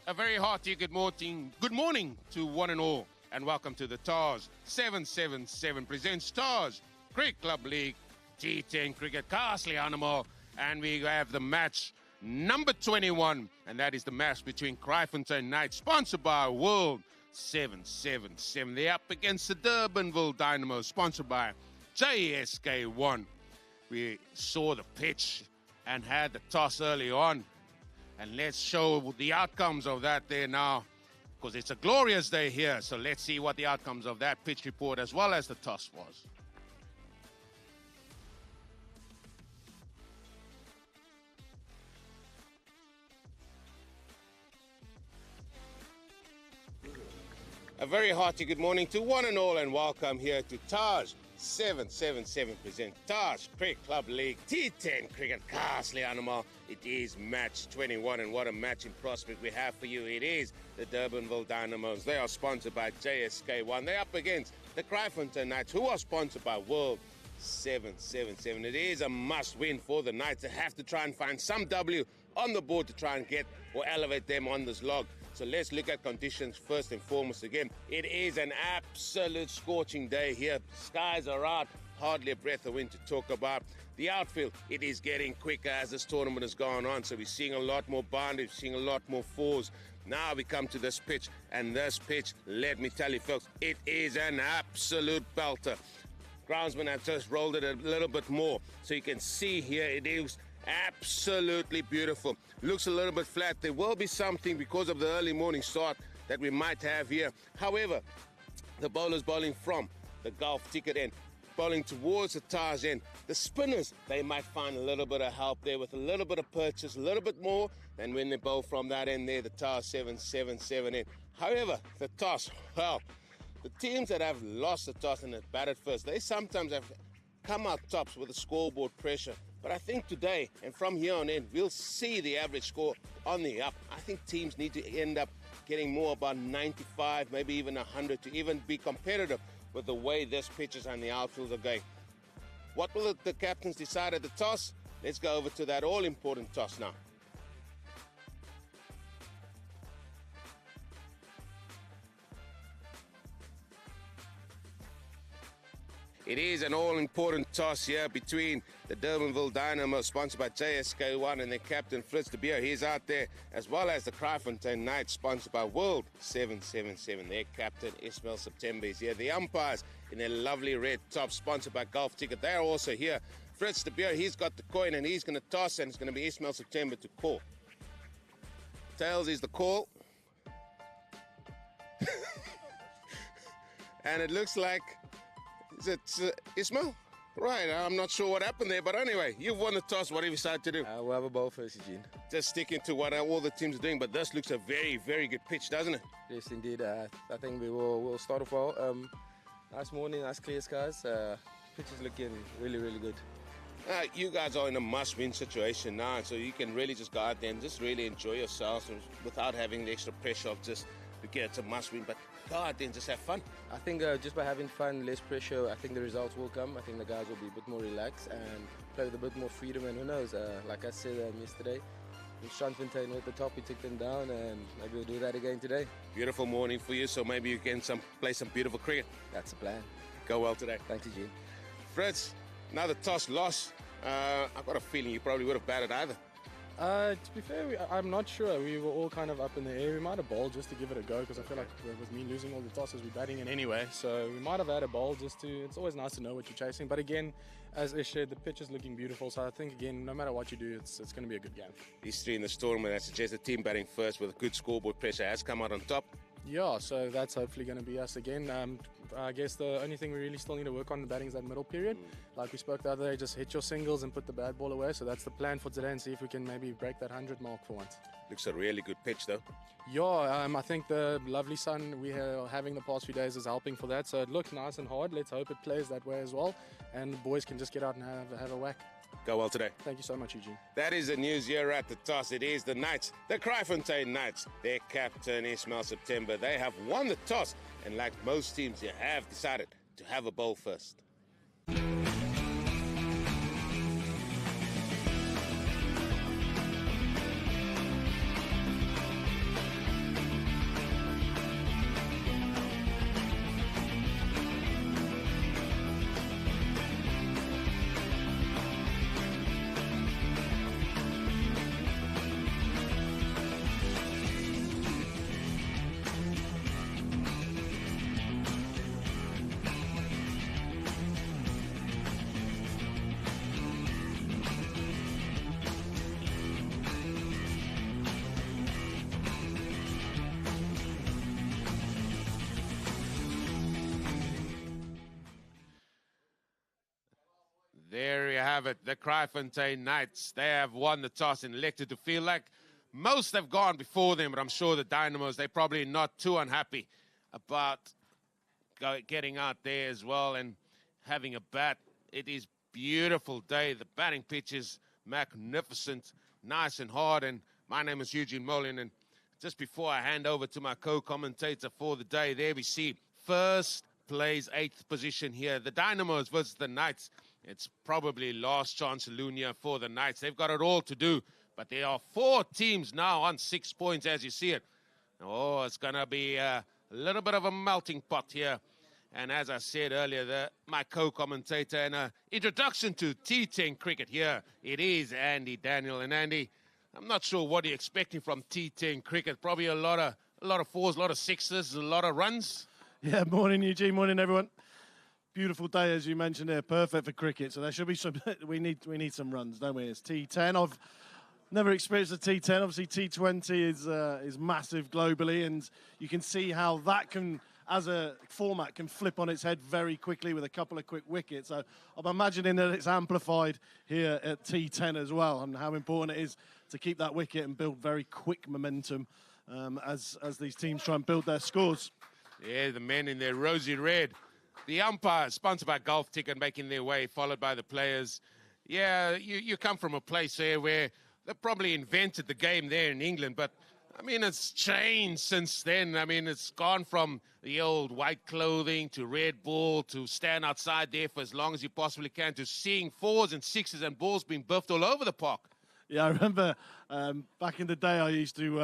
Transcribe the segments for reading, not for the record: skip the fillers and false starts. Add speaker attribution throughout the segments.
Speaker 1: A very hearty good morning to one and all, and welcome to the TARS 777 presents TARS Cricket Club League T10 Cricket Castle Animal, and we have the match number 21, and that is the match between Kraaifontein Knights, sponsored by World 777. They're up against the Durbanville Dynamos, sponsored by JSK1. We saw the pitch and had the toss early on. And let's show the outcomes of that there now, because it's a glorious day here. So let's see what the outcomes of that pitch report as well as the toss was. A very hearty good morning to one and all, and welcome here to TARS 777 present TARS Cricket Club League T10 Cricket Castle Animal. It is match 21, and what a match in prospect we have for you. It is the Durbanville Dynamos. They are sponsored by JSK1. They're up against the Kraaifontein Knights, who are sponsored by World 777. It is a must-win for the Knights. They have to try and find some W on the board to try and get or elevate them on this log. So let's look at conditions first and foremost again. It is an absolute scorching day here. Skies are out, hardly a breath of wind to talk about. The outfield, it is getting quicker as this tournament has gone on. So we're seeing a lot more boundaries, seeing a lot more fours. Now we come to this pitch, and this pitch, let me tell you folks, it is an absolute belter. Groundsman have just rolled it a little bit more. So you can see here it is absolutely beautiful. Looks a little bit flat. There will be something because of the early morning start that we might have here. However, the bowlers bowling from the golf ticket end, bowling towards the TARS end. The spinners, they might find a little bit of help there with a little bit of purchase, a little bit more than when they bowl from that end there, the TARS 777 end. However, the toss, well, the teams that have lost the toss and have batted first, they sometimes have come out tops with the scoreboard pressure. But I think today, and from here on in, we'll see the average score on the up. I think teams need to end up getting more about 95, maybe even 100 to even be competitive with the way this pitches and the outfields are going. What will the captains decide at the toss? Let's go over to that all-important toss now. It is an all-important toss here between the Durbanville Dynamos, sponsored by JSK1, and their captain, Fritz de Beer. He's out there, as well as the Kraaifontein Knights, sponsored by World 777. Their captain, Ismail September, is here. The umpires in their lovely red top, sponsored by Golf Ticket, they're also here. Fritz de Beer, he's got the coin, and he's going to toss, and it's going to be Ismail September to call. Tails is the call. And it looks like... Is it Ismail? Right, I'm not sure what happened there, but anyway, you've won the toss. What have you decided to do?
Speaker 2: We'll have a ball first, Eugene.
Speaker 1: Just sticking to what all the teams are doing, but this looks a very, very good pitch, doesn't it?
Speaker 2: Yes, indeed. I think we'll start off well. Nice morning, nice clear skies. Pitch is looking really, really good.
Speaker 1: You guys are in a must-win situation now, so you can really just go out there and just really enjoy yourselves without having the extra pressure of just, okay, it's a must-win, but go out there and just have fun.
Speaker 2: I think just by having fun, less pressure, I think the results will come. I think the guys will be a bit more relaxed and play with a bit more freedom, and who knows, like I said yesterday, with Kraaifontein at the top, we took them down, and maybe we'll do that again today.
Speaker 1: Beautiful morning for you, so maybe you can play some beautiful cricket.
Speaker 2: That's the plan.
Speaker 1: Go well today.
Speaker 2: Thanks, Eugene.
Speaker 1: Fritz, another toss loss. I've got a feeling you probably would have batted either.
Speaker 3: To be fair, I'm not sure. We were all kind of up in the air. We might have bowled just to give it a go, because I feel like with me losing all the tosses, we're batting in anyway. So we might have had a bowl just to... It's always nice to know what you're chasing. But again, as Ish said, the pitch is looking beautiful. So I think, again, no matter what you do, it's going to be a good game.
Speaker 1: These three in this tournament, I suggest the team batting first with a good scoreboard pressure has come out on top.
Speaker 3: Yeah, so that's hopefully going to be us again. I guess the only thing we really still need to work on in the batting is that middle period. Like we spoke the other day, just hit your singles and put the bad ball away. So that's the plan for today, and see if we can maybe break that 100 mark for once.
Speaker 1: Looks a really good pitch though.
Speaker 3: Yeah, I think the lovely sun we are having the past few days is helping for that. So it looks nice and hard. Let's hope it plays that way as well, and the boys can just get out and have a whack.
Speaker 1: Go well today.
Speaker 3: Thank you so much, Eugene.
Speaker 1: That is the news here at the toss. It is the Knights, the Kraaifontein Knights. Their captain, Ismail September, they have won the toss. And like most teams, they have decided to have a bowl first. There you have it, the Kraaifontein Knights. They have won the toss and elected to field. Like most have gone before them, but I'm sure the Dynamos, they're probably not too unhappy about getting out there as well and having a bat. It is beautiful day. The batting pitch is magnificent, nice and hard. And my name is Eugene Molin. And just before I hand over to my co-commentator for the day, there we see first place, 8th position here. The Dynamos versus the Knights. It's probably last chance Lunia for the Knights. They've got it all to do, but there are 4 teams now on 6 points as you see it. Oh, it's going to be a little bit of a melting pot here. And as I said earlier, my co-commentator and an introduction to T10 cricket here, it is Andy Daniel. And Andy, I'm not sure what you're expecting from T10 cricket. Probably a lot of 4s, a lot of 6s, a lot of runs.
Speaker 4: Yeah, morning Eugene, morning everyone. Beautiful day, as you mentioned here, perfect for cricket. So there should be some. we need some runs, don't we? It's T10. I've never experienced a T10. Obviously, T20 is massive globally, and you can see how that can, as a format, can flip on its head very quickly with a couple of quick wickets. So I'm imagining that it's amplified here at T10 as well, and how important it is to keep that wicket and build very quick momentum as these teams try and build their scores.
Speaker 1: Yeah, the men in their rosy red. The umpire, sponsored by Golf Ticket, making their way, followed by the players. Yeah, you come from a place there where they probably invented the game there in England, but, I mean, it's changed since then. I mean, it's gone from the old white clothing to red ball to stand outside there for as long as you possibly can to seeing 4s and 6s and balls being buffed all over the park.
Speaker 4: Yeah, I remember back in the day I used to,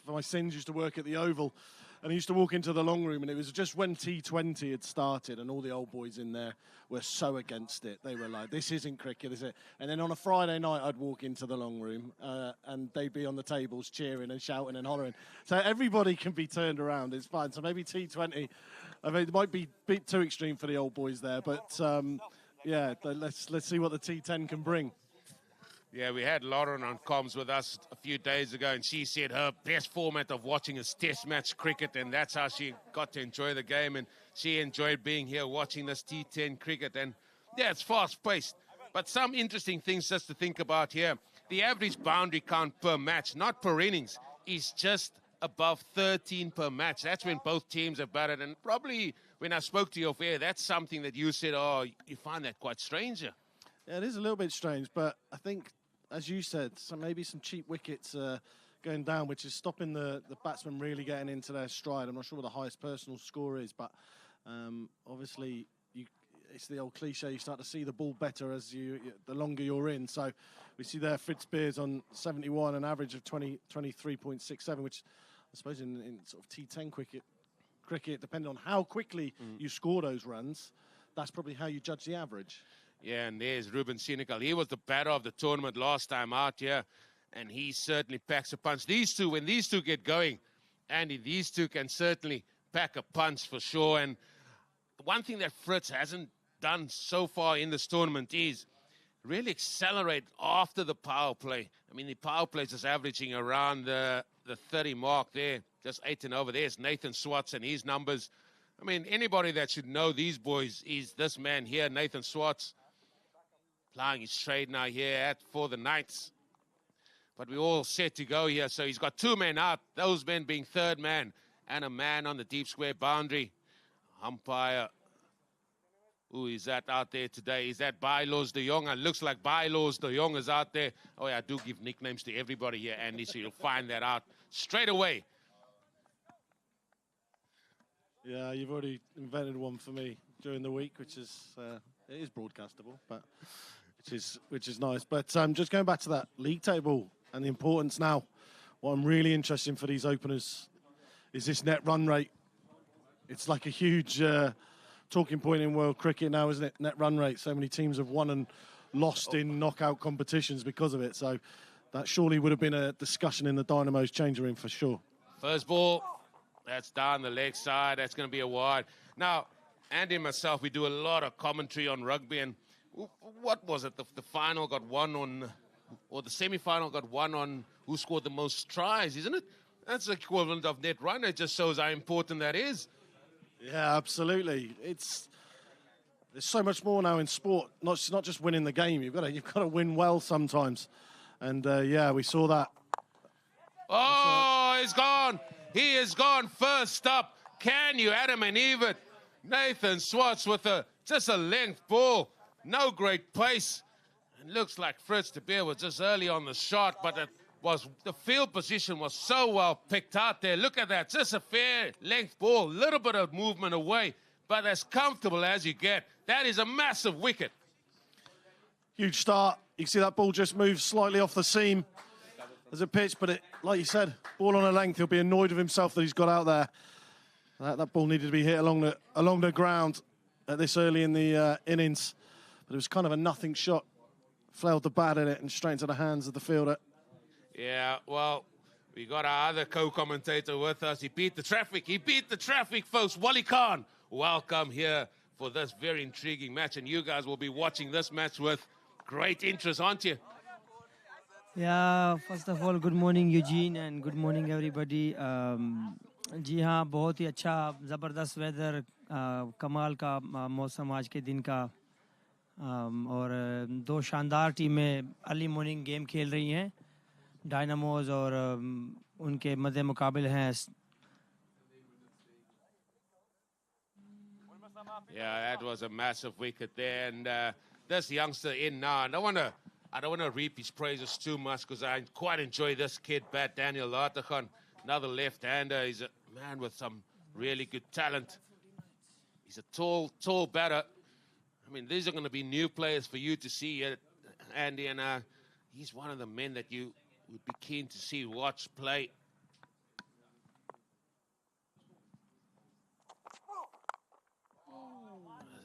Speaker 4: for my sins, used to work at the Oval. And I used to walk into the long room, and it was just when T20 had started, and all the old boys in there were so against it. They were like, this isn't cricket, is it? And then on a Friday night, I'd walk into the long room, and they'd be on the tables cheering and shouting and hollering. So everybody can be turned around. It's fine. So maybe T20, I mean, it might be a bit too extreme for the old boys there. But, yeah, let's see what the T10 can bring.
Speaker 1: Yeah, we had Lauren on comms with us a few days ago, and she said her best format of watching is test match cricket, and that's how she got to enjoy the game, and she enjoyed being here watching this T10 cricket. And, yeah, it's fast-paced. But some interesting things just to think about here. The average boundary count per match, not per innings, is just above 13 per match. That's when both teams have batted. And probably when I spoke to you off air, that's something that you said, oh, you find that quite strange.
Speaker 4: Yeah, it is a little bit strange, but I think, as you said, maybe some cheap wickets going down, which is stopping the batsmen really getting into their stride. I'm not sure what the highest personal score is, but obviously it's the old cliche, you start to see the ball better as the longer you're in. So we see there Fritz Spears on 71, an average of 23.67, which I suppose in sort of T10 cricket, depending on how quickly you score those runs, that's probably how you judge the average.
Speaker 1: Yeah, and there's Ruben Senegal. He was the batter of the tournament last time out here, and he certainly packs a punch. These two, when these two get going, Andy, these two can certainly pack a punch for sure. And one thing that Fritz hasn't done so far in this tournament is really accelerate after the power play. I mean, the power play is just averaging around the 30 mark there, just 8 and over. There's Nathan Swartz and his numbers. I mean, anybody that should know these boys is this man here, Nathan Swartz. Playing his trade now here for the Knights. But we're all set to go here. So he's got 2 men out, those men being third man, and a man on the deep square boundary. Umpire. Who is that out there today? Is that Bylaws de Jong? It looks like Bylaws de Jong is out there. Oh, yeah, I do give nicknames to everybody here, Andy, so you'll find that out straight away.
Speaker 4: Yeah, you've already invented one for me during the week, which is it is broadcastable, but which is nice. But just going back to that league table and the importance now, what I'm really interested in for these openers is this net run rate. It's like a huge talking point in world cricket now, isn't it? Net run rate. So many teams have won and lost in knockout competitions because of it. So that surely would have been a discussion in the Dynamos changing room for sure.
Speaker 1: First ball, that's down the leg side. That's going to be a wide. Now, Andy and myself, we do a lot of commentary on rugby, and what was it? The final got one on, or the semi-final got one on who scored the most tries, isn't it? That's the equivalent of net run. It just shows how important that is.
Speaker 4: Yeah, absolutely. there's so much more now in sport. It's not just winning the game. You've got to win well sometimes. And yeah, we saw that.
Speaker 1: Oh, he's gone. He is gone first up. Can you, Adam and Evert? Nathan Swartz with just a length ball. No great pace. It looks like Fritz de Beer was just early on the shot, but the field position was so well picked out there. Look at that. Just a fair length ball. A little bit of movement away, but as comfortable as you get. That is a massive wicket.
Speaker 4: Huge start. You can see that ball just moves slightly off the seam as a pitch, but like you said, ball on a length. He'll be annoyed with himself that he's got out there. That ball needed to be hit along the ground at this early in the innings, but it was kind of a nothing shot. Flailed the bat at it and straight into the hands of the fielder.
Speaker 1: Yeah, well, we got our other co-commentator with us. He beat the traffic. He beat the traffic, folks. Wally Khan, welcome here for this very intriguing match, and you guys will be watching this match with great interest, aren't you?
Speaker 5: Yeah, first of all, good morning, Eugene, and good morning, everybody. जी हाँ, बहुत ही अच्छा ज़बरदस्त weather, कमाल का मौसम आज के दिन का, और दो शानदार टीमें अर्ली मॉर्निंग गेम खेल रही हैं. डायनामोज और उनके मद्दे मुकाबिल हैं.
Speaker 1: Yeah, that was a massive wicket there, and this youngster in now. I don't want to reap his praises too much because I quite enjoy this kid, Bat Daniel Lateghan, another left-hander. He's a man with some really good talent. He's a tall batter. I mean, these are going to be new players for you to see, Andy, and he's one of the men that you would be keen to see watch play.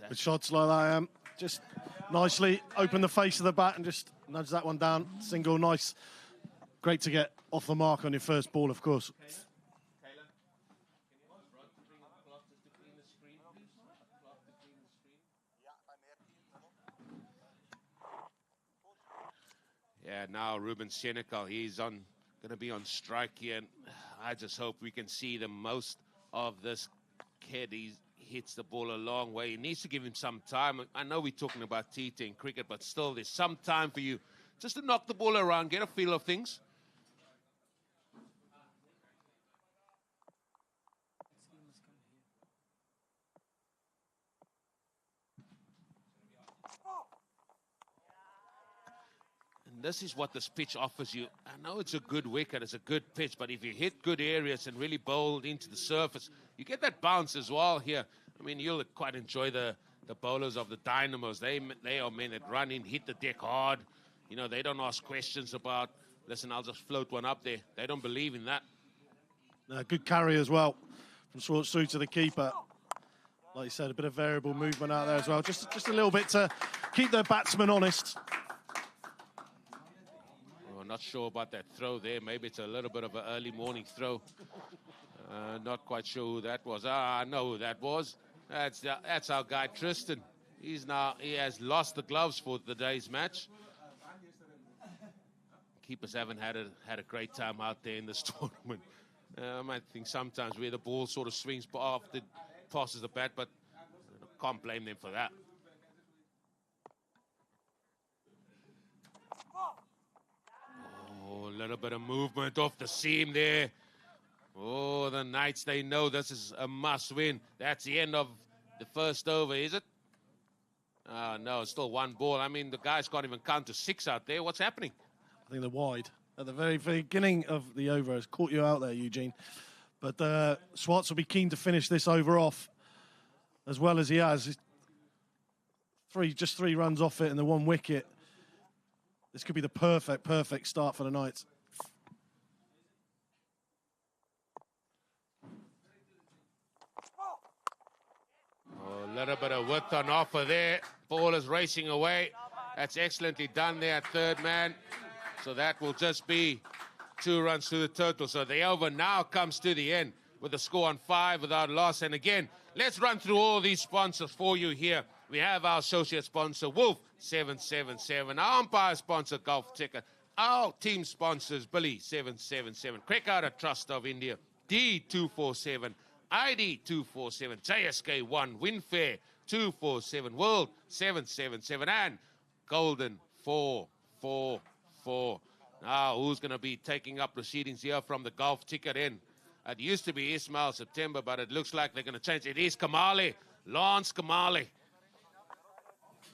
Speaker 4: With shots like that, just nicely open the face of the bat and just nudge that one down. Single, nice. Great to get off the mark on your first ball, of course.
Speaker 1: Yeah, now Ruben Senecal, he's going to be on strike here, and I just hope we can see the most of this kid. He hits the ball a long way. He needs to give him some time. I know we're talking about T10 cricket, but still there's some time for you just to knock the ball around, get a feel of things. This is what this pitch offers you. I know it's a good wicket, it's a good pitch, but if you hit good areas and really bowled into the surface, you get that bounce as well here. I mean, you'll quite enjoy the bowlers of the Dynamos. They are men that run in, hit the deck hard. You know, they don't ask questions about, listen, I'll just float one up there. They don't believe in that.
Speaker 4: Good carry as well from Swartz through to the keeper. Like you said, a bit of variable movement out there as well. Just a little bit to keep their batsmen honest.
Speaker 1: Not sure about that throw there. Maybe it's a little bit of an early morning throw. Not quite sure who that was. I know who that was. That's our guy Tristan. He has lost the gloves for the day's match. Keepers haven't had a great time out there in this tournament. I might think sometimes where the ball sort of swings after it passes the bat, but I can't blame them for that. A little bit of movement off the seam there. Oh, the Knights, they know this is a must-win. That's the end of the first over, is it? No, it's still one ball. I mean, the guys can't even count to 6 out there. What's happening?
Speaker 4: I think they're wide. At the very beginning of the over, has caught you out there, Eugene. But Swartz will be keen to finish this over off as well as he has. Just three runs off it and the one wicket. This could be the perfect start for the Knights.
Speaker 1: A little bit of width on offer there. Ball is racing away. That's excellently done there at third man. So that will just be 2 runs to the total. So the over now comes to the end with a score on 5 without loss. And again, let's run through all these sponsors for you here. We have our associate sponsor, Wolf 777. Our umpire sponsor, Golf Ticket. Our team sponsors, Billy 777. Cricket Trust of India, D247, ID 247, JSK1, Winfair 247 World 777 and Golden 444. Now, who's going to be taking up proceedings here from the golf ticket in? It used to be Ismail September, but it looks like they're going to change. It is Kamali, Lance Kamali.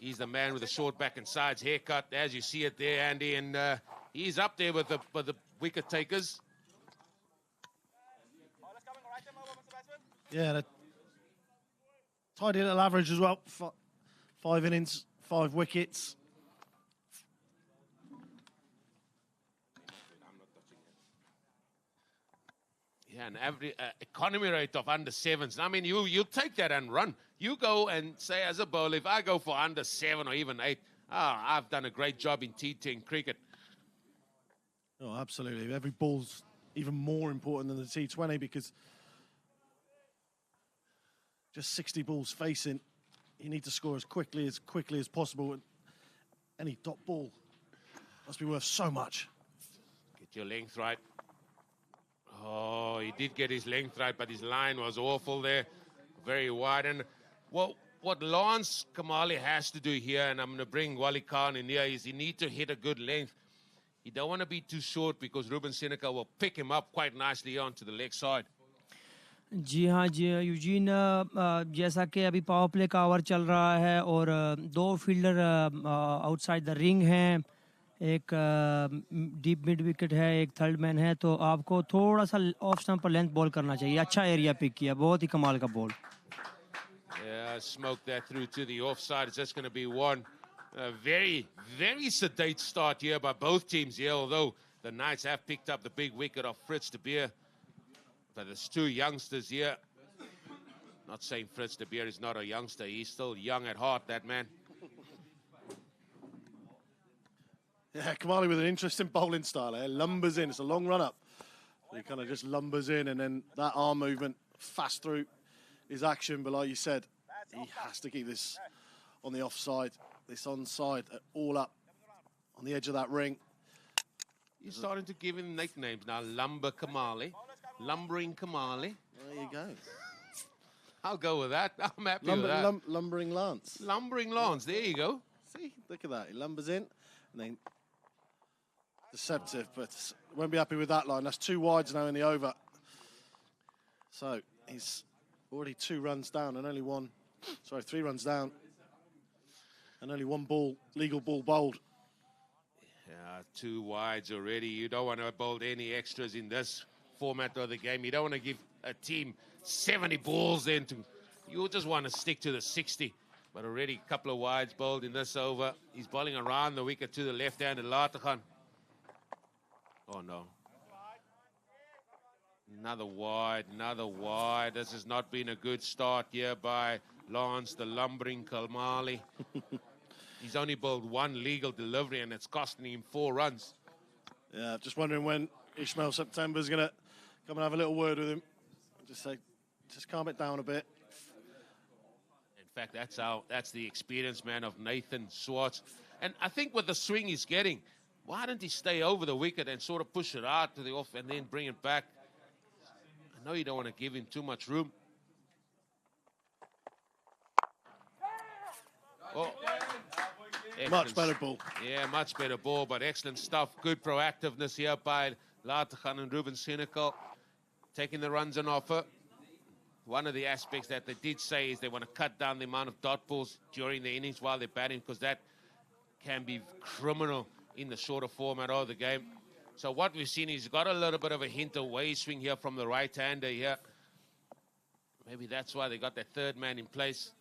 Speaker 1: He's the man with the short back and sides haircut, as you see it there, Andy, and he's up there with the wicket takers.
Speaker 4: Yeah, tidy little average as well. 5 innings, 5 wickets.
Speaker 1: Yeah, an average economy rate of under 7s. I mean, you'll take that and run. You go and say, as a bowler, if I go for under 7 or even 8, I've done a great job in T10 cricket.
Speaker 4: Oh, absolutely. Every ball's even more important than the T20 because just 60 balls facing, you need to score as quickly as possible. Any dot ball must be worth so much.
Speaker 1: Get your length right. Oh, he did get his length right, but his line was awful there. Very wide. And well, what Lance Kamali has to do here, and I'm going to bring Wali Khan in here, is he needs to hit a good length. You don't want to be too short because Ruben Seneca will pick him up quite nicely onto the leg side.
Speaker 5: जी हाँ जी Eugene जैसा कि अभी power play का over चल रहा है और 2 fielder outside the ring हैं, एक डीप मिड विकेट है, एक थर्ड मैन है, तो आपको थोड़ा सा ऑफ स्टंप पर लेंथ बॉल करना चाहिए. अच्छा एरिया पिक किया, बहुत ही कमाल का ball.
Speaker 1: Yeah, smoke that through to the offside. It's just going to be one very, very sedate start here by both teams here, although the Knights have picked up the big wicket of Fritz de Beer. But there's 2 youngsters here. Not saying Fritz de Beer is not a youngster. He's still young at heart, that man.
Speaker 4: Yeah, Kamali with an interesting bowling style there. Lumbers in. It's a long run up. He kind of just lumbers in, and then that arm movement fast through his action. But like you said, he has to keep this on the offside, this onside, all up on the edge of that ring.
Speaker 1: You're starting to give him nicknames now. Lumber Kamali. Lumbering Kamali.
Speaker 4: There you go.
Speaker 1: I'll go with that. I'm happy with that.
Speaker 4: Lumbering Lance.
Speaker 1: Lumbering Lance. There you go.
Speaker 4: See, look at that. He lumbers in, and then deceptive, but won't be happy with that line. That's 2 wides now in the over. So he's already 2 runs down and only 3 runs down and only 1 ball, legal ball bowled.
Speaker 1: Yeah, 2 wides already. You don't want to bowl any extras in this format of the game. You don't want to give a team 70 balls then. You just want to stick to the 60. But already a couple of wides bowled in this over. He's bowling around the wicket to the left-handed Lateghan. Oh, no. Another wide, another wide. This has not been a good start here by Lance, the lumbering Kamali. He's only bowled 1 legal delivery, and it's costing him 4 runs.
Speaker 4: Yeah, just wondering when Ismail September's going to come and have a little word with him. Just say, just calm it down a bit.
Speaker 1: In fact, that's the experience, man, of Nathan Swartz. And I think with the swing he's getting, why don't he stay over the wicket and sort of push it out to the off and then bring it back? I know you don't want to give him too much room. Oh,
Speaker 4: much better ball.
Speaker 1: Yeah, much better ball, but excellent stuff. Good proactiveness here by Lateghan and Ruben Senecal, taking the runs on offer. One of the aspects that they did say is they want to cut down the amount of dot balls during the innings while they're batting, because that can be criminal in the shorter format of the game. So what we've seen is he's got a little bit of a hint of way swing here from the right-hander here. Maybe that's why they got that 3rd man in place.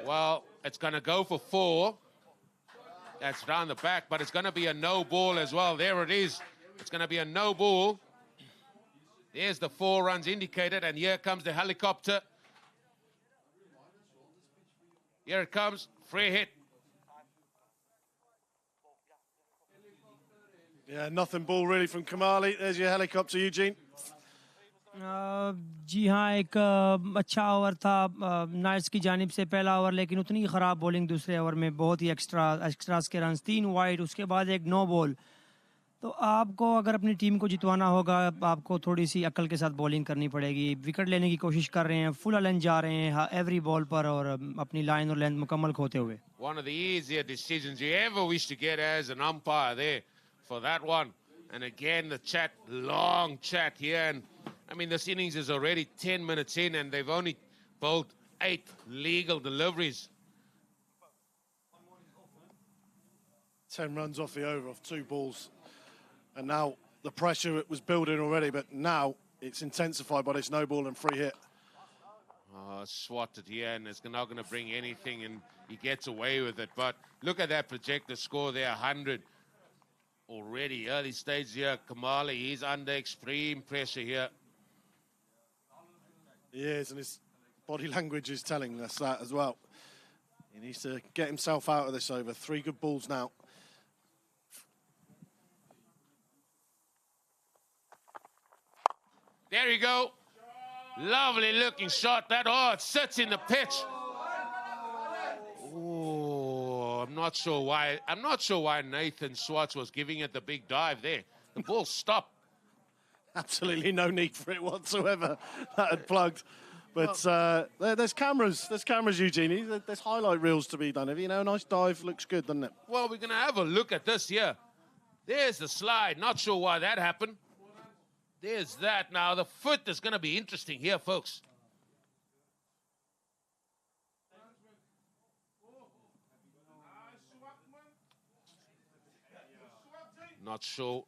Speaker 1: Well, it's going to go for 4. That's round the back, but it's going to be a no ball as well. There it is. It's going to be a no ball. There's the 4 runs indicated, and here comes the helicopter. Here it comes. Free hit.
Speaker 4: Yeah, nothing ball really from Kamali. There's your helicopter, Eugene.
Speaker 5: जी हाँ, एक अच्छा over था nights की जानिब से पहला over, लेकिन उतनी ख़राब बॉलिंग दूसरे ओवर में, बहुत ही एक्स्ट्रास के रन्स, 3 वाइड, उसके बाद एक नो बॉल. तो आपको अगर अपनी टीम को जितवाना होगा आपको थोड़ी सी अकल के साथ बॉलिंग करनी पड़ेगी विकेट लेने की कोशिश कर रहे हैं फुल अलेन जा रहे हैं एवरी बॉल पर और अपनी लाइन और लेंथ मुकम्मल खोते हुए
Speaker 1: One of the easier decisions you ever wish to get as an umpire there for that one. And again, the chat, long chat here. And I mean, this innings is already 10 minutes in and they've only bowled 8 legal deliveries.
Speaker 4: 10 runs off the over of 2 balls. And now the pressure it was building already, but now it's intensified by this no ball and free hit.
Speaker 1: Oh, swatted here, and it's not going to bring anything, and he gets away with it. But look at that projected score there, 100 already. Early stage here, Kamali, he's under extreme pressure here.
Speaker 4: He is, and his body language is telling us that as well. He needs to get himself out of this over. 3 good balls now.
Speaker 1: There you go. Lovely looking shot. That, it sits in the pitch. Oh, I'm not sure why Nathan Swartz was giving it the big dive there. The ball stopped.
Speaker 4: Absolutely no need for it whatsoever. That had plugged. But there's cameras. There's cameras, Eugenie. There's highlight reels to be done. If you know, a nice dive looks good, doesn't it?
Speaker 1: Well, we're going to have a look at this here. There's the slide. Not sure why that happened. There's that. Now, the foot is going to be interesting here, folks. Not sure.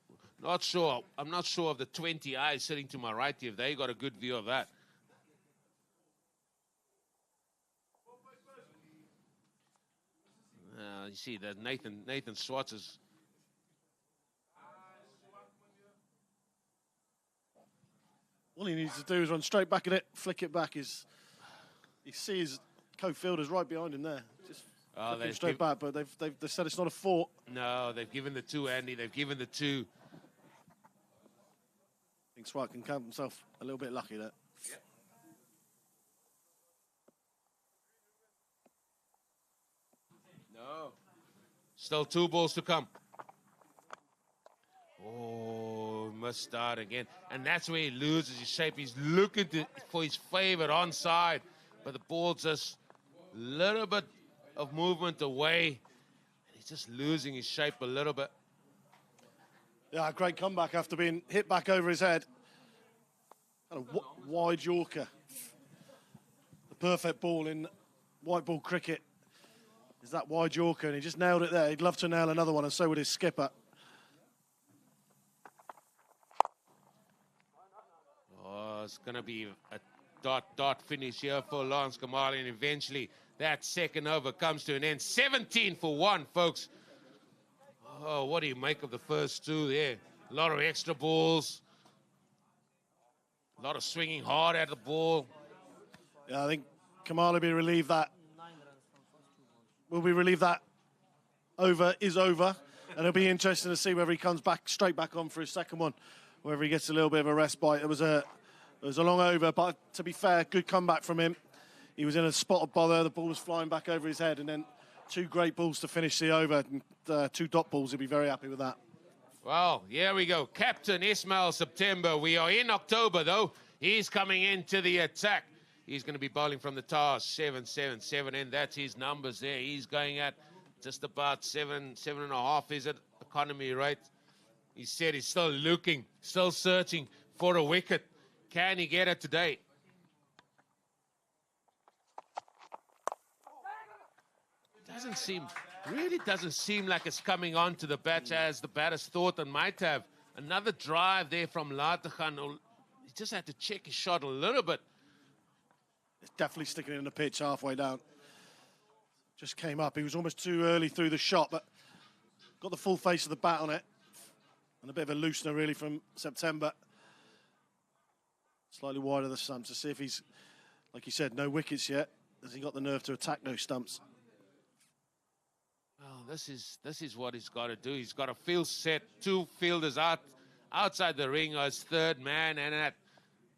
Speaker 1: I'm not sure of the 20 eyes sitting to my right here, if they got a good view of that. You see that Nathan Swartz is...
Speaker 4: All he needs to do is run straight back at it, flick it back. You see his co-fielders right behind him there. Just flick him straight back, but they've said it's not a fort.
Speaker 1: No, they've given the 2, Andy. They've given the 2.
Speaker 4: I think Swart can count himself a little bit lucky there.
Speaker 1: Yep. No. Still 2 balls to come. Oh, must start again. And that's where he loses his shape. He's looking for his favorite onside, but the ball's just a little bit of movement away. He's just losing his shape a little bit.
Speaker 4: Yeah, great comeback after being hit back over his head. Kind of wide Yorker. The perfect ball in white ball cricket is that wide Yorker, and he just nailed it there. He'd love to nail another one, and so would his skipper.
Speaker 1: It's going to be a dot finish here for Lance Kamali, and eventually that second over comes to an end. 17 for 1, folks. Oh, what do you make of the first 2 there? A lot of extra balls. A lot of swinging hard at the ball.
Speaker 4: Yeah, I think Kamali will be relieved that. Will be relieved that over is over, and it'll be interesting to see whether he comes back straight back on for his second one, whether he gets a little bit of a respite. It was a long over, but to be fair, good comeback from him. He was in a spot of bother. The ball was flying back over his head, and then 2 great balls to finish the over. 2 dot balls. He'll be very happy with that.
Speaker 1: Well, here we go. Captain Ismail September. We are in October, though. He's coming into the attack. He's going to be bowling from the tower, 7-7-7, and that's his numbers there. He's going at just about 7.5, is it? Economy rate. He said he's still looking, still searching for a wicket. Can he get it today? Really doesn't seem like it's coming on to the bat as the batters thought and might have. Another drive there from Lateghan. He just had to check his shot a little bit.
Speaker 4: It's definitely sticking in the pitch halfway down. Just came up. He was almost too early through the shot, but got the full face of the bat on it. And a bit of a loosener, really, from September. Slightly wide of the stumps to see if he's, like you said, no wickets yet. Has he got the nerve to attack those stumps?
Speaker 1: Well, this is what he's got to do. He's got to field set 2 fielders outside the ring as third man, and at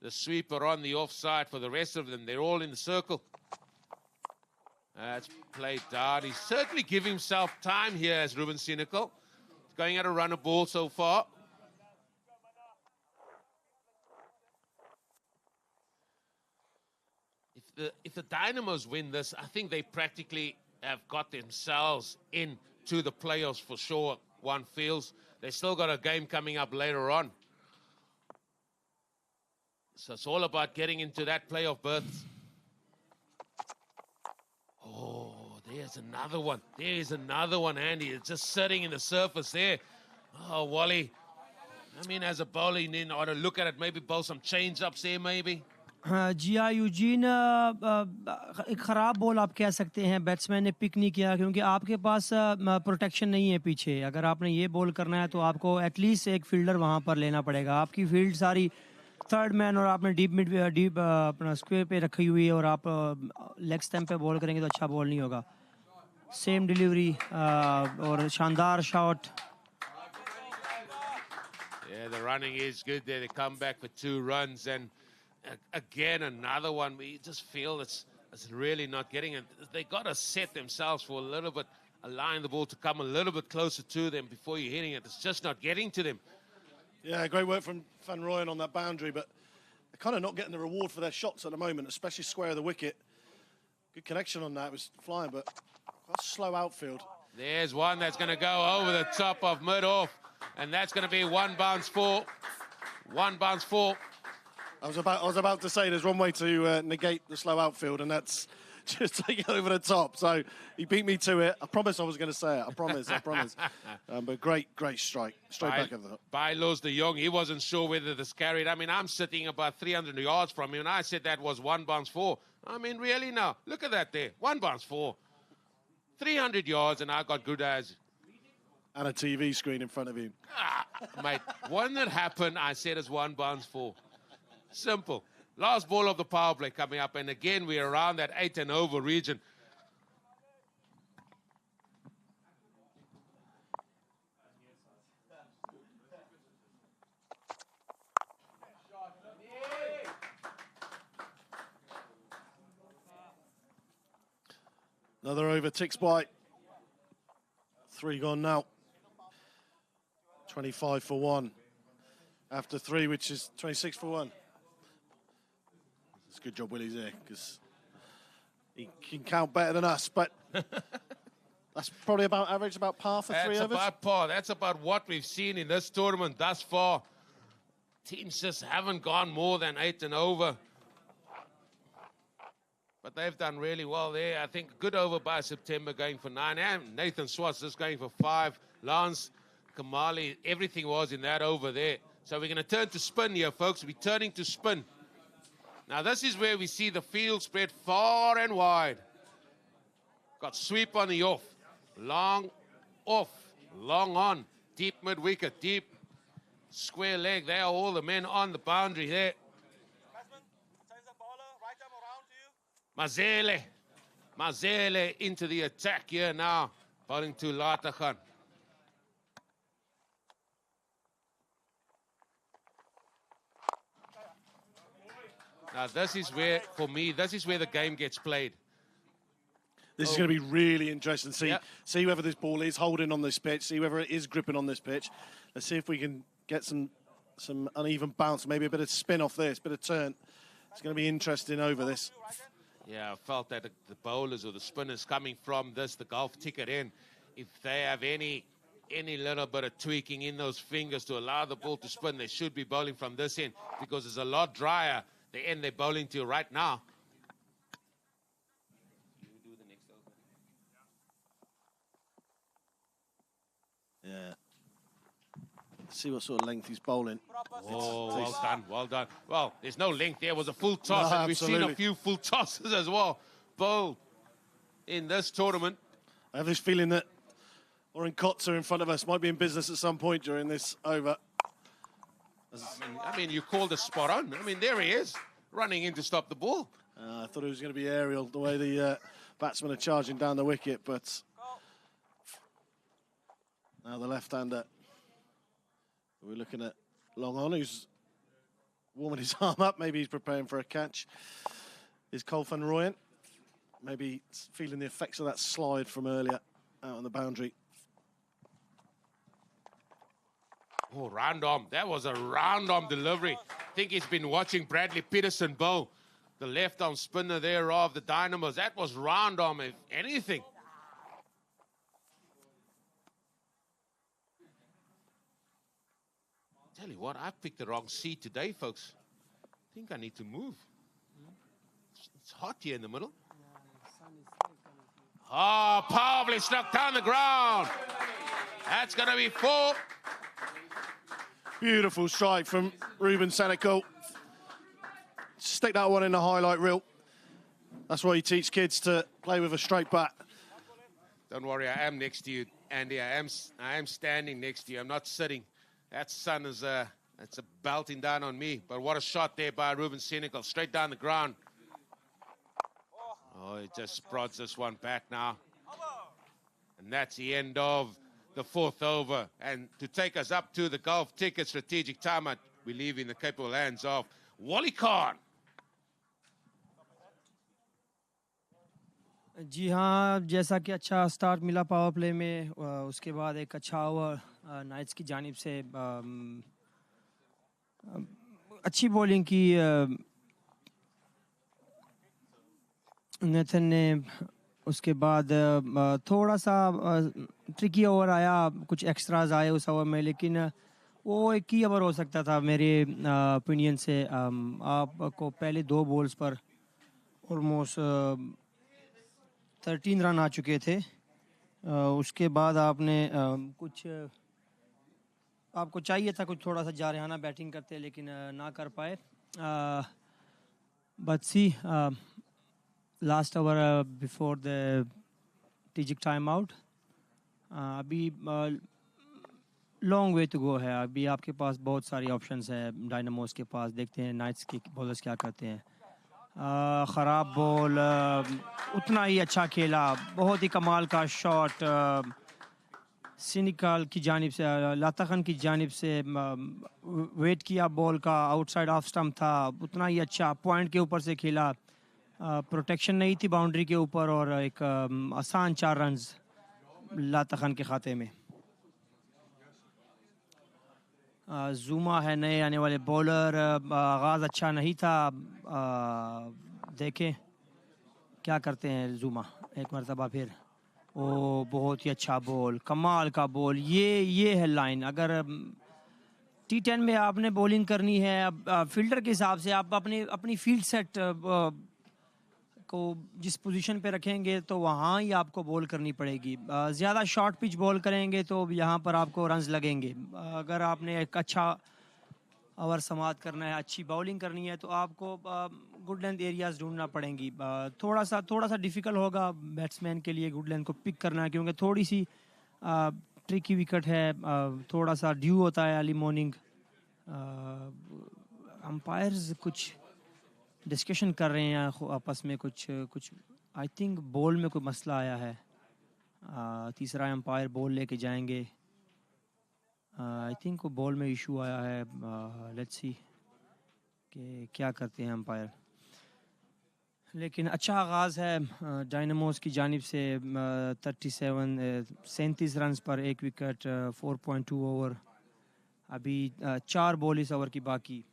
Speaker 1: the sweeper on the offside for the rest of them. They're all in the circle. That's played down. He's certainly giving himself time here as Ruben Cynical. going at a runner ball so far. If the Dynamos win this, I think they practically have got themselves into the playoffs for sure, one feels. They still got a game coming up later on. So it's all about getting into that playoff berth. Oh, there's another one. There's another one, Andy. It's just sitting in the surface there. Oh, Wally. I mean, as a bowler, you need to look at it, maybe bowl some change-ups there, maybe.
Speaker 5: जी हाँ Eugene एक ख़राब ball आप कह सकते हैं batsman ने pick नहीं किया क्योंकि आपके पास प्रोटेक्शन नहीं है पीछे अगर आपने ये बॉल करना है तो आपको एटलीस्ट एक फील्डर वहाँ पर लेना पड़ेगा आपकी फील्ड सारी थर्ड मैन और आपने डीप अपना स्क्वायर पे रखी हुई है और आप लेग स्टैम्प पे बॉल करेंगे तो अच्छा बॉल नहीं होगा सेम डिलीवरी और शानदार shot
Speaker 1: Yeah, the running is good there. They come back for 2 runs and again, another one where you just feel it's really not getting it. They got to set themselves for a little bit, allowing the ball to come a little bit closer to them before you're hitting it. It's just not getting to them.
Speaker 4: Yeah, great work from Van Rooyen on that boundary, but they're kind of not getting the reward for their shots at the moment, especially square of the wicket. Good connection on that. It was flying, but quite a slow outfield.
Speaker 1: There's one that's going to go over the top of mid-off, and that's going to be 1 bounce 4. 1 bounce 4.
Speaker 4: I was about to say there's one way to negate the slow outfield, and that's just take it over the top. So he beat me to it. I promise I was going to say it. I promise. But great strike. Straight back of the hook.
Speaker 1: Bylaws de Jong, he wasn't sure whether this carried. I mean, I'm sitting about 300 yards from him, and I said that was 1 bounce 4. I mean, really now, look at that there. 1 bounce 4. 300 yards, and I got good eyes.
Speaker 4: And a TV screen in front of him.
Speaker 1: Mate, when that happened, I said it's 1 bounce 4. Simple. Last ball of the power play coming up. And again, we're around that 8 and over region.
Speaker 4: Another over ticks by. 3 gone now. 25 for 1. After 3, which is 26 for 1. It's a good job Willie's there, because he can count better than us, but that's probably about average, about par for 3 overs.
Speaker 1: That's about par. That's about what we've seen in this tournament thus far. Teams just haven't gone more than 8 and over. But they've done really well there. I think good over by September going for 9. And Nathan Swartz just going for 5. Lance, Kamali, everything was in that over there. So we're going to turn to spin here, folks. We're turning to spin. Now, this is where we see the field spread far and wide. Got sweep on the off. Long off. Long on. Deep mid-wicket. Deep square leg. There are all the men on the boundary there. Mazele into the attack here now. Bowling to Latachan. Now, this is where, for me, this is where the game gets played.
Speaker 4: This is going to be really interesting. See whether this ball is holding on this pitch, see whether it is gripping on this pitch. Let's see if we can get some uneven bounce, maybe a bit of spin off this, bit of turn. It's going to be interesting over this.
Speaker 1: Yeah, I felt that the bowlers or the spinners coming from this, the golf ticket in, if they have any little bit of tweaking in those fingers to allow the ball to spin, they should be bowling from this end because it's a lot drier. The end they're bowling to right now.
Speaker 4: Yeah. See what sort of length he's bowling.
Speaker 1: Oh, well done, well done. Well, there's no length there. It was a full toss,
Speaker 4: No,
Speaker 1: and we've seen
Speaker 4: absolutely.
Speaker 1: a few full tosses as well bowled in this tournament.
Speaker 4: I have this feeling that Warren Kotzer in front of us might be in business at some point during this over.
Speaker 1: I mean, you called it spot on. I mean, there he is, running in to stop the ball.
Speaker 4: I thought it was going to be aerial, the way the batsmen are charging down the wicket, but now the left-hander. We're looking at long on, who's warming his arm up. Maybe he's preparing for a catch. Is Van Rooyen. Maybe feeling the effects of that slide from earlier out on the boundary.
Speaker 1: Oh, round arm. That was a round arm delivery. I think he's been watching Bradley Peterson bowl. The left arm spinner there of the Dynamos. That was round arm, if anything. Tell you what, I picked the wrong seat today, folks. I think I need to move. It's hot here in the middle. Oh, powerfully struck down the ground. That's going to be 4.
Speaker 4: Beautiful strike from Ruben Senecal. Stick that one in the highlight reel. That's why you teach kids to play with a straight bat.
Speaker 1: Don't worry, I am next to you, Andy. I am standing next to you. I'm not sitting. That sun is that's a belting down on me. But what a shot there by Ruben Senecal, straight down the ground. Oh, he just prods this one back now. And that's the end of the 4th over. And to take us up to the golf ticket strategic timeout, we leave in the capable hands of Wally Khan.
Speaker 5: जी हाँ, जैसा कि अच्छा start मिला power play में, उसके बाद एक अच्छा ओवर नाइट्स की जानिब से अच्छी बॉलिंग की नेथन ने। उसके बाद थोड़ा सा ट्रिकी ओवर आया, कुछ एक्स्ट्राज आए उस ओवर में, लेकिन वो एक ही ओवर हो सकता था मेरे ओपिनियन से। आपको पहले 2 बॉल्स पर ऑलमोस्ट 13 रन आ चुके थे। उसके बाद आपने कुछ आपको चाहिए था कुछ थोड़ा सा जारहाना बैटिंग करते, लेकिन ना कर पाए। But see last over before the strategic time out, अभी लॉन्ग वे टू गो है। अभी आपके पास बहुत सारी ऑप्शंस है डायनामोस के पास। देखते हैं नाइट्स के बॉलर्स क्या करते हैं। ख़राब बॉल, उतना ही अच्छा खेला, बहुत ही कमाल का शॉट सिनिकल की जानिब से, लातखन की जानिब से वेट किया बॉल का, आउटसाइड ऑफ स्टंप था, उतना ही अच्छा पॉइंट के ऊपर से खेला। प्रोटेक्शन नहीं थी बाउंड्री के ऊपर, और एक आसान 4 रन्स लातखन के खाते में। जूमा है नए आने वाले बॉलर। आगाज़ अच्छा नहीं था, देखें क्या करते हैं जूमा एक मरतबा फिर। ओ बहुत ही अच्छा बॉल, कमाल का बॉल। ये है लाइन। अगर T10 में आपने बॉलिंग करनी है, अब फील्डर के हिसाब से आप अपनी फील्ड सेट को जिस पोजीशन पे रखेंगे तो वहाँ ही आपको बॉल करनी पड़ेगी। ज़्यादा शॉर्ट पिच बॉल करेंगे तो यहाँ पर आपको रन्स लगेंगे। अगर आपने एक अच्छा ओवर समाप्त करना है, अच्छी बॉलिंग करनी है, तो आपको गुड लेंथ एरियाज ढूंढना पड़ेंगी। थोड़ा सा डिफ़िकल्ट होगा बैट्समैन के लिए गुड लेंथ को पिक करना, क्योंकि थोड़ी सी ट्रिकी विकेट है, थोड़ा सा ड्यू होता है अर्ली मॉर्निंग। अंपायर्स कुछ डिस्कशन कर रहे हैं आपस में, कुछ आई थिंक बॉल में कोई मसला आया है। तीसरा अंपायर बॉल लेके जाएंगे। आई थिंक वो बॉल में इशू आया है। लेट्स सी कि क्या करते हैं अंपायर। लेकिन अच्छा आगाज़ है डायनामोस की जानिब से। 37 रन्स पर 1 विकेट, 4.2 ओवर। अभी 4 बॉल इस ओवर की बाकी,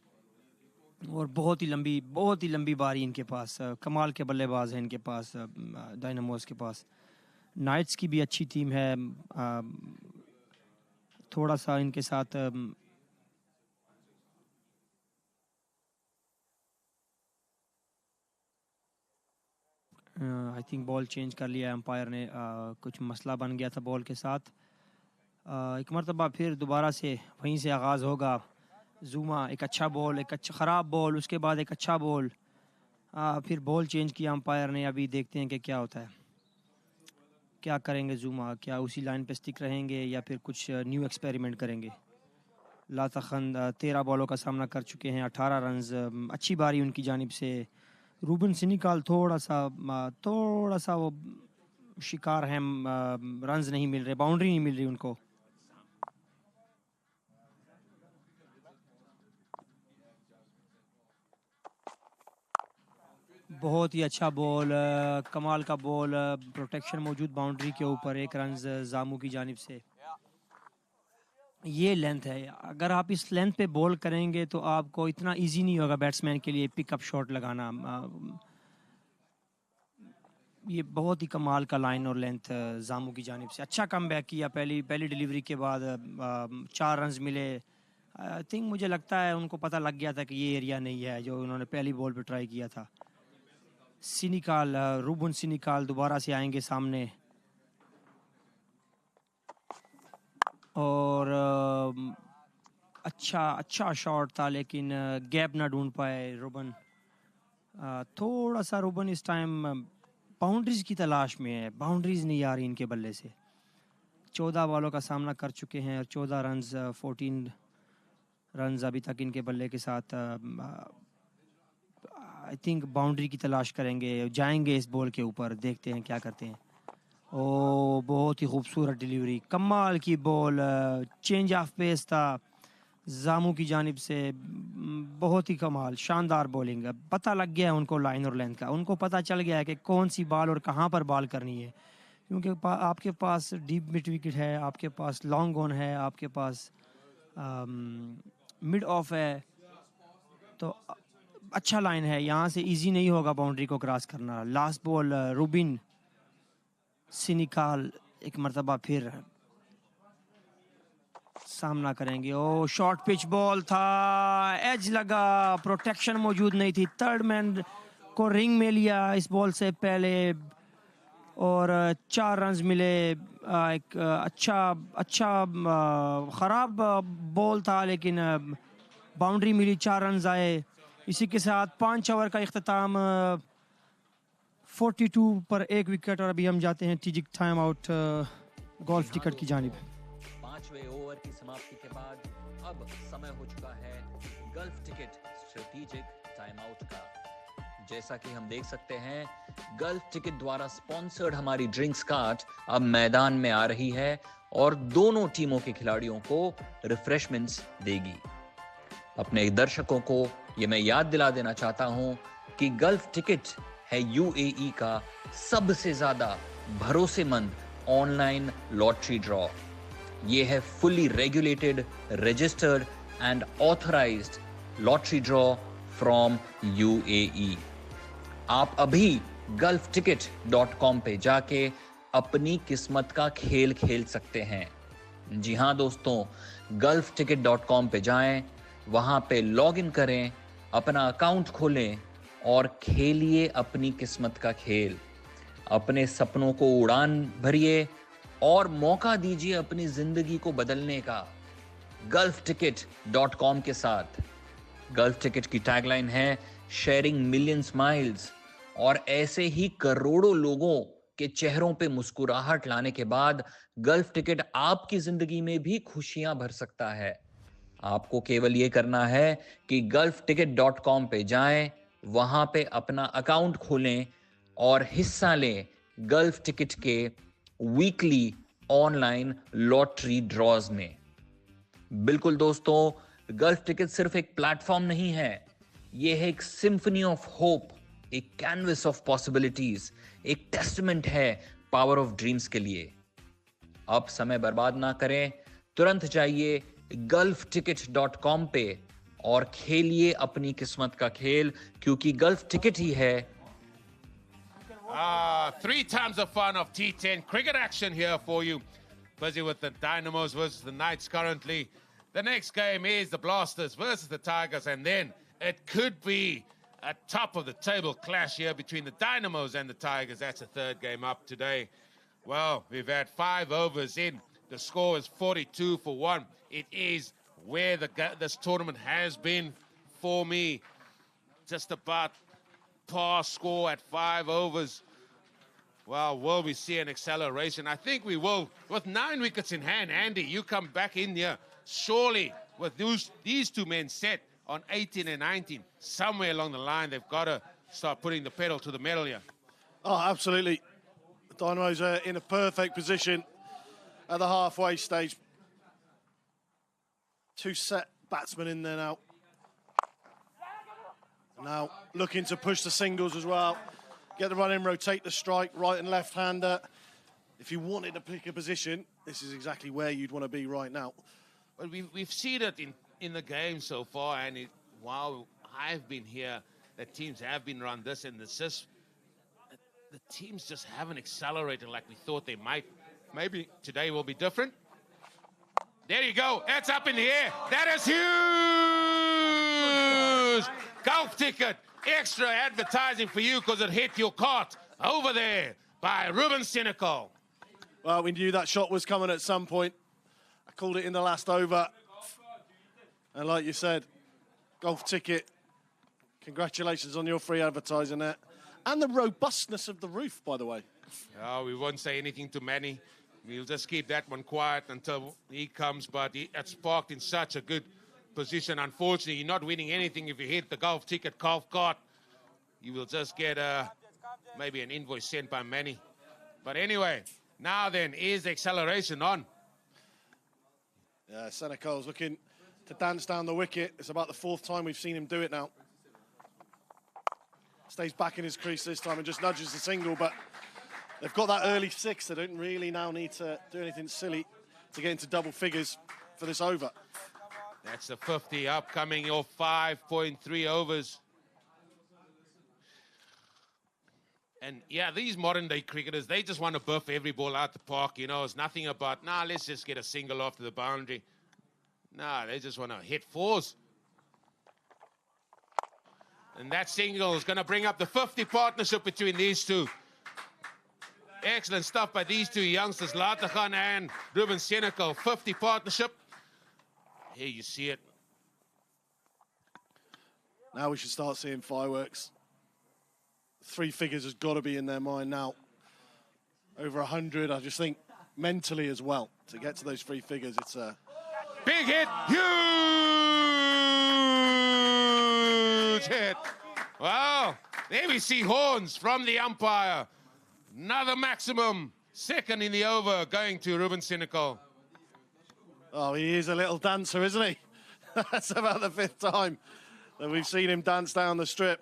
Speaker 5: और बहुत ही लंबी बारी इनके पास। कमाल के बल्लेबाज हैं इनके पास डायनामोस के पास। नाइट्स की भी अच्छी टीम है। थोड़ा सा इनके साथ आई थिंक बॉल चेंज कर लिया एम्पायर ने। कुछ मसला बन गया था बॉल के साथ। एक मरतबा फिर दोबारा से वहीं से आगाज़ होगा। जूमा एक अच्छा बॉल, एक अच्छा ख़राब बॉल, उसके बाद एक अच्छा बॉल, फिर बॉल चेंज किया अंपायर ने। अभी देखते हैं कि क्या होता है, क्या करेंगे जूमा। क्या उसी लाइन पे स्टिक रहेंगे या फिर कुछ न्यू एक्सपेरिमेंट करेंगे। लातखन 13 बॉलों का सामना कर चुके हैं, 18 रन्स। अच्छी बारी उनकी जानिब से। रूबन सिनिकाल थोड़ा सा वो शिकार हैं, रन्स नहीं मिल रहे, बाउंड्री नहीं मिल रही उनको। बहुत ही अच्छा बॉल, कमाल का बॉल, प्रोटेक्शन मौजूद बाउंड्री के ऊपर। 1 रन जामू की जानिब से। ये लेंथ है. अगर आप इस लेंथ पे बॉल करेंगे तो आपको इतना इजी नहीं होगा बैट्समैन के लिए पिकअप शॉट लगाना. ये बहुत ही कमाल का लाइन और लेंथ जामू की जानिब से. अच्छा कम बैक किया पहली डिलीवरी के बाद. 4 रन्स मिले. आई थिंक मुझे लगता है उनको पता लग गया था कि ये एरिया नहीं है जो उन्होंने पहली बॉल पे ट्राई किया था. सिनिकाल रूबन सिनिकाल दोबारा से आएंगे सामने और अच्छा शॉट था लेकिन गैप ना ढूंढ पाए रूबन. थोड़ा सा रूबन इस टाइम बाउंड्रीज की तलाश में है. बाउंड्रीज नहीं आ रही इनके बल्ले से. 14 बॉलों का सामना कर चुके हैं और 14 रन्स 14 रन्स अभी तक इनके बल्ले के साथ. आई थिंक बाउंड्री की तलाश करेंगे. जाएंगे इस बॉल के ऊपर. देखते हैं क्या करते हैं. ओ बहुत ही खूबसूरत डिलीवरी. कमाल की बॉल. चेंज ऑफ पेस था जामू की जानिब से. बहुत ही कमाल शानदार बॉलिंग. पता लग गया है उनको लाइन और लेंथ का. उनको पता चल गया है कि कौन सी बॉल और कहाँ पर बॉल करनी है क्योंकि आपके पास डीप मिड विकेट है, आपके पास लॉन्ग ऑन है, आपके पास मिड ऑफ है. तो अच्छा लाइन है. यहाँ से इजी नहीं होगा बाउंड्री को क्रॉस करना. लास्ट बॉल रूबिन सिनिकाल एक मरतबा फिर सामना करेंगे. ओ शॉर्ट पिच बॉल था. एज लगा. प्रोटेक्शन मौजूद नहीं थी. थर्ड मैन को रिंग में लिया इस बॉल से पहले और 4 रन्स मिले. एक अच्छा ख़राब बॉल था लेकिन बाउंड्री मिली. 4 रन्स आए. इसी के साथ 5 ओवर का इख्तिताम. 42 पर 1 विकेट और अभी हम जाते हैं टीजिक टाइम आउट गोल्फ टिकट की जानिब.
Speaker 6: 5वें ओवर की समाप्ति के बाद अब समय हो चुका है gulf ticket strategic time out का. जैसा कि हम देख सकते हैं गल्फ टिकट द्वारा स्पॉन्सर्ड हमारी ड्रिंक्स कार्ट अब मैदान में आ रही है और दोनों टीमों के खिलाड़ियों को रिफ्रेशमेंट्स देगी. अपने दर्शकों को ये मैं याद दिला देना चाहता हूं कि गल्फ टिकट है यूएई का सबसे ज्यादा भरोसेमंद ऑनलाइन लॉटरी ड्रॉ. ये है fully regulated, registered and authorised lottery draw from UAE. आप अभी gulfticket.com पे जाके अपनी किस्मत का खेल खेल सकते हैं. जी हां दोस्तों, gulfticket.com पे जाएं, वहां पे लॉग इन करें, अपना अकाउंट खोलें और खेलिए अपनी किस्मत का खेल. अपने सपनों को उड़ान भरिए और मौका दीजिए अपनी जिंदगी को बदलने का gulfticket.com के साथ. गल्फ टिकट की टैगलाइन है शेयरिंग मिलियंस माइल्स और ऐसे ही करोड़ों लोगों के चेहरों पे मुस्कुराहट लाने के बाद गल्फ टिकट आपकी जिंदगी में भी खुशियां भर सकता है. आपको केवल ये करना है कि gulfticket.com पे जाएं, वहां पे अपना अकाउंट खोलें और हिस्सा लें गल्फ टिकट के वीकली ऑनलाइन लॉटरी ड्रॉज में. बिल्कुल दोस्तों, गल्फ टिकट सिर्फ एक प्लेटफॉर्म नहीं है, यह है एक सिम्फनी ऑफ होप, एक कैनवस ऑफ पॉसिबिलिटीज, एक टेस्टमेंट है पावर ऑफ ड्रीम्स के लिए. अब समय बर्बाद ना करें, तुरंत जाइए gulfticket.com पे और खेलिए अपनी किस्मत का खेल, क्योंकि गल्फ टिकट ही है.
Speaker 1: 3 times the fun of T10 cricket action here for you. Busy with the Dynamos versus the Knights currently. The next game is the Blasters versus the Tigers, and then it could be a top of the table clash here between the Dynamos and the Tigers. That's the third game up today. Well, we've had 5 overs in. The score is 42-1. It is where this tournament has been for me. Just about par score at 5 overs. Well, will we see an acceleration? I think we will. With 9 wickets in hand, Andy, you come back in here. Surely, with these two men set on 18 and 19, somewhere along the line, they've got to start putting the pedal to the metal here.
Speaker 4: Oh, absolutely. Dynamos are in a perfect position at the halfway stage. 2 set batsmen in there now. Now looking to push the singles as well. Get the run in, rotate the strike, right and left-hander. If you wanted to pick a position, this is exactly where you'd want to be right now.
Speaker 1: But we've seen it in the game so far, and while I've been here, the teams have been run this and this. The teams just haven't accelerated like we thought they might. Maybe today will be different. There you go. It's up in the air. That is huge. Golf ticket. Extra advertising for you because it hit your cart over there by Ruben Senecal.
Speaker 4: Well, we knew that shot was coming at some point. I called it in the last over. And like you said, golf ticket. Congratulations on your free advertising there. And the robustness of the roof, by the way.
Speaker 1: Oh, we won't say anything to Manny. We'll just keep that one quiet until he comes. But it's parked in such a good position. Unfortunately, you're not winning anything if you hit the golf ticket golf cart. You will just get maybe an invoice sent by Manny. But anyway, now then, is the acceleration on?
Speaker 4: Yeah, Senecal's looking to dance down the wicket. It's about the fourth time we've seen him do it now. Stays back in his crease this time and just nudges the single, but they've got that early six. They don't really now need to do anything silly to get into double figures for this over.
Speaker 1: That's the 50 upcoming, your 5.3 overs. And yeah, these modern day cricketers, they just want to buff every ball out the park. You know, it's nothing about, let's just get a single off to the boundary. They just want to hit fours. And that single is going to bring up the 50 partnership between these two. Excellent stuff by these two youngsters, Latagan and Ruben Senecal. 50 partnership. Here you see it.
Speaker 4: Now we should start seeing fireworks. Three figures has got to be in their mind now. Over 100, I just think mentally as well. To get to those three figures, it's a...
Speaker 1: Big hit! Huge hit! Wow! There we see horns from the umpire. Another maximum. Second in the over going to Ruben Senecal.
Speaker 4: Oh, he is a little dancer, isn't he? That's about the fifth time that we've seen him dance down the strip.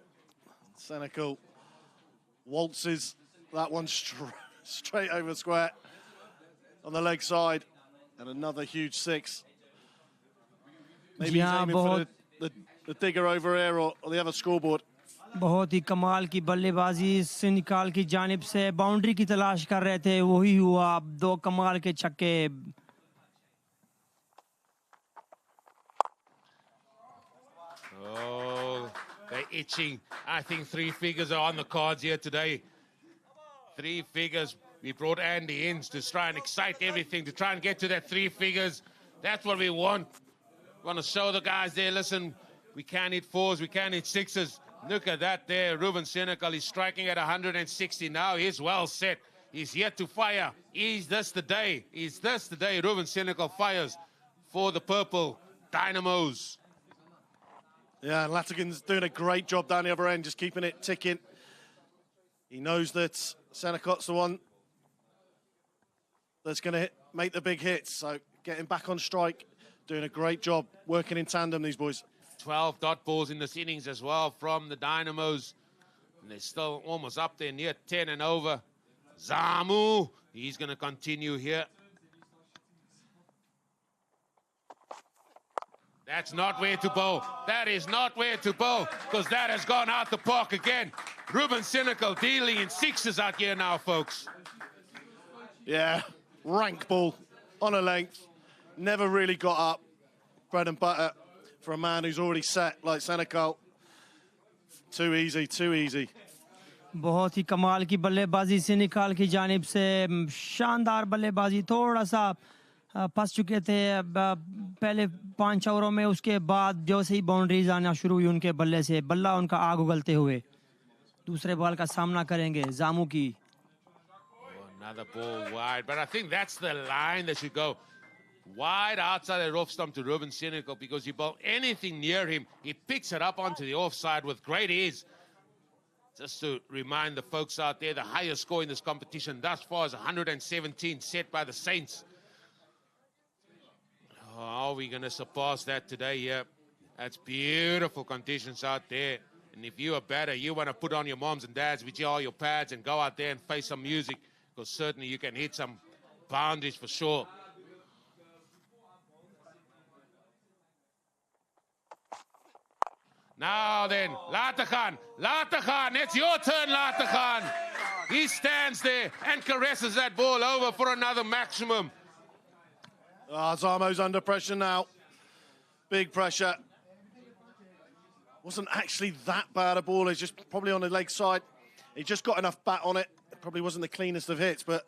Speaker 4: Senecal waltzes that one straight over square on the leg side. And another huge six. Maybe he's aiming for the digger over here or the other scoreboard.
Speaker 5: बहुत ही कमाल की बल्लेबाजी सेनेकल की जानिब से boundary की तलाश कर रहे थे वही हुआ दो कमाल के छक्के
Speaker 1: Oh, they're itching. I think three figures are on the cards here today. Three figures. We brought Andy in to try and excite everything, to try and get to that three figures. That's what we want. We want to show the guys there, listen, we can hit fours, we can hit sixes. Look at that there. Ruben Senecal is striking at 160 now. He's well set. He's yet to fire. Is this the day? Is this the day Ruben Senecal fires for the purple Dynamos?
Speaker 4: Yeah, and Latagan's doing a great job down the other end, just keeping it ticking. He knows that Senecol's the one that's going to make the big hits. So getting back on strike, doing a great job, working in tandem, these boys.
Speaker 1: 12 dot balls in this innings as well from the Dynamos. And they're still almost up there near 10 and over. Zamu, he's going to continue here. That's not where to bowl. That is not where to bowl because that has gone out the park again. Ruben Senecal dealing in sixes out here now, folks.
Speaker 4: Yeah, rank ball on a length. Never really got up. Bread and butter for a man who's already set like Senecal. Too easy, too easy.
Speaker 5: बहुत ही कमाल की बल्लेबाजी सेनेकल की जानिब से शानदार बल्लेबाजी थोड़ा सा फंस चुके थे पहले 5 ओवरों में उसके बाद जो से ही बाउंड्रीज आना शुरू हुई उनके बल्ले से बल्ला उनका आग उगलते हुए दूसरे बॉल का सामना करेंगे जामू की
Speaker 1: Another ball wide, but I think that's the line that should go wide outside the off stump to Ruben Senecal because you bowl anything near him, he picks it up onto the offside with great ease. Just to remind the folks out there, the highest score in this competition thus far is 117 set by the Saints. Oh, are we going to surpass that today? Yeah, that's beautiful conditions out there. And if you're a batter, you want to put on your moms and dads with all your pads and go out there and face some music because certainly you can hit some boundaries for sure. Now then, Lateghan, it's your turn, Lateghan. He stands there and caresses that ball over for another maximum.
Speaker 4: Zamo's under pressure now. Big pressure. Wasn't actually that bad a ball. It's just probably on the leg side. He just got enough bat on it. It probably wasn't the cleanest of hits, but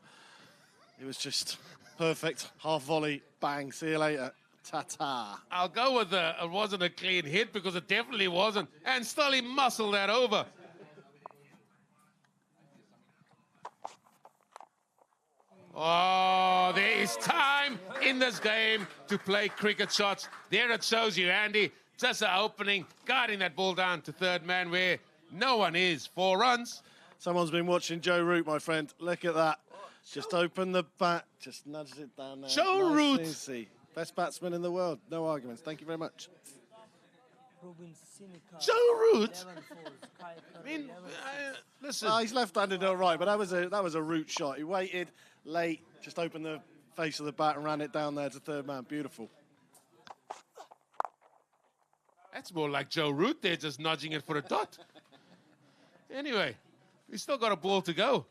Speaker 4: it was just perfect. Half volley, bang, see you later. Ta-ta.
Speaker 1: I'll go with it wasn't a clean hit because it definitely wasn't. And still he muscled that over. Oh, there is time in this game to play cricket shots. There it shows you, Andy. Just an opening, guiding that ball down to third man where no one is. 4 runs.
Speaker 4: Someone's been watching Joe Root, my friend. Look at that. Just open the bat, just nudges it down there.
Speaker 1: Joe Root.
Speaker 4: Easy. Best batsman in the world. No arguments. Thank you very much.
Speaker 1: Joe Root? I mean, listen.
Speaker 4: He's left-handed all right, but that was a Root shot. He waited, late, just opened the face of the bat and ran it down there to third man. Beautiful.
Speaker 1: That's more like Joe Root there, just nudging it for a dot. Anyway, we still got a ball to go.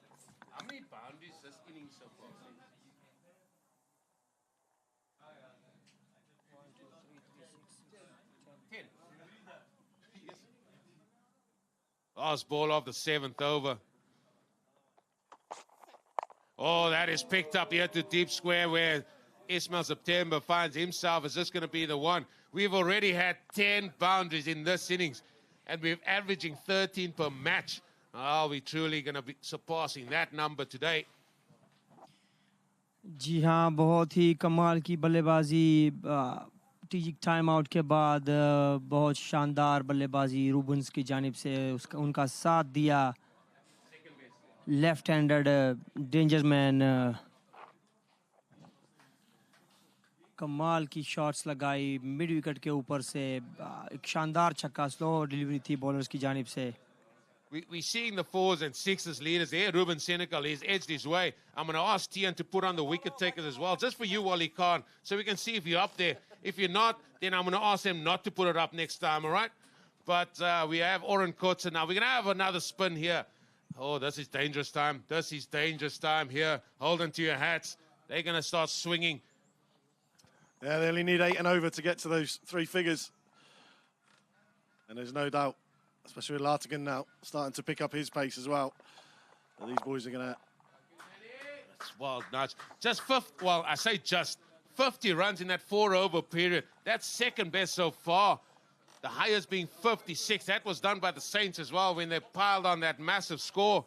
Speaker 1: How many boundaries this inning so far? 10. Yes. Last ball of the 7th over. Oh, that is picked up here to deep square where Ismail September finds himself. Is this going to be the one? We've already had 10 boundaries in this innings, and we're averaging 13 per match. Are we truly going to be surpassing that number today?
Speaker 5: जी हाँ, बहुत ही कमाल की बल्लेबाजी टीजिक time out के बाद बहुत शानदार बल्लेबाजी रूबन्स की जानिब से उनका साथ दिया लेफ्ट हैंडेड डेंजर मैन कमाल की शॉट्स लगाई मिड विकेट के ऊपर से एक शानदार छक्का स्लो डिलीवरी थी बॉलर्स की जानिब से
Speaker 1: We're seeing the 4s and 6s leaders there. Ruben Senegal, he's edged his way. I'm going to ask Tian to put on the wicket takers as well, just for you, Wally Khan, so we can see if you're up there. If you're not, then I'm going to ask them not to put it up next time, all right? But we have Oren Kotze now. We're going to have another spin here. Oh, this is dangerous time. This is dangerous time here. Hold on to your hats. They're going to start swinging.
Speaker 4: Yeah, they only need 8 and over to get to those 3 figures. And there's no doubt, especially with Lartigan now, starting to pick up his pace as well. And these boys are going to...
Speaker 1: It's wild nuts. Just 50, well, I say just 50 runs in that 4-over period. That's second best so far. The highest being 56. That was done by the Saints as well when they piled on that massive score.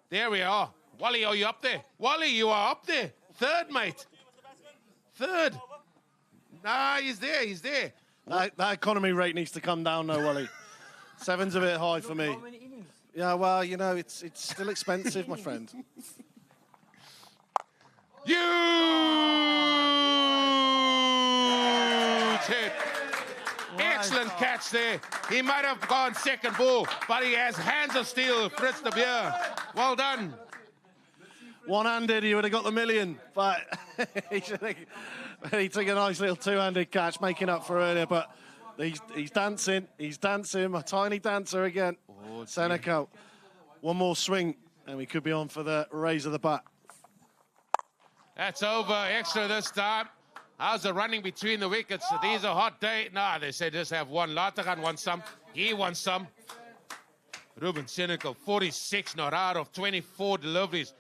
Speaker 1: There we are. Wally, are you up there? Wally, you are up there. Third, mate. Third. Nah, he's there. He's there.
Speaker 4: That economy rate needs to come down now, Wally. 7's a bit high for me. Yeah, well, you know, it's still expensive, my friend.
Speaker 1: Huge hit. Excellent catch there. He might have gone second ball, but he has hands of steel, Fritz de Beer. Well done.
Speaker 4: One-handed, he would have got the million, but he took a nice little two-handed catch, making up for earlier, but he's dancing, a tiny dancer again. Oh, Seneca, one more swing, and we could be on for the raise of the bat.
Speaker 1: That's over, extra this time. How's the running between the wickets? These are hot days. Nah, they say just have one. Lateghan wants some. He wants some. Ruben Senegal, 46 not out of 24 deliveries.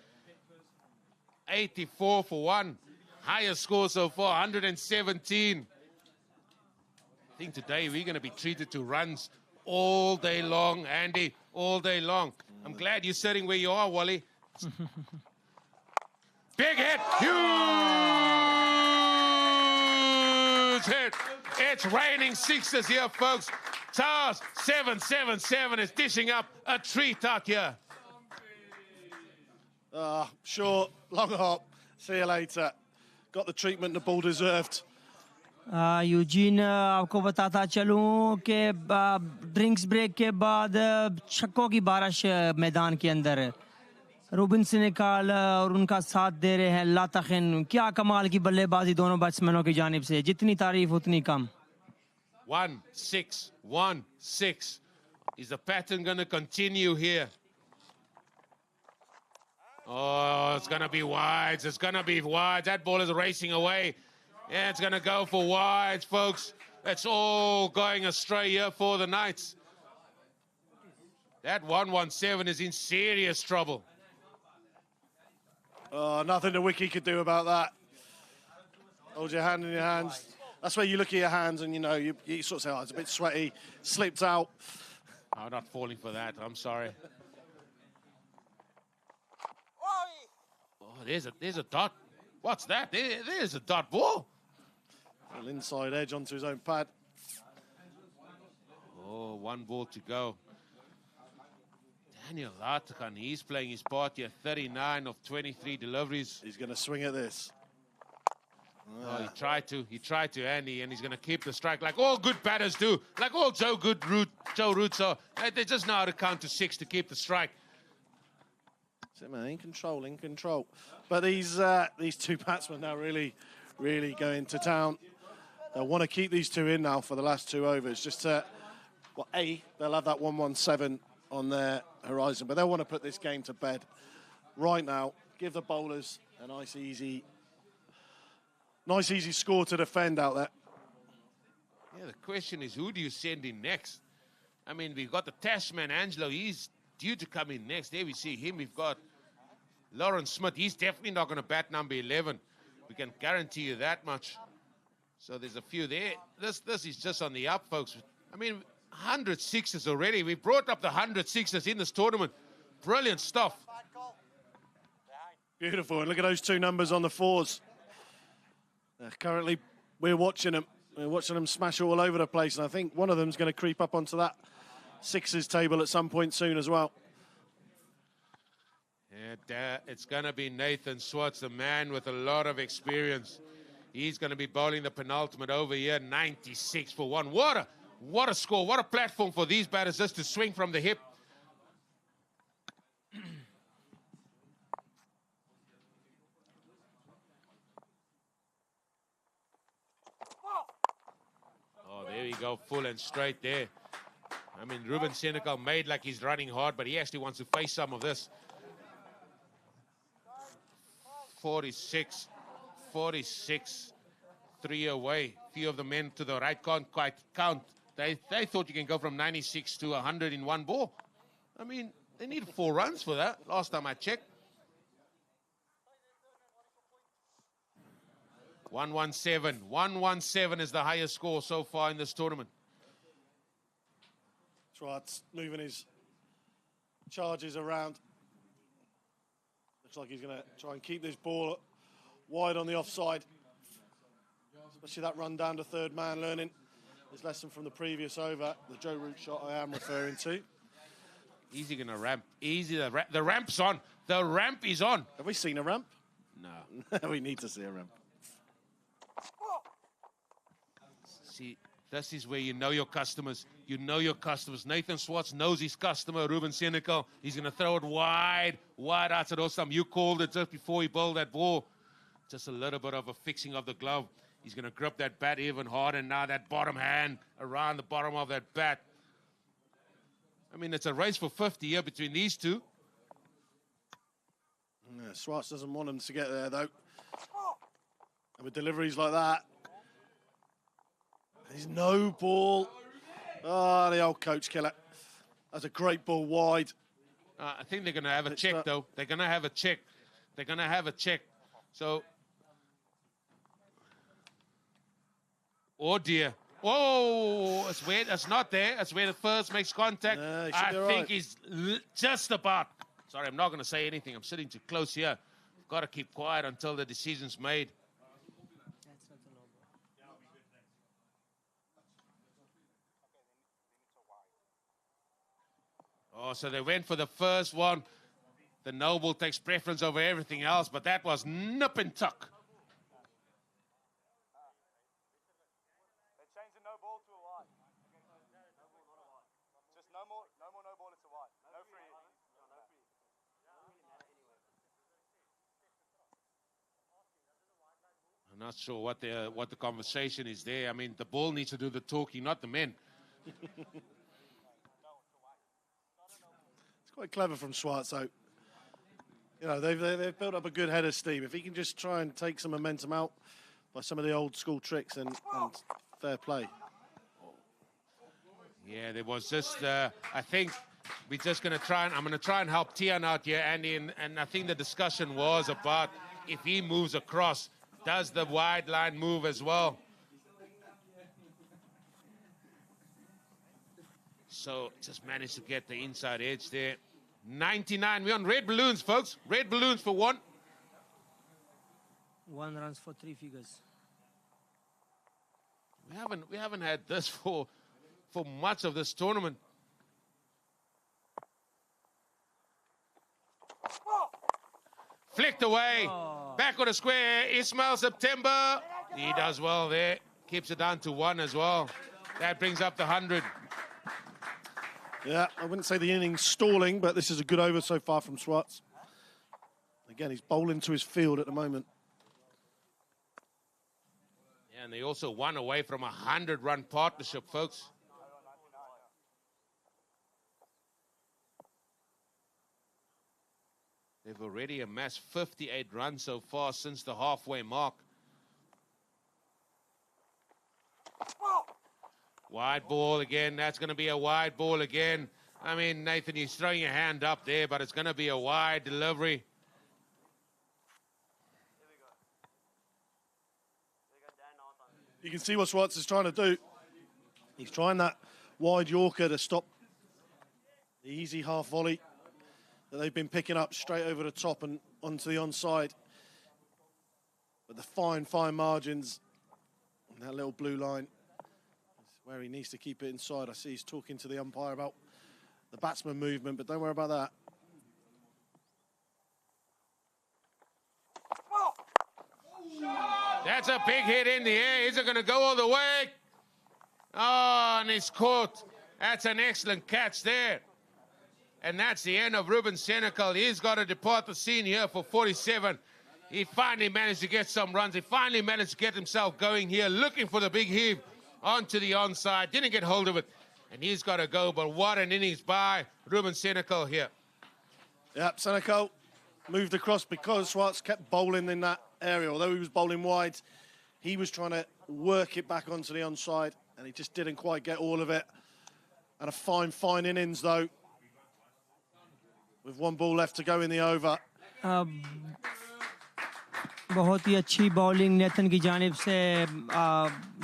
Speaker 1: 84 for 1. Highest score so far, 117. I think today we're going to be treated to runs all day long, Andy, all day long. I'm glad you're sitting where you are, Wally. Big hit, huge hit. It's raining sixes here, folks. Tars 777 is dishing up a treat out here.
Speaker 4: Short, long hop. See you later. Got the treatment the ball deserved.
Speaker 5: Eugene आपको बताता चलूं कि drinks break के बाद छक्कों की बारिश मैदान के अंदर रूबिन सेनेगाल और उनका साथ दे रहे हैं लातखिन क्या कमाल की बल्लेबाजी दोनों बैट्समैनों की जानिब से जितनी तारीफ उतनी कम
Speaker 1: 1-6, 1-6. Is the pattern going to continue here? Oh, it's going to be wides. It's going to be wides. That ball is racing away. Yeah, it's going to go for wides, folks. It's all going astray here for the Knights. That 117 is in serious trouble.
Speaker 4: Oh, nothing the wiki could do about that. Hold your hand in your hands. That's where you look at your hands and you know, you sort of say, oh, it's a bit sweaty, slipped out.
Speaker 1: I'm not falling for that. I'm sorry. Oh, there's a dot. What's that? There's a dot ball.
Speaker 4: A little inside edge onto his own pad.
Speaker 1: Oh, one ball to go. Daniel Lartakan, he's playing his part here. 39 of 23 deliveries.
Speaker 4: He's going to swing at this.
Speaker 1: Oh, he tried to, Andy, and he's going to keep the strike like all good batters do. Like all Joe Roots are. They just know how to count to 6 to keep the strike.
Speaker 4: That's it, man. In control. But these two batsmen now really going to town. They'll want to keep these two in now for the last 2 overs. Just to, well, they'll have that 117 on their horizon, but they'll want to put this game to bed right now. Give the bowlers a nice easy score to defend out there.
Speaker 1: Yeah, the question is, who do you send in next? I mean, we've got the Tasman Angelo. He's due to come in next. There we see him. We've got Lawrence Smith. He's definitely not going to bat number 11. We can guarantee you that much. So there's a few there. This is just on the up, folks. I mean, 100 sixes already. We brought up the 100 sixes in this tournament. Brilliant stuff.
Speaker 4: Beautiful. And look at those 2 numbers on the 4s. Currently, we're watching them. We're watching them smash all over the place. And I think one of them's going to creep up onto that 6s table at some point soon as well.
Speaker 1: Yeah, it's going to be Nathan Swartz, the man with a lot of experience. He's going to be bowling the penultimate over here, 96 for 1. What a score. What a platform for these batters just to swing from the hip. Oh, there we go. Full and straight there. I mean, Ruben Senegal made like he's running hard, but he actually wants to face some of this. 46, 3 away. Few of the men to the right can't quite count. They thought you can go from 96 to 100 in 1 ball. I mean, they need 4 runs for that, last time I checked. 117. 117 is the highest score so far in this tournament.
Speaker 4: Schwartz moving his charges around. Looks like he's going to try and keep this ball wide on the offside. Especially that run down to 3rd man, learning his lesson from the previous over. The Joe Root shot I am referring to.
Speaker 1: Easy going to ramp. Easy. The ramp's on. The ramp is on.
Speaker 4: Have we seen a ramp?
Speaker 1: No.
Speaker 4: We need to see a ramp.
Speaker 1: See, this is where you know your customers. You know your customers. Nathan Swartz knows his customer, Ruben Senecal. He's going to throw it wide out at Osam. You called it just before he bowled that ball. Just a little bit of a fixing of the glove. He's going to grip that bat even harder. Now that bottom hand around the bottom of that bat. I mean, it's a race for 50 here between these two.
Speaker 4: Yeah, Swartz doesn't want him to get there, though. And with deliveries like that, there's no ball. Oh, the old coach killer. That's a great ball wide.
Speaker 1: I think they're going to have a check, though. They're going to have a check. They're going to have a check. So, oh, dear. Oh, it's where it's not there. It's where the first makes contact. I think he's just about. Sorry, I'm not going to say anything. I'm sitting too close here. I've got to keep quiet until the decision's made. Oh, so they went for the first one. The Noble takes preference over everything else, but that was nip and tuck.
Speaker 7: They changed the no ball to a wide. Just no more no ball, it's a wide. No free.
Speaker 1: Not sure what the conversation is there. I mean, the ball needs to do the talking, not the men.
Speaker 4: It's quite clever from Schwartz, though. You know, they've built up a good head of steam. If he can just try and take some momentum out by some of the old school tricks and fair play.
Speaker 1: Yeah, there was just, I think we're just going to try and, I'm going to try and help Tian out here, Andy, and I think the discussion was about if he moves across, does the wide line move as well? So just managed to get the inside edge there. 99, we're on red balloons, folks. Red balloons for one.
Speaker 5: 1 runs for 3 figures.
Speaker 1: We haven't had this for much of this tournament. Flicked away. Back on the square. Ismail September. He does well there. Keeps it down to 1 as well. That brings up the 100.
Speaker 4: Yeah, I wouldn't say the innings stalling, but this is a good over so far from Schwartz. Again, he's bowling to his field at the moment.
Speaker 1: Yeah, and they also 1 away from a 100-run partnership, folks. They've already amassed 58 runs so far since the halfway mark. Wide ball again. That's going to be a wide ball again. I mean, Nathan, you're throwing your hand up there, but it's going to be a wide delivery.
Speaker 4: You can see what Schwartz is trying to do. He's trying that wide Yorker to stop the easy half volley that they've been picking up straight over the top and onto the onside. But the fine margins on that little blue line is where he needs to keep it inside. I see he's talking to the umpire about the batsman movement, but don't worry about that.
Speaker 1: That's a big hit in the air. Is it going to go all the way? Oh, and it's caught. That's an excellent catch there. And that's the end of Ruben Senecal. He's got to depart the scene here for 47. He finally managed to get some runs. He finally managed to get himself going here, looking for the big heave onto the onside. Didn't get hold of it. And he's got to go. But what an innings by Ruben Senecal here.
Speaker 4: Yep, Senecal moved across because Schwartz kept bowling in that area. Although he was bowling wide, he was trying to work it back onto the onside, and he just didn't quite get all of it. And a fine innings, though, with 1 ball left to go in the over.
Speaker 5: बहुत ही अच्छी bowling Nathan की जानिब से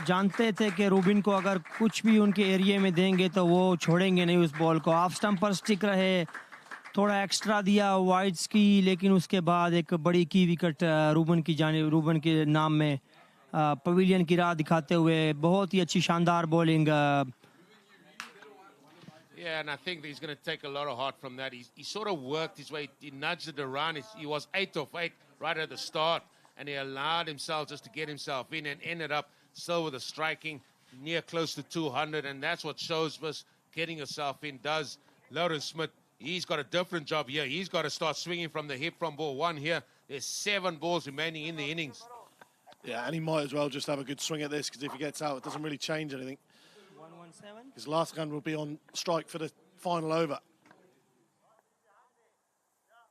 Speaker 5: जानते थे कि Rubin को अगर कुछ भी उनके एरिया में देंगे तो वो छोड़ेंगे नहीं उस बॉल को. ऑफ स्टंप पर स्टिक रहे, थोड़ा एक्स्ट्रा दिया वाइड्स की, लेकिन उसके बाद एक बड़ी की विकेट रूबन के नाम में पवेलियन की राह दिखाते हुए बहुत ही अच्छी शानदार bowling.
Speaker 1: Yeah, and I think he's going to take a lot of heart from that. He sort of worked his way. He nudged it around. He was 8 of 8 right at the start, and he allowed himself just to get himself in and ended up still with a striking near close to 200, and that's what shows us getting yourself in does. Lawrence Smith, he's got a different job here. He's got to start swinging from the hip from ball 1 here. There's 7 balls remaining in the innings.
Speaker 4: Yeah, and he might as well just have a good swing at this, because if he gets out, it doesn't really change anything.
Speaker 5: 117.
Speaker 4: His last gun will be on strike for the final over.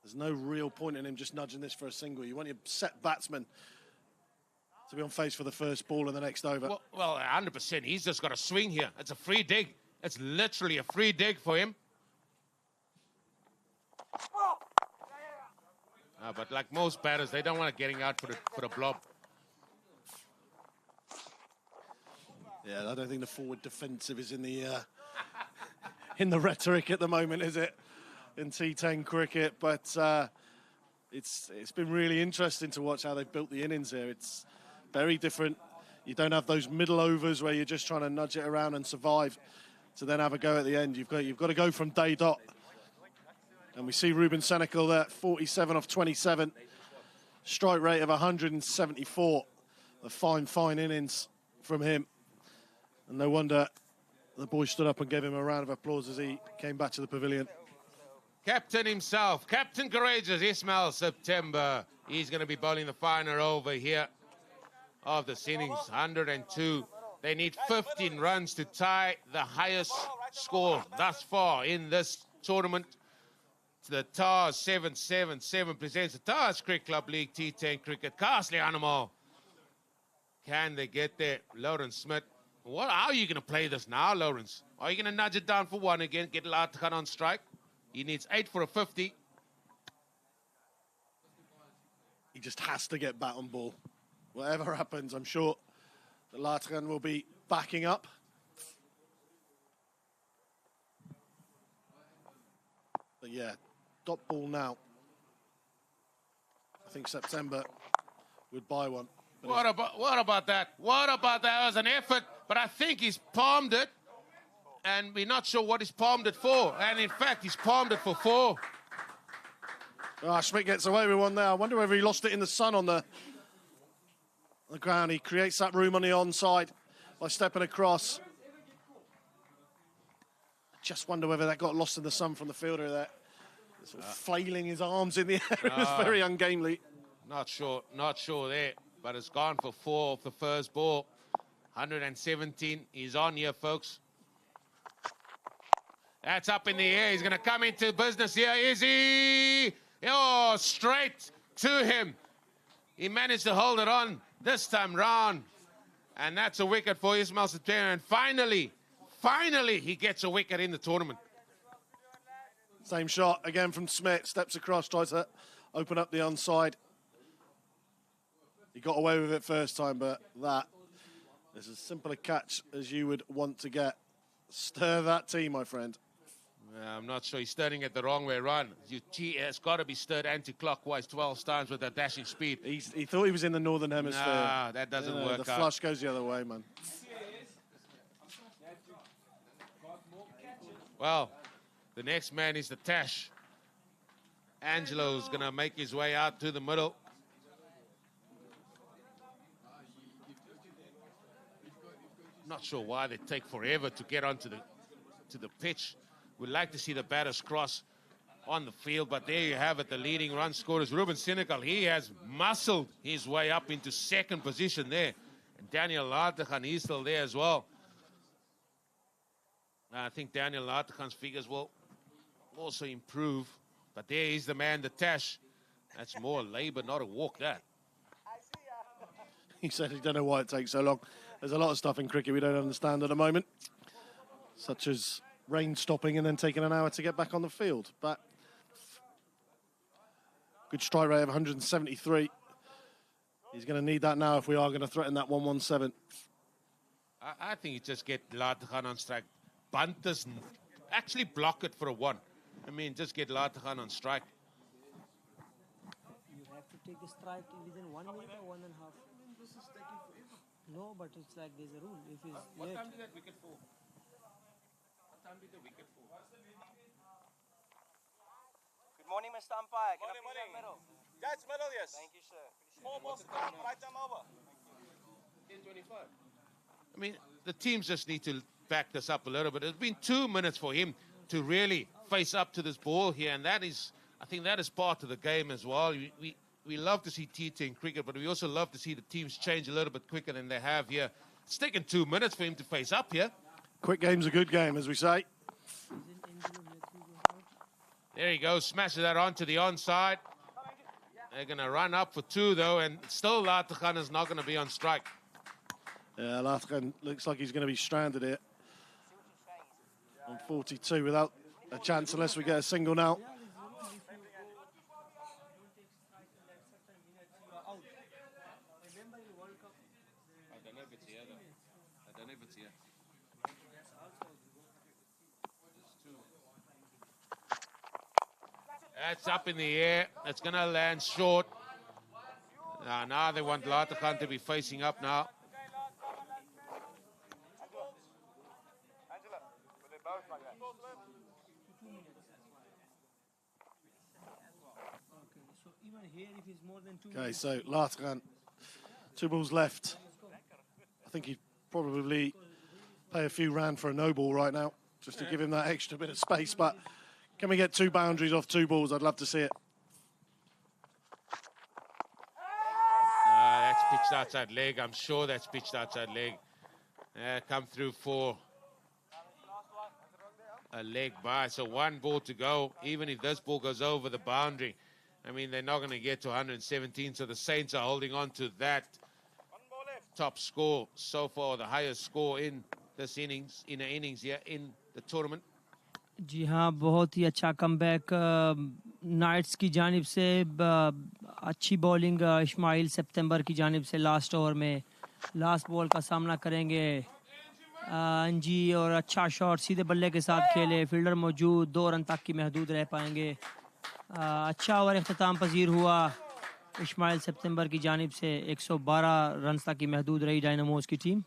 Speaker 4: There's no real point in him just nudging this for a single. You want your set batsman to be on face for the first ball in the next over.
Speaker 1: Well, 100%. He's just got a swing here. It's a free dig. It's literally a free dig for him. But like most batters, they don't want to getting out for the blob.
Speaker 4: Yeah, I don't think the forward defensive is in the rhetoric at the moment, is it? In T10 cricket, but it's been really interesting to watch how they've built the innings here. It's very different. You don't have those middle overs where you're just trying to nudge it around and survive to then have a go at the end. You've got to go from day dot. And we see Ruben Senecal there, 47 off 27, strike rate of 174. A fine innings from him. And no wonder the boys stood up and gave him a round of applause as he came back to the pavilion.
Speaker 1: Captain himself, Captain Courageous, Ismail September. He's going to be bowling the final over here of this innings, 102. They need 15 runs to tie the highest score thus far in this tournament. The TARS 777 presents the TARS Cricket Club League T10 Cricket. Castle Animal. Can they get there? Lawrence Smith. How are you going to play this now, Lawrence? Are you going to nudge it down for one again, get Latakhan on strike? He needs 8 for a 50.
Speaker 4: He just has to get bat on ball. Whatever happens, I'm sure that Latakhan will be backing up. But yeah, dot ball now. I think September would buy one.
Speaker 1: What about that? What about that? It was an effort, but I think he's palmed it, and we're not sure what he's palmed it for. And in fact, he's palmed it for 4.
Speaker 4: Schmidt gets away with one there. I wonder whether he lost it in the sun on the ground. He creates that room on the onside by stepping across. I just wonder whether that got lost in the sun from the fielder there. Sort of flailing his arms in the air. It was very ungainly.
Speaker 1: Not sure there, but it's gone for 4 off the first ball. 117. He's on here, folks. That's up in the air. He's going to come into business here. Is he? Oh, straight to him. He managed to hold it on this time round. And that's a wicket for Ismail Satera. And finally, he gets a wicket in the tournament.
Speaker 4: Same shot again from Smith. Steps across, tries to open up the onside. He got away with it first time, but that is as simple a catch as you would want to get. Stir that tea, my friend.
Speaker 1: I'm not sure. He's stirring it the wrong way around. It's got to be stirred anti-clockwise 12 times with that dashing speed.
Speaker 4: He thought he was in the northern hemisphere.
Speaker 1: Nah, that doesn't work out.
Speaker 4: The flush goes the other way, man.
Speaker 1: Well, the next man is the Tash. Angelo's going to make his way out to the middle. Not sure why they take forever to get onto the pitch. We'd like to see the batters cross on the field, but there you have it. The leading run scorer is Ruben Senegal. He has muscled his way up into second position there. And Daniel Latakhan, he's still there as well. I think Daniel Latakhan's figures will also improve. But there is the man, the Tash. That's more labor, not a walk, that.
Speaker 4: He said he don't know why it takes so long. There's a lot of stuff in cricket we don't understand at the moment, such as rain stopping and then taking an hour to get back on the field. But good strike rate of 173. He's going to need that now if we are going to threaten that 117.
Speaker 1: I think you just get Latakhan on strike. Bunt this, actually block it for a 1. I mean, just get Latakhan on strike.
Speaker 5: You have to take the strike within 1 minute or 1.5. No, but it's like there's a rule. If it's
Speaker 1: What
Speaker 5: late,
Speaker 1: time did that wicket fall? What time did the wicket fall?
Speaker 8: Good morning, Mr. Umpire. Can
Speaker 7: Morning,
Speaker 8: I please have
Speaker 7: morning.
Speaker 8: middle?
Speaker 7: Yeah, it's middle, yes.
Speaker 8: Thank you, sir.
Speaker 7: 4 balls to come, right time over.
Speaker 1: 10:25. I mean, the teams just need to back this up a little bit. It's been 2 minutes for him to really face up to this ball here, and that is, I think that is part of the game as well. We love to see T10 cricket, but we also love to see the teams change a little bit quicker than they have here. It's taken 2 minutes for him to face up here.
Speaker 4: Quick game's a good game, as we say.
Speaker 1: There he goes, smashes that onto the onside. They're going to run up for 2, though, and still Latakhan is not going to be on strike.
Speaker 4: Yeah, Latakhan looks like he's going to be stranded here on 42 without a chance unless we get a single now.
Speaker 1: That's up in the air. It's going to land short. Now they want Latakhan to be facing up now.
Speaker 7: Angela, but they're both like that.
Speaker 5: so even here, if it's more than 2
Speaker 4: Okay,
Speaker 5: minutes,
Speaker 4: so Latakhan, 2 balls left. I think he'd probably pay a few rand for a no ball right now, just to give him that extra bit of space. But can we get 2 boundaries off 2 balls? I'd love to see it.
Speaker 1: That's pitched outside leg. I'm sure that's pitched outside leg. Come through for a leg by. So 1 ball to go. Even if this ball goes over the boundary, I mean, they're not going to get to 117. So the Saints are holding on to that top score so far, the highest score in this innings, in the innings here in the tournament.
Speaker 5: जी हाँ, बहुत ही अच्छा comeback nights की जानिब से अच्छी bowling Ismail सितंबर की जानिब से लास्ट ओवर में लास्ट बॉल का सामना करेंगे अंजी और अच्छा शॉट सीधे बल्ले के साथ खेले फील्डर मौजूद 2 रन तक की महदूद रह पाएंगे अच्छा ओवर इख्तिताम पजीर हुआ इस्माइल सितंबर की जानिब से 112 रन तक की महदूद रही डायनामोस की team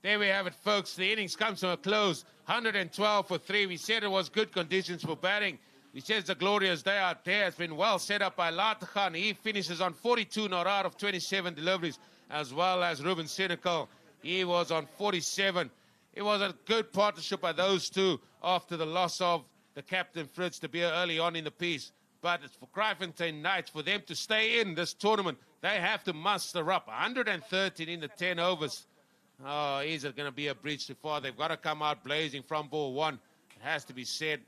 Speaker 1: There we have it, folks. The innings comes to a close. 112 for 3. We said it was good conditions for batting. We said it's a glorious day out there. It's been well set up by Latakhan. He finishes on 42 not out of 27 deliveries, as well as Ruben Senecal. He was on 47. It was a good partnership by those two after the loss of the captain, Fritz de Beer, early on in the piece. But it's for Kraaifontein Knights, for them to stay in this tournament, they have to muster up 113 in the 10 overs. Oh, is it going to be a breach too far? They've got to come out blazing from ball 1. It has to be said.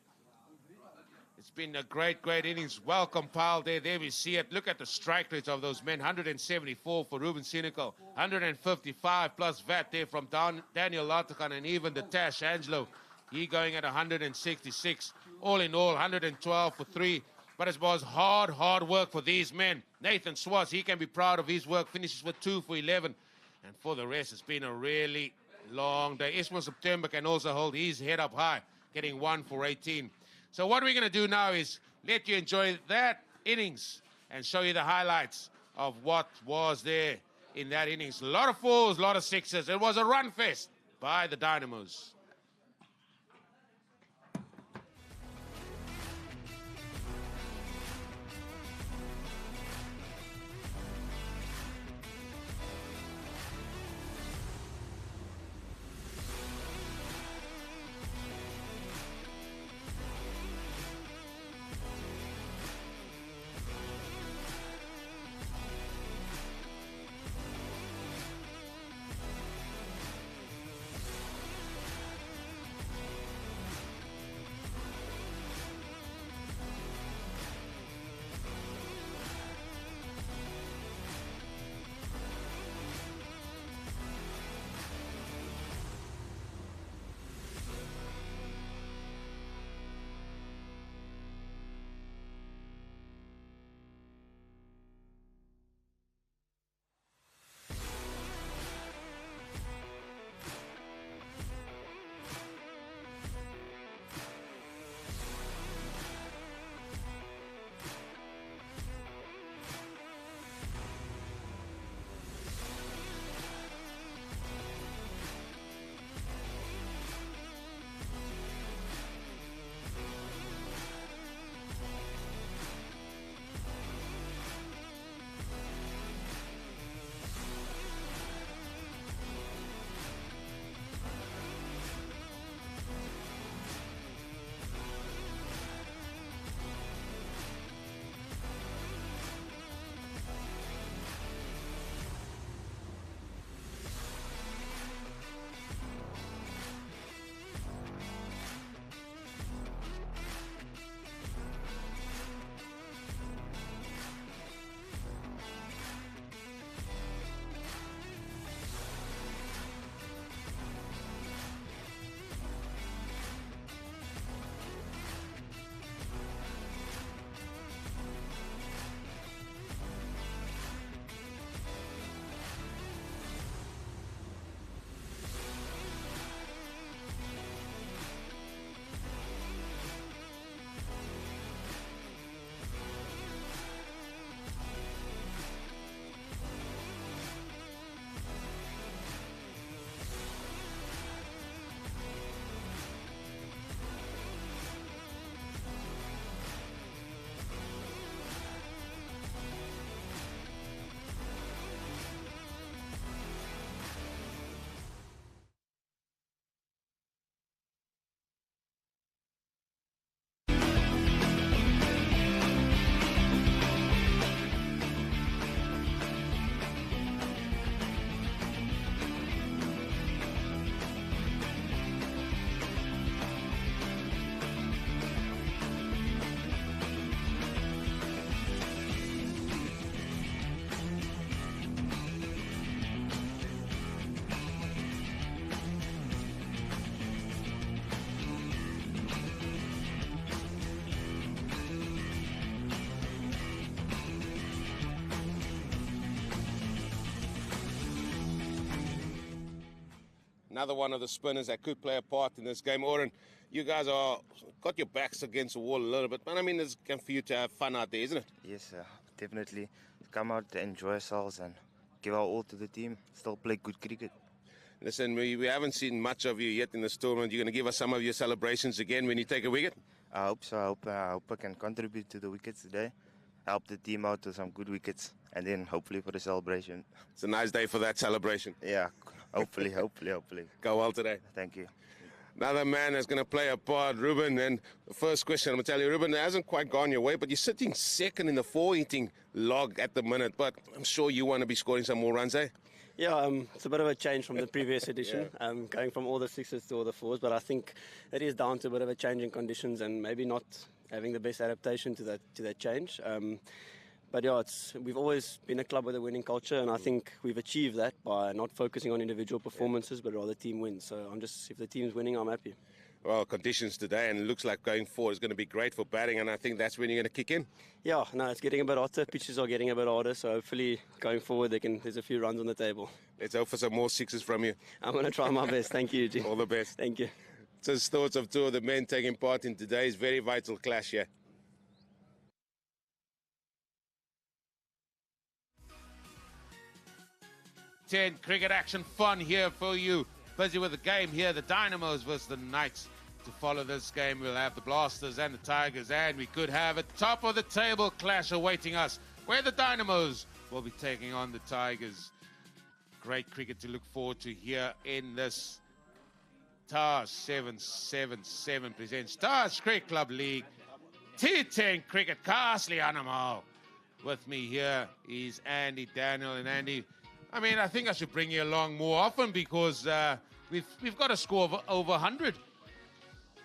Speaker 1: It's been a great, great innings. Well compiled there. There we see it. Look at the strike rates of those men. 174 for Ruben Senecal. 155 plus VAT there from Daniel Latakhan, and even the Tash Angelo. He going at 166. All in all, 112 for 3. But it was hard work for these men. Nathan Swartz, he can be proud of his work. Finishes with 2 for 11. And for the rest, it's been a really long day. Ismail September can also hold his head up high, getting 1 for 18. So what we're going to do now is let you enjoy that innings and show you the highlights of what was there in that innings. A lot of 4s, a lot of 6s. It was a run fest by the Dynamos. another one of the spinners that could play a part in this game. Oren, you guys are got your backs against the wall a little bit, but I mean, it's game for you to have fun out there, isn't it?
Speaker 9: Yes, definitely. Come out, enjoy ourselves, and give our all to the team. Still play good cricket.
Speaker 1: Listen, we haven't seen much of you yet in this tournament. You're going to give us some of your celebrations again when you take a wicket?
Speaker 9: I hope so. I hope I can contribute to the wickets today. Help the team out with some good wickets, and then hopefully for the celebration.
Speaker 1: It's a nice day for that celebration.
Speaker 9: Yeah, hopefully.
Speaker 1: Go well today.
Speaker 9: Thank you.
Speaker 1: Another man that's going to play a part, Ruben. And the first question I'm going to tell you, Ruben, it hasn't quite gone your way, but you're sitting second in the 4-hitting log at the minute. But I'm sure you want to be scoring some more runs, eh?
Speaker 10: Yeah, it's a bit of a change from the previous edition, going from all the sixes to all the fours. But I think it is down to a bit of a change in conditions and maybe not having the best adaptation to that change. But yeah, we've always been a club with a winning culture, and I think we've achieved that by not focusing on individual performances, but rather team wins. So if the team's winning, I'm happy.
Speaker 1: Well, conditions today, and it looks like going forward is going to be great for batting, and I think that's when you're going to kick in.
Speaker 10: Yeah, no, it's getting a bit hotter. Pitches are getting a bit harder, so hopefully going forward there's a few runs on the table.
Speaker 1: Let's hope for some more sixes from you.
Speaker 10: I'm going to try my best. Thank you, Eugene.
Speaker 1: All the best.
Speaker 10: Thank you.
Speaker 1: Just thoughts of two of the men taking part in today's very vital clash here. Cricket action fun here for you. Busy with the game here, the Dynamos versus the Knights. To follow this game, we'll have the Blasters and the Tigers, and we could have a top of the table clash awaiting us, where the Dynamos will be taking on the Tigers. Great cricket to look forward to here in this TARS 777 presents TARS Cricket Club League T10 Cricket Castle Animal. With me here is Andy, Daniel, and Andy. I mean, I think I should bring you along more often because we've got a score of over 100.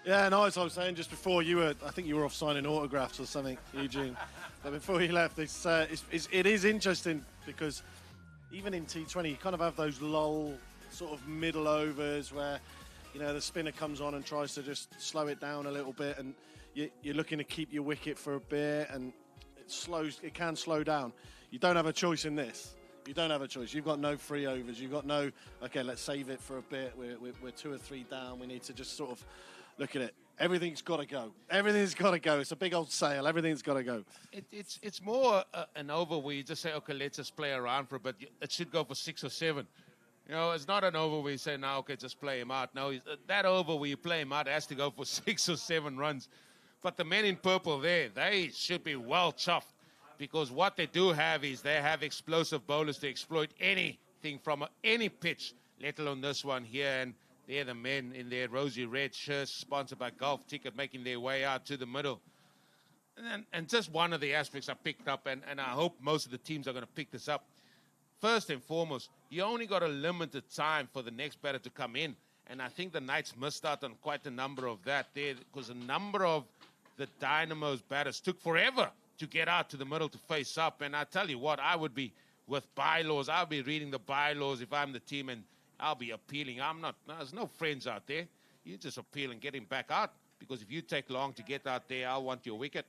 Speaker 4: Yeah, no, as I was saying just before, I think you were off signing autographs or something, Eugene. But before you left, it is interesting because even in T20, you kind of have those lull sort of middle overs where, you know, the spinner comes on and tries to just slow it down a little bit, and you're looking to keep your wicket for a bit, and it can slow down. You don't have a choice in this. You don't have a choice. You've got no free overs. You've got no, okay, let's save it for a bit. We're 2 or 3 down. We need to just sort of look at it. Everything's got to go. Everything's got to go. It's a big old sail. Everything's got to go.
Speaker 1: It's more an over where you just say, okay, let's just play around for a bit. It should go for 6 or 7. You know, it's not an over where you say, no, okay, just play him out. No, that over where you play him out has to go for 6 or 7 runs. But the men in purple there, they should be well chuffed. Because what they do have is they have explosive bowlers to exploit anything from any pitch, let alone this one here. And they're the men in their rosy red shirts, sponsored by Golf Ticket, making their way out to the middle. And just one of the aspects I picked up, and I hope most of the teams are going to pick this up. First and foremost, you only got a limited time for the next batter to come in. And I think the Knights missed out on quite a number of that there, because a number of the Dynamos batters took forever to get out to the middle to face up. And I tell you what, I would be with bylaws. I'll be reading the bylaws if I'm the team, and I'll be appealing. There's no friends out there. You just appeal and get him back out, because if you take long to get out there, I'll want your wicket.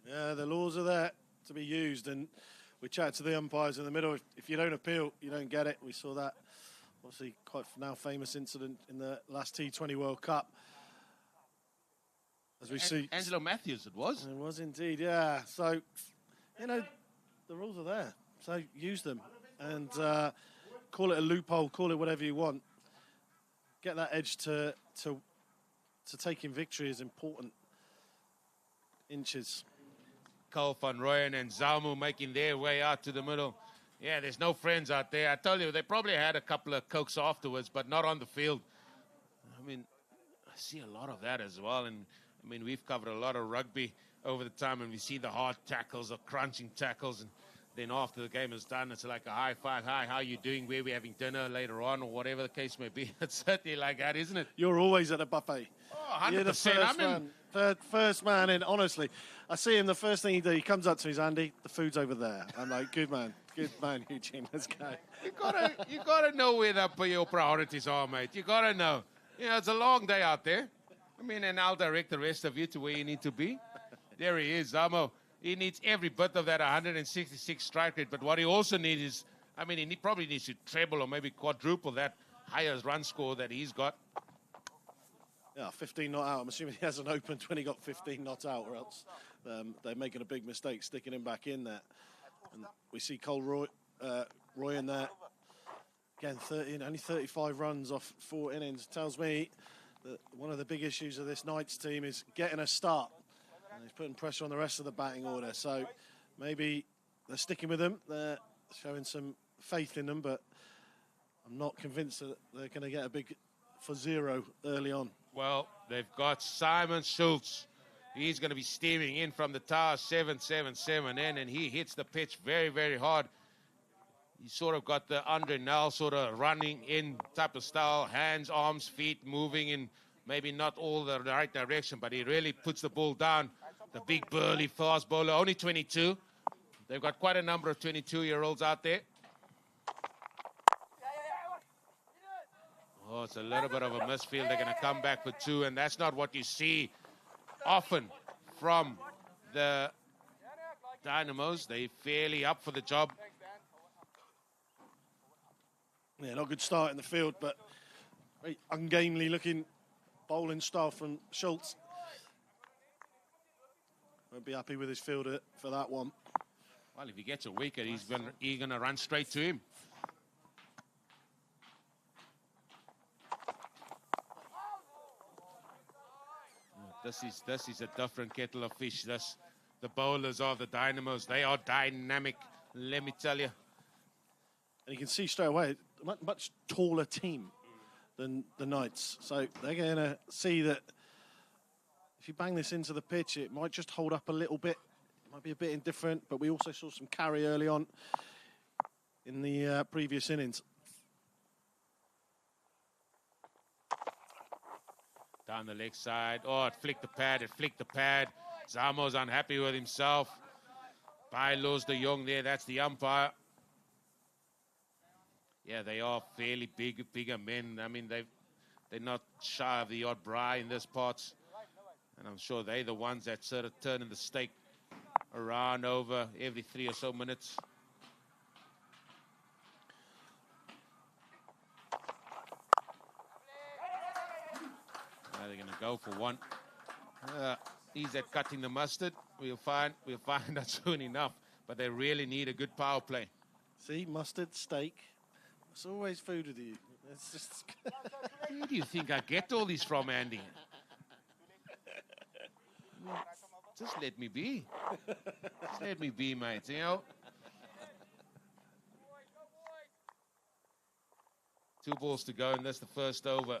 Speaker 4: Yeah, the laws are there to be used, and we chat to the umpires in the middle. If you don't appeal, you don't get it. We saw that, obviously, quite now famous incident in the last T20 World Cup. As we see,
Speaker 1: Angelo Matthews, it was.
Speaker 4: It was indeed, yeah. So, you know, the rules are there. So use them and call it a loophole, call it whatever you want. Get that edge to taking victory is important. Inches.
Speaker 1: Cole van Rooyen and Zalmu making their way out to the middle. Yeah, there's no friends out there. I tell you, they probably had a couple of cokes afterwards, but not on the field. I mean, I see a lot of that as well. And I mean, we've covered a lot of rugby over the time, and we see the hard tackles or crunching tackles, and then after the game is done, it's like a high five. Hi, how you doing? Where we having dinner later on, or whatever the case may be. It's certainly like that, isn't it?
Speaker 4: You're always at a buffet.
Speaker 1: Oh, 100%.
Speaker 4: You're the first man in. Honestly, I see him. The first thing he does, he comes up to me, Andy, the food's over there. I'm like, good man, Eugene. Let's go.
Speaker 1: You gotta know where your priorities are, mate. You gotta know. You know, it's a long day out there. I mean, and I'll direct the rest of you to where you need to be. There he is, Zamo. He needs every bit of that 166 strike rate. But what he also needs is, I mean, he probably needs to treble or maybe quadruple that highest run score that he's got.
Speaker 4: Yeah, 15 not out. I'm assuming he hasn't opened when he got 15 not out, or else they're making a big mistake sticking him back in there. And we see Cole Roy in there. Again, only 35 runs off 4 innings. Tells me that one of the big issues of this Knights team is getting a start. And he's putting pressure on the rest of the batting order. So maybe they're sticking with him. They're showing some faith in them, but I'm not convinced that they're going to get a big for 0 early on.
Speaker 1: Well, they've got Simon Schultz. He's going to be steaming in from the tower, 7-7-7 in, and he hits the pitch very, very hard. He sort of got the Andre Nel sort of running in type of style, hands, arms, feet moving in maybe not all the right direction, but he really puts the ball down. The big burly fast bowler, only 22. They've got quite a number of 22-year-olds out there. Oh, it's a little bit of a misfield. They're going to come back for 2, and that's not what you see often from the Dynamos. They're fairly up for the job.
Speaker 4: Yeah, not a good start in the field, but very ungainly looking bowling style from Schultz. Won't be happy with his fielder for that one.
Speaker 1: Well, if he gets a wicket, he's going to run straight to him. This is a different kettle of fish. The bowlers of the Dynamos, they are dynamic, let me tell you.
Speaker 4: And you can see straight away, much taller team than the Knights. So they're going to see that if you bang this into the pitch, it might just hold up a little bit. It might be a bit indifferent, but we also saw some carry early on in the previous innings.
Speaker 1: Down the leg side. Oh, it flicked the pad. Zamo's unhappy with himself. Bylaws de Jong there, that's the umpire. Yeah, they are fairly bigger men. I mean, they're not shy of the odd braai in this parts. And I'm sure they're the ones that sort of turning the stake around over every 3 or so minutes. Now they're going to go for 1. He's at cutting the mustard. We'll find out soon enough. But they really need a good power play.
Speaker 4: See, mustard, steak. It's always food with you. It's just...
Speaker 1: Where do you think I get all these from, Andy? Just let me be. Just let me be, mate, you know. 2 balls to go, and that's the first over.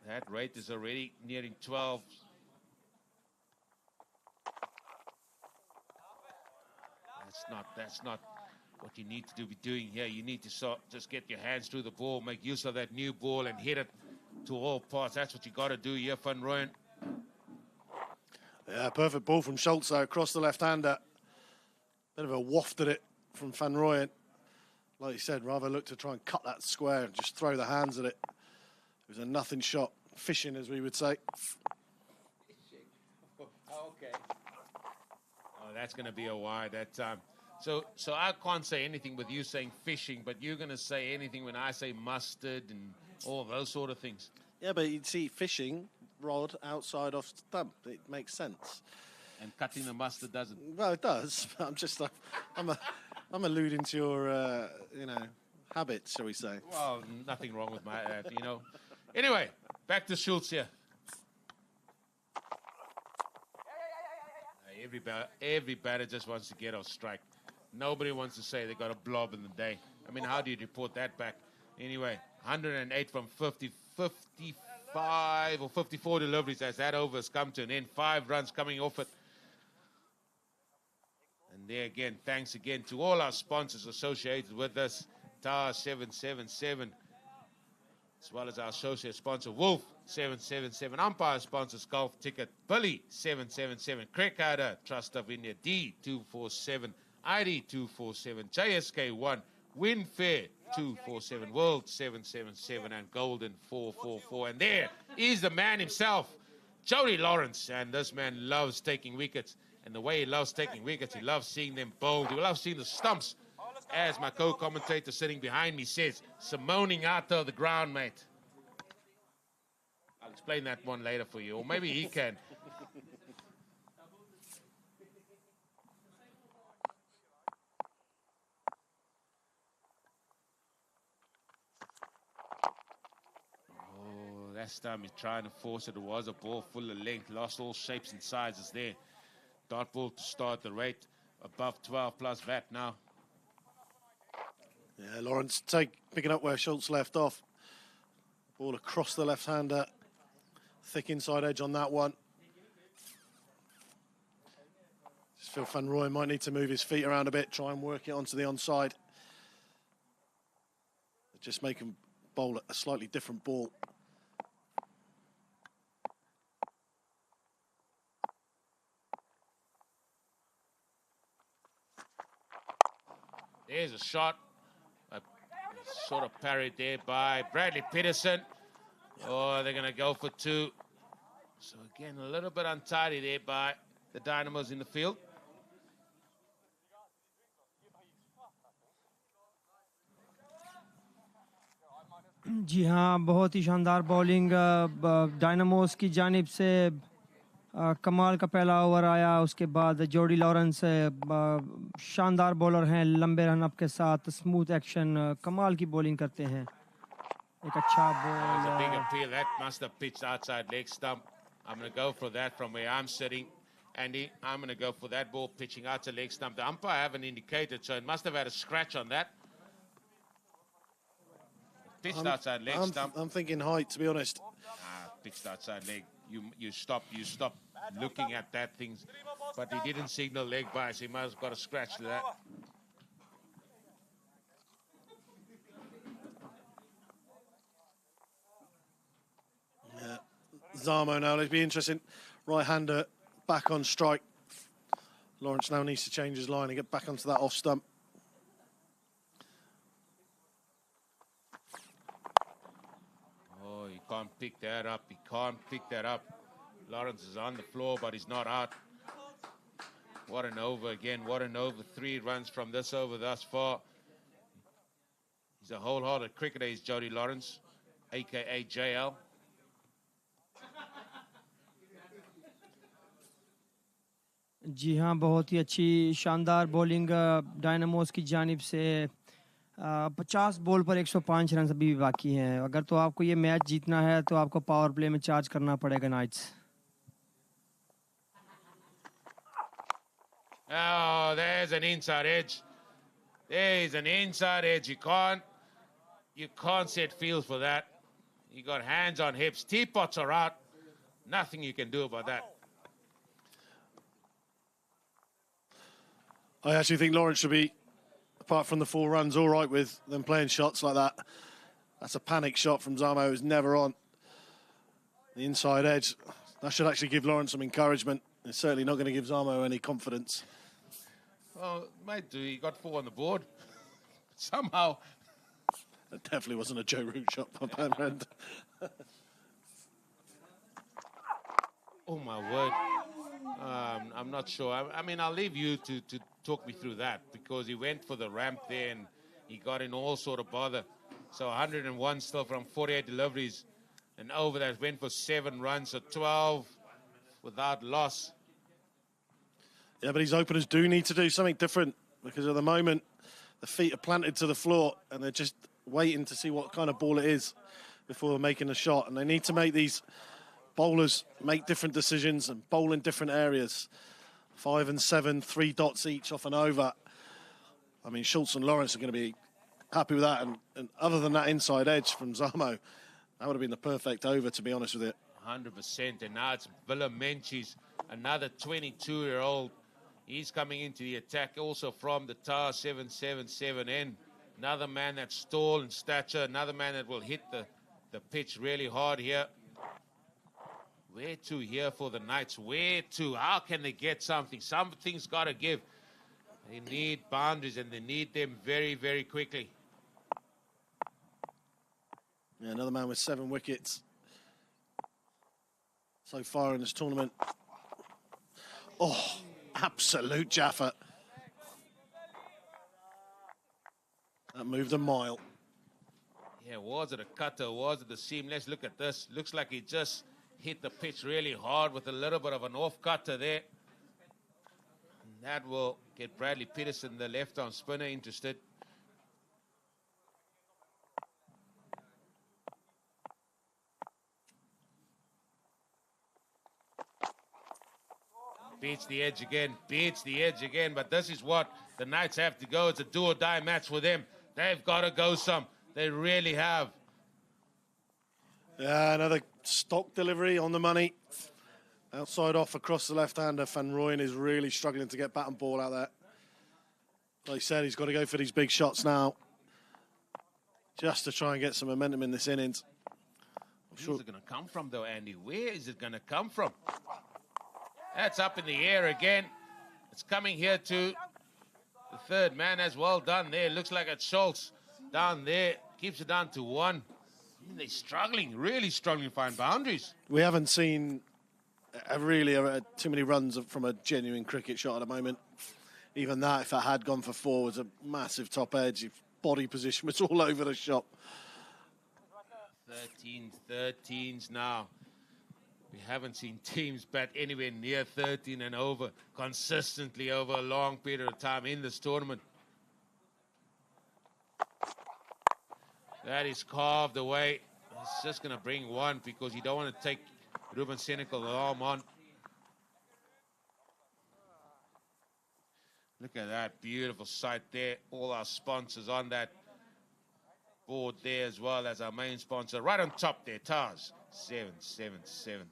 Speaker 1: That rate is already nearing 12. That's not what you need to be doing here. You need to just get your hands through the ball, make use of that new ball and hit it to all parts. That's what you got to do here, Van Rooyen.
Speaker 4: Yeah, perfect ball from Schultz across the left-hander. Bit of a waft at it from Van Rooyen. Like you said, rather look to try and cut that square and just throw the hands at it. It was a nothing shot. Fishing, as we would say.
Speaker 1: Fishing. Okay. Oh, that's going to be a wide that time. So I can't say anything with you saying fishing, but you're going to say anything when I say mustard and all those sort of things.
Speaker 4: Yeah, but you'd see fishing rod outside off stump. It makes sense.
Speaker 1: And cutting the mustard doesn't.
Speaker 4: Well, it does. But I'm just, I'm alluding to your, habits, shall we say?
Speaker 1: Well, nothing wrong with my, Anyway, back to Schultz here. Every batter just wants to get off strike. Nobody wants to say they got a blob in the day. I mean, how do you report that back? Anyway, 108 from 55 or 54 deliveries as that over has come to an end. 5 runs coming off it. And there again, thanks again to all our sponsors associated with us. Tower 777, as well as our associate sponsor, Wolf 777, umpire sponsors, Golf Ticket, Billy 777, Kraaifontein, Trust of India, D247, ID247, JSK1, Winfair 247, World 777, and Golden 444. And there is the man himself, Jody Lawrence. And this man loves taking wickets. And the way he loves taking wickets, he loves seeing them bowled. He loves seeing the stumps as my co-commentator sitting behind me says, Simoning out of the ground, mate. I'll explain that one later for you, or maybe he can. Oh, last time he's trying to force it. It was a ball full of length, lost all shapes and sizes there. Dart ball to start the rate, above 12 plus VAT now.
Speaker 4: Yeah, Lawrence picking up where Schultz left off. Ball across the left-hander. Thick inside edge on that one. Just feel Van Rooyen might need to move his feet around a bit, try and work it onto the onside. Just make him bowl a slightly different ball.
Speaker 1: There's a shot. Sort of parried there by Bradley Peterson. Oh, they're going to go for two. So again, a little bit untidy there by the Dynamos in the field.
Speaker 5: जी हाँ, बहुत ही शानदार bowling Dynamos की जानिब से कमाल का पहला over आया. उसके बाद जोडी लॉरेंस शानदार बॉलर हैं, लंबे रन अप के साथ स्मूथ एक्शन, कमाल की बॉलिंग करते हैं. एक अच्छा
Speaker 1: That was a big
Speaker 5: ball.
Speaker 1: appeal. That must have pitched outside leg stump. I'm going to go for that from where I'm sitting. Andy, I'm going to go for that ball pitching out to leg stump. The umpire haven't indicated, so it must have had a scratch on that. Pitched outside leg stump.
Speaker 4: I'm thinking height, to be honest.
Speaker 1: Pitched outside leg. You stop looking at that thing. But he didn't signal leg bias. He must have got a scratch to that.
Speaker 4: Yeah. Zamo now, it'll be interesting. Right-hander back on strike. Lawrence now needs to change his line and get back onto that off stump.
Speaker 1: Oh, he can't pick that up. He can't pick that up. Lawrence is on the floor, but he's not out. What an over again. What an over. 3 runs from this over thus far. He's a wholehearted cricketer, is Jody Lawrence, a.k.a. JL.
Speaker 5: जी हाँ, बहुत ही अच्छी शानदार bowling Dynamos की जानिब से. 50 ball पर 105 run अभी भी बाकी हैं. अगर तो आपको ये मैच जीतना है तो आपको पावर प्ले में चार्ज करना पड़ेगा nights.
Speaker 1: Oh, there's an inside edge. There's an inside edge. You can't set field for that. You got hands on hips. Teapots are out. Nothing you can do about that.
Speaker 4: I actually think Lawrence should be, apart from the 4 runs, all right with them playing shots like that. That's a panic shot from Zamo, who's never on. The inside edge, that should actually give Lawrence some encouragement. It's certainly not going to give Zamo any confidence.
Speaker 1: Well, mate, he got 4 on the board. Somehow.
Speaker 4: That definitely wasn't a Joe Root shot by Bamrand.
Speaker 1: Oh, my word. I'm not sure. I mean, I'll leave you to talk me through that, because he went for the ramp there and he got in all sort of bother. So 101 still from 48 deliveries. And over that went for 7 runs, so 12 without loss.
Speaker 4: Yeah, but his openers do need to do something different, because at the moment the feet are planted to the floor and they're just waiting to see what kind of ball it is before making a shot. And they need to make these bowlers make different decisions and bowl in different areas. 5 and 7, 3 dots each off and over. I mean, Schultz and Lawrence are going to be happy with that. And other than that inside edge from Zamo, that would have been the perfect over, to be honest with it.
Speaker 1: 100%. And now it's Villamenchis, another 22-year-old. He's coming into the attack also from the TAR 777N. Another man that's tall in stature, another man that will hit the pitch really hard here. Where to here for the Knights? Where to? How can they get something? Something's got to give. They need boundaries, and they need them very, very quickly.
Speaker 4: Yeah, another man with 7 wickets so far in this tournament. Oh, absolute Jaffa. That moved a mile.
Speaker 1: Yeah, was it a cutter? Was it the seam? Let's look at this. Looks like he just hit the pitch really hard with a little bit of an off cutter there. And that will get Bradley Peterson, the left-arm spinner, interested. Beats the edge again, but this is what the Knights have to go. It's a do-or-die match for them. They've got to go some. They really have.
Speaker 4: Yeah, another stock delivery on the money. Outside off across the left-hander. Van Rooyen is really struggling to get bat and ball out there. Like I said, he's got to go for these big shots now. Just to try and get some momentum in this innings.
Speaker 1: Where's it going to come from, though, Andy? Where is it going to come from? That's up in the air again. It's coming here to the third man as well done there. Looks like it's Schultz down there. Keeps it down to 1. They're struggling, really struggling to find boundaries.
Speaker 4: We haven't seen too many runs from a genuine cricket shot at the moment. Even that, if it had gone for 4, was a massive top edge. His body position was all over the shop.
Speaker 1: 13s now. We haven't seen teams bat anywhere near 13 and over consistently over a long period of time in this tournament. That is carved away. It's just going to bring 1 because you don't want to take Ruben Senecal the arm on. Look at that beautiful sight there. All our sponsors on that board there as well as our main sponsor. Right on top there, Tars. 777.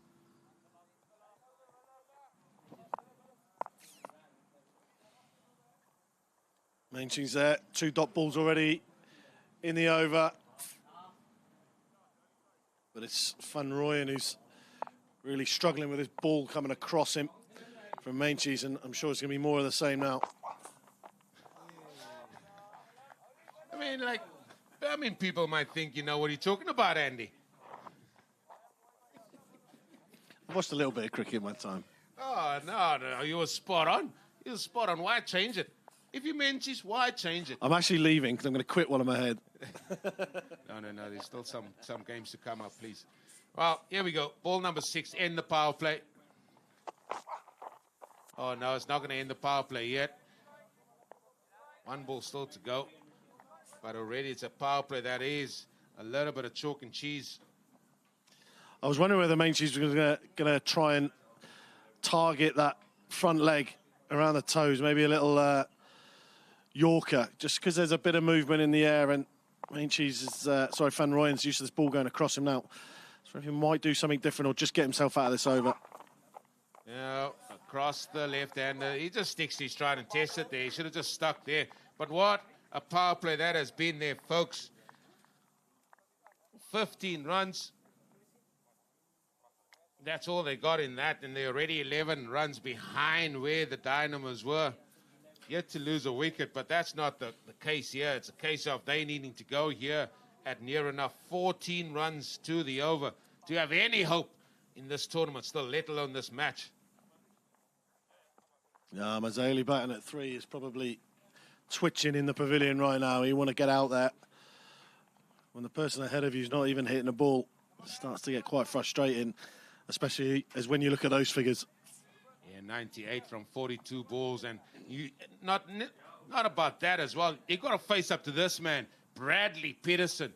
Speaker 4: Menching's there. 2 dot balls already in the over. But it's Van Rooyen who's really struggling with his ball coming across him from Menchie's, and I'm sure it's going to be more of the same now.
Speaker 1: I mean, people might think you know what you're talking about, Andy.
Speaker 4: I watched a little bit of cricket in my time.
Speaker 1: Oh, no, you were spot on. You were spot on. Why change it? If you Menchie's, why change it?
Speaker 4: I'm actually leaving because I'm going to quit while I'm ahead.
Speaker 1: No, there's still some games to come up, please. Well, here we go. Ball number 6, end the power play. Oh, no, it's not going to end the power play yet. 1 ball still to go. But already it's a power play that is a little bit of chalk and cheese.
Speaker 4: I was wondering whether Menchie's was going to try and target that front leg around the toes, maybe a little Yorker, just because there's a bit of movement in the air, and Van Rooyen's used to this ball going across him now. So if he might do something different or just get himself out of this over.
Speaker 1: Yeah, across the left-hander. He just sticks his stride and tests it there. He should have just stuck there. But what a power play that has been there, folks. 15 runs. That's all they got in that, and they're already 11 runs behind where the Dynamos were. Yet to lose a wicket, but that's not the case here. It's a case of they needing to go here at near enough 14 runs to the over to have any hope in this tournament still, let alone this match.
Speaker 4: Yeah, Mazzali batting at 3 is probably twitching in the pavilion right now. You want to get out there. When the person ahead of you is not even hitting the ball, it starts to get quite frustrating, especially as when you look at those figures.
Speaker 1: 98 from 42 balls, and you not about that as well. You got to face up to this man, Bradley Peterson.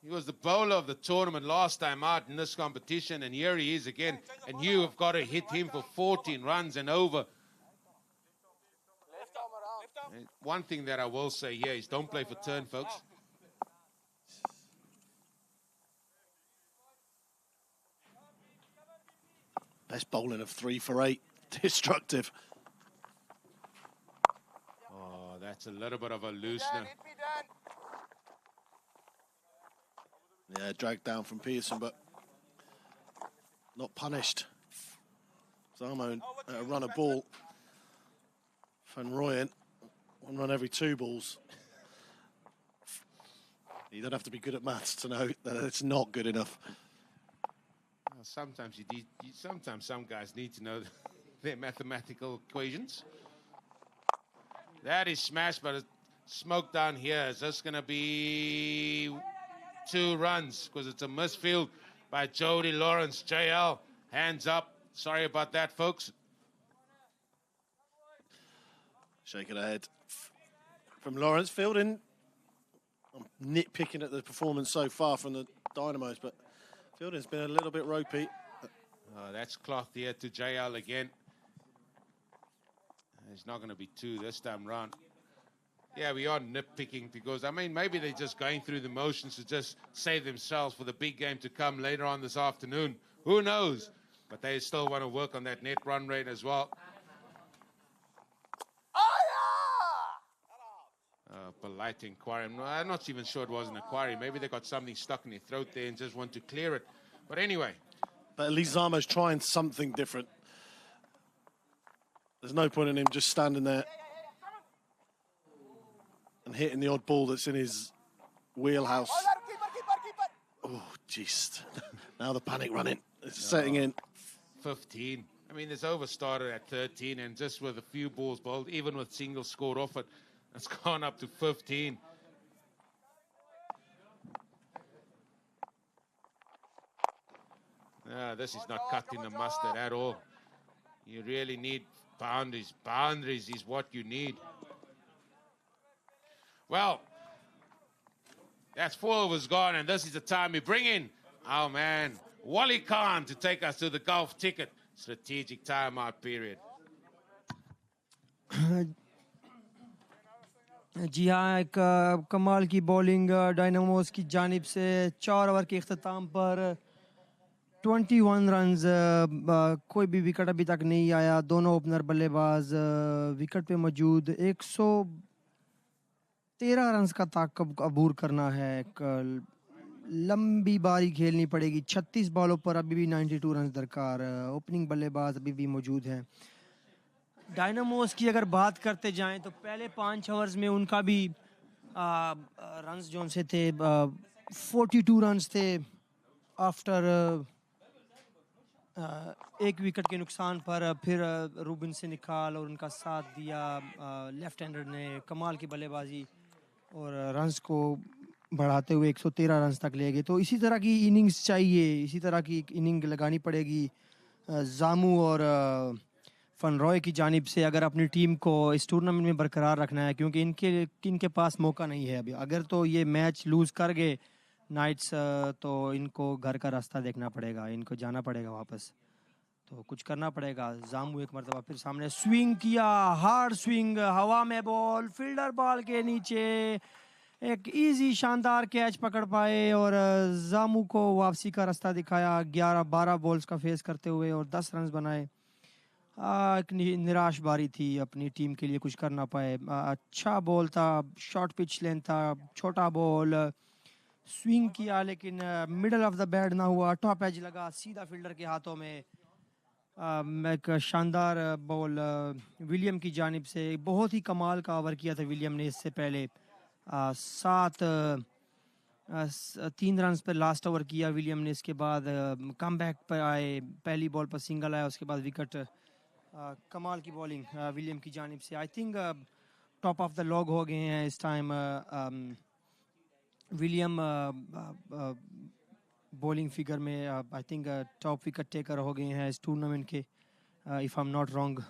Speaker 1: He was the bowler of the tournament last time out in this competition, and here he is again. And you have got to hit him for 14 runs and over. And one thing that I will say here is don't play for turn, folks.
Speaker 4: Best bowling of 3 for 8. Destructive.
Speaker 1: Oh, that's a little bit of a loosener.
Speaker 4: Yeah, dragged down from Peterson, but not punished. Zamo run a ball. Van Rooyen, 1 run every 2 balls. You don't have to be good at maths to know that it's not good enough.
Speaker 1: Well, sometimes sometimes some guys need to know their mathematical equations. That is smashed, but smoke down here. Is this going to be 2 runs? Because it's a misfield by Jody Lawrence. JL, hands up. Sorry about that, folks.
Speaker 4: Shaking her head from Lawrence. Fielding, I'm nitpicking at the performance so far from the Dynamos, but fielding's been a little bit ropey.
Speaker 1: Oh, that's cloth here to JL again. There's not going to be 2 this time round. Yeah, we are nitpicking because, I mean, maybe they're just going through the motions to just save themselves for the big game to come later on this afternoon. Who knows? But they still want to work on that net run rate as well. Polite inquiry. I'm not even sure it was an inquiry. Maybe they got something stuck in their throat there and just want to clear it. But anyway.
Speaker 4: But at least Zamo's trying something different. There's no point in him just standing there and hitting the odd ball that's in his wheelhouse. Oh, jeez. Now the panic running. It's setting in.
Speaker 1: 15. I mean, this over started at 13, and just with a few balls bowled, even with singles scored off it, it's gone up to 15. This is not cutting the mustard at all. You really need boundaries. Boundaries is what you need. Well, that's 4 overs gone, and this is the time we bring in our man, Wally Khan, to take us to the golf ticket strategic timeout period.
Speaker 5: जी हाँ, एक कमाल की bowling Dynamos की जानिब से 4 over के इख्तिताम पर 21 runs, कोई भी विकेट अभी तक नहीं आया. दोनों ओपनर बल्लेबाज विकेट पे मौजूद. 113 रन्स का ताकब अबूर करना है. एक लंबी बारी खेलनी पड़ेगी. 36 बॉलों पर अभी भी 92 रन्स दरकार. ओपनिंग बल्लेबाज अभी भी मौजूद हैं. डायनामोस की अगर बात करते जाएं तो पहले 5 ओवर्स में उनका भी रन्स जो से थे 42 रन्स थे आफ्टर एक विकेट के नुकसान पर. फिर रूबिन से निकाल और उनका साथ दिया. लेफ्ट हैंडर ने कमाल की बल्लेबाजी और रन्स को बढ़ाते हुए 113 रन्स तक ले गए. तो इसी तरह की इनिंग्स चाहिए, इसी तरह की इनिंग लगानी पड़ेगी जामू और फन रॉय की जानिब से अगर अपनी टीम को इस टूर्नामेंट में बरकरार रखना है, क्योंकि इनके पास मौका नहीं है अभी. अगर तो ये मैच लूज़ कर गए नाइट्स तो इनको घर का रास्ता देखना पड़ेगा, इनको जाना पड़ेगा वापस. तो कुछ करना पड़ेगा. जामू एक मरतबा फिर सामने स्विंग किया, हार्ड स्विंग, हवा में बॉल, फील्डर बॉल के नीचे एक इजी शानदार कैच पकड़ पाए और जामू को वापसी का रास्ता दिखाया. 11-12 बॉल्स का फेस करते हुए और 10 रन बनाए. एक निराश बारी थी, अपनी टीम के लिए कुछ कर ना पाए. अच्छा बॉल था, शॉर्ट पिच लेंथ था, छोटा बॉल, स्विंग किया लेकिन मिडल ऑफ द बैट ना हुआ. टॉप एज लगा सीधा फील्डर के हाथों में. एक शानदार बॉल विलियम की जानिब से. बहुत ही कमाल का ओवर किया था विलियम ने इससे पहले. 3 रन पर लास्ट ओवर किया विलियम ने. इसके बाद कम बैक पर आए, पहली बॉल पर सिंगल आया, उसके बाद विकेट. कमाल की बॉलिंग विलियम की जानिब से. I think top of the log हो गए हैं इस टाइम विलियम बॉलिंग फिगर में. I think top wicket taker हो गए हैं इस टूर्नामेंट के, if I am not wrong.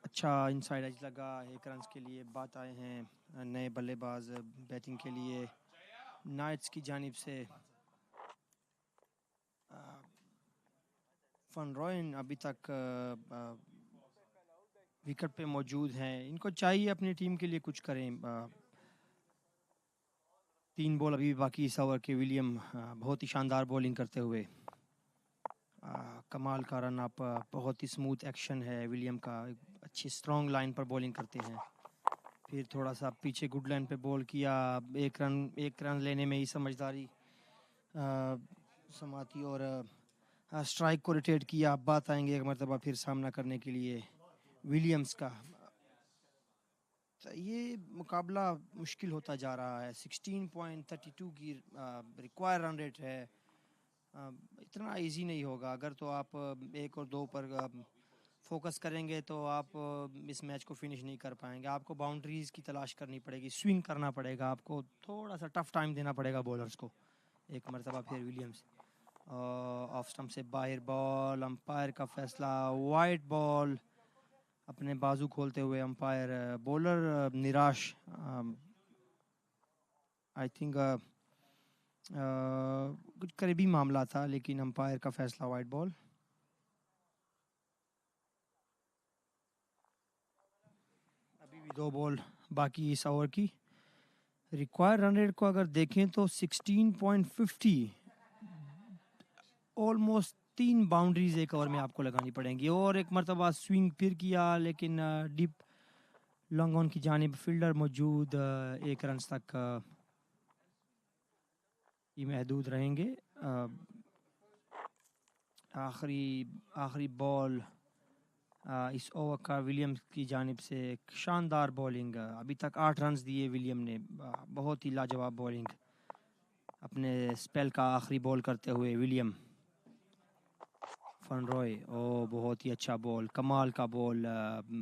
Speaker 5: अच्छा इनसाइड एज लगा. 1 रन के लिए बात आए हैं नए बल्लेबाज बैटिंग के लिए नाइट्स की जानिब से. फन रॉयन अभी तक विकेट पे मौजूद हैं. इनको चाहिए अपनी टीम के लिए कुछ करें. 3 बॉल अभी बाकी इस ओवर के. विलियम बहुत ही शानदार बॉलिंग करते हुए. कमाल का रन अप, बहुत ही स्मूथ एक्शन है विलियम का. अच्छी स्ट्रॉन्ग लाइन पर बॉलिंग करते हैं. फिर थोड़ा सा पीछे गुड लाइन पे बॉल किया, एक रन लेने में ही समझदारी समाती और स्ट्राइक को रोटेट किया। अब बात आएंगे एक मरतबा फिर सामना करने के लिए विलियम्स का। तो ये मुकाबला मुश्किल होता जा रहा है। 16.32 की रिक्वायर रन रेट है। इतना इजी नहीं होगा। अगर तो आप 1 और 2 पर फोकस करेंगे तो आप इस मैच को फिनिश नहीं कर पाएंगे। आपको बाउंड्रीज की तलाश करनी पड़ेगी, स्विंग करना पड़ेगा, आपको थोड़ा सा टफ टाइम देना पड़ेगा बॉलर्स को। एक मरतबा फिर विलियम्स ऑफ स्टंप से बाहर बॉल, अंपायर का फैसला वाइड बॉल। अपने बाजू खोलते हुए अंपायर, बॉलर निराश। आई थिंक कुछ करीबी मामला था, लेकिन अंपायर का फैसला वाइड बॉल। अभी भी 2 बॉल बाकी इस ओवर की। रिक्वायर रन रेट को अगर देखें तो 16.50, ऑलमोस्ट 3 बाउंड्रीज एक ओवर में आपको लगानी पड़ेंगी। और एक मरतबा स्विंग फिर किया, लेकिन डीप लॉन्ग ऑन की जानिब फील्डर मौजूद, 1 रन तक ही महदूद रहेंगे। आखिरी बॉल इस ओवर का विलियम्स की जानिब से एक शानदार बॉलिंग। अभी तक 8 रन दिए विलियम ने, बहुत ही लाजवाब बॉलिंग अपने स्पेल का आखिरी बॉल करते हुए विलियम। फनरॉय, ओ बहुत ही अच्छा बॉल, कमाल का बॉल,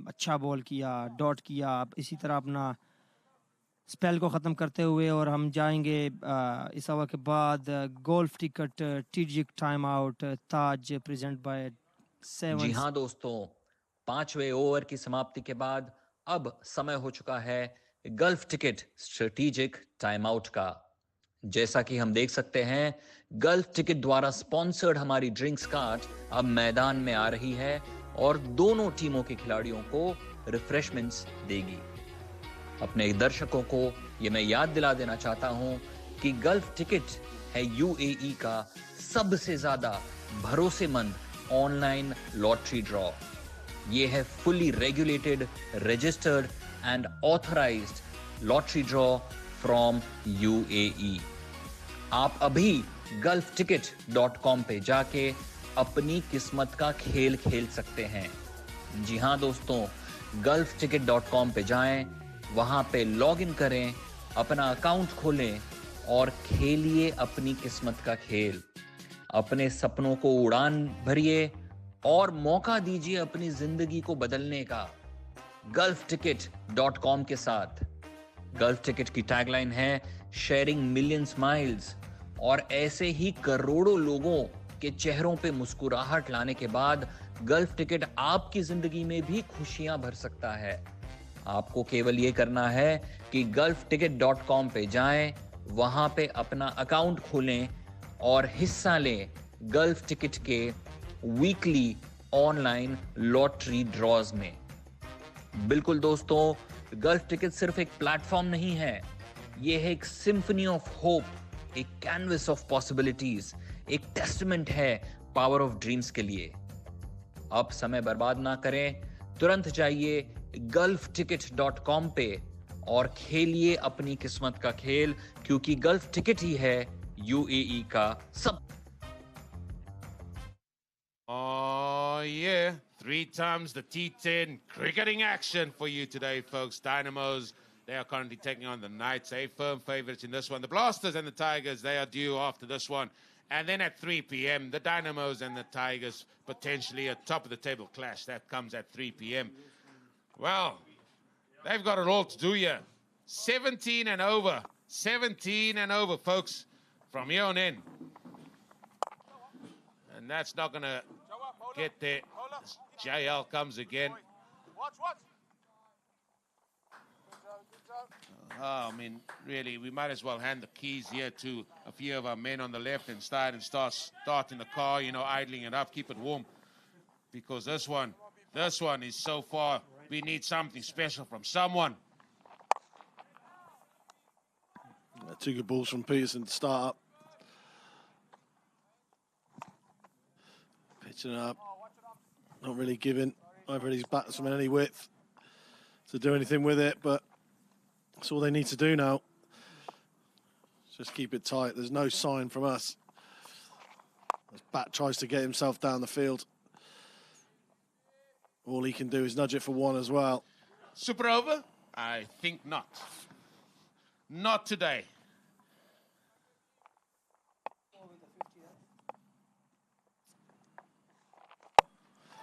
Speaker 5: अच्छा बॉल किया, डॉट किया। अब इसी तरह अपना स्पेल को ख़त्म करते हुए और हम जाएंगे इस ओवर के बाद golf ticket strategic time out Taj present by 7।
Speaker 6: जी हाँ दोस्तों, 5वें ओवर की समाप्ति के बाद अब समय हो चुका है gulf ticket strategic time out का। जैसा कि हम देख सकते हैं, गल्फ टिकट द्वारा स्पॉन्सर्ड हमारी ड्रिंक्स कार्ट अब मैदान में आ रही है और दोनों टीमों के खिलाड़ियों को रिफ्रेशमेंट्स देगी। अपने दर्शकों को ये मैं याद दिला देना चाहता हूं कि गल्फ टिकट है यूएई का सबसे ज्यादा भरोसेमंद ऑनलाइन लॉटरी ड्रॉ। ये है fully regulated, registered and authorised lottery draw from UAE. आप अभी gulfticket.com पे जाके अपनी किस्मत का खेल खेल सकते हैं। जी हाँ दोस्तों, gulfticket.com पे जाएं, वहां पे लॉग इन करें, अपना अकाउंट खोलें और खेलिए अपनी किस्मत का खेल। अपने सपनों को उड़ान भरिए और मौका दीजिए अपनी जिंदगी को बदलने का gulfticket.com के साथ। गल्फ टिकट की टैगलाइन है शेयरिंग मिलियंस माइल्स, और ऐसे ही करोड़ों लोगों के चेहरों पे मुस्कुराहट लाने के बाद गल्फ टिकट आपकी जिंदगी में भी खुशियां भर सकता है। आपको केवल ये करना है कि gulfticket.com पे जाएं, वहां पे अपना अकाउंट खोलें और हिस्सा लें गल्फ टिकट के वीकली ऑनलाइन लॉटरी ड्रॉज में। बिल्कुल दोस्तों, गल्फ टिकट सिर्फ एक प्लेटफॉर्म नहीं है, ये है एक सिम्फनी ऑफ होप, एक कैनवस ऑफ पॉसिबिलिटीज, एक टेस्टमेंट है पावर ऑफ ड्रीम्स के लिए। अब समय बर्बाद ना करें, तुरंत जाइए gulfticket.com पे और खेलिए अपनी किस्मत का खेल, क्योंकि गल्फ टिकट ही है यूएई का सब।
Speaker 1: Oh yeah, 3 times the T10 cricketing action for you today, folks. Dynamos, they are currently taking on the Knights, firm favorites in this one. The Blasters and the Tigers, they are due after this one. And then at 3 p.m., the Dynamos and the Tigers, potentially a top-of-the-table clash. That comes at 3 p.m. Well, they've got it all to do here. 17 and over. 17 and over, folks, from here on in. And that's not going to get there. JL comes again. I mean, really, we might as well hand the keys here to a few of our men on the left and start in the car, you know, idling it up, keep it warm. Because this one is so far, we need something special from someone.
Speaker 4: 2 good balls from Peterson to start up. Pitching it up. Not really giving either of these batsmen any width to do anything with it, but That's all they need to do now. Just keep it tight. There's no sign from us. As Bat tries to get himself down the field. All he can do is nudge it for one as well.
Speaker 1: Super over? I think not. Not today.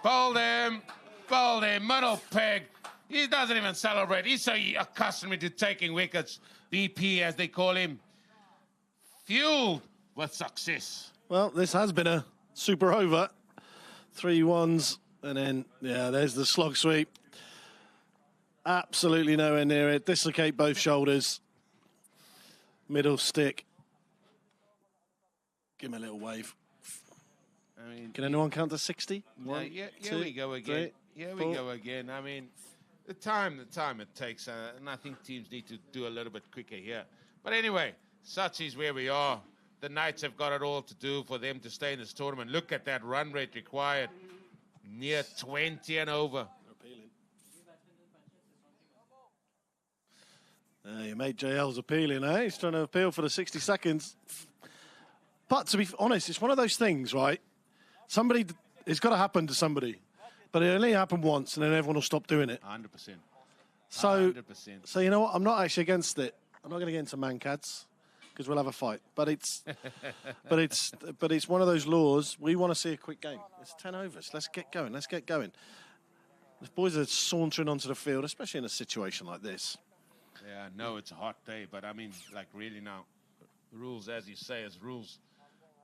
Speaker 1: Fold him, middle peg. He doesn't even celebrate. He's so accustomed to taking wickets. BP, as they call him, fueled with success.
Speaker 4: Well, this has been a super over. 3 ones, and then, yeah, there's the slog sweep. Absolutely nowhere near it. Dislocate both shoulders. Middle stick. Give him a little wave.
Speaker 1: I mean,
Speaker 4: can anyone count to 60?
Speaker 1: Here we go again. Here we go again. I mean, the time it takes, and I think teams need to do a little bit quicker here. But anyway, such is where we are. The Knights have got it all to do for them to stay in this tournament. Look at that run rate required. Near 20 and over.
Speaker 4: Your mate JL's appealing, eh? He's trying to appeal for the 60 seconds. But to be honest, it's one of those things, right? It's got to happen to somebody. But it only happened once, and then everyone will stop doing it.
Speaker 1: 100%.
Speaker 4: 100%. So you know what? I'm not actually against it. I'm not going to get into mancads because we'll have a fight. But it's one of those laws. We want to see a quick game. It's 10 overs. Let's get going. The boys are sauntering onto the field, especially in a situation like this.
Speaker 1: Yeah, I know it's a hot day, but I mean, like really now, rules, as you say, is rules.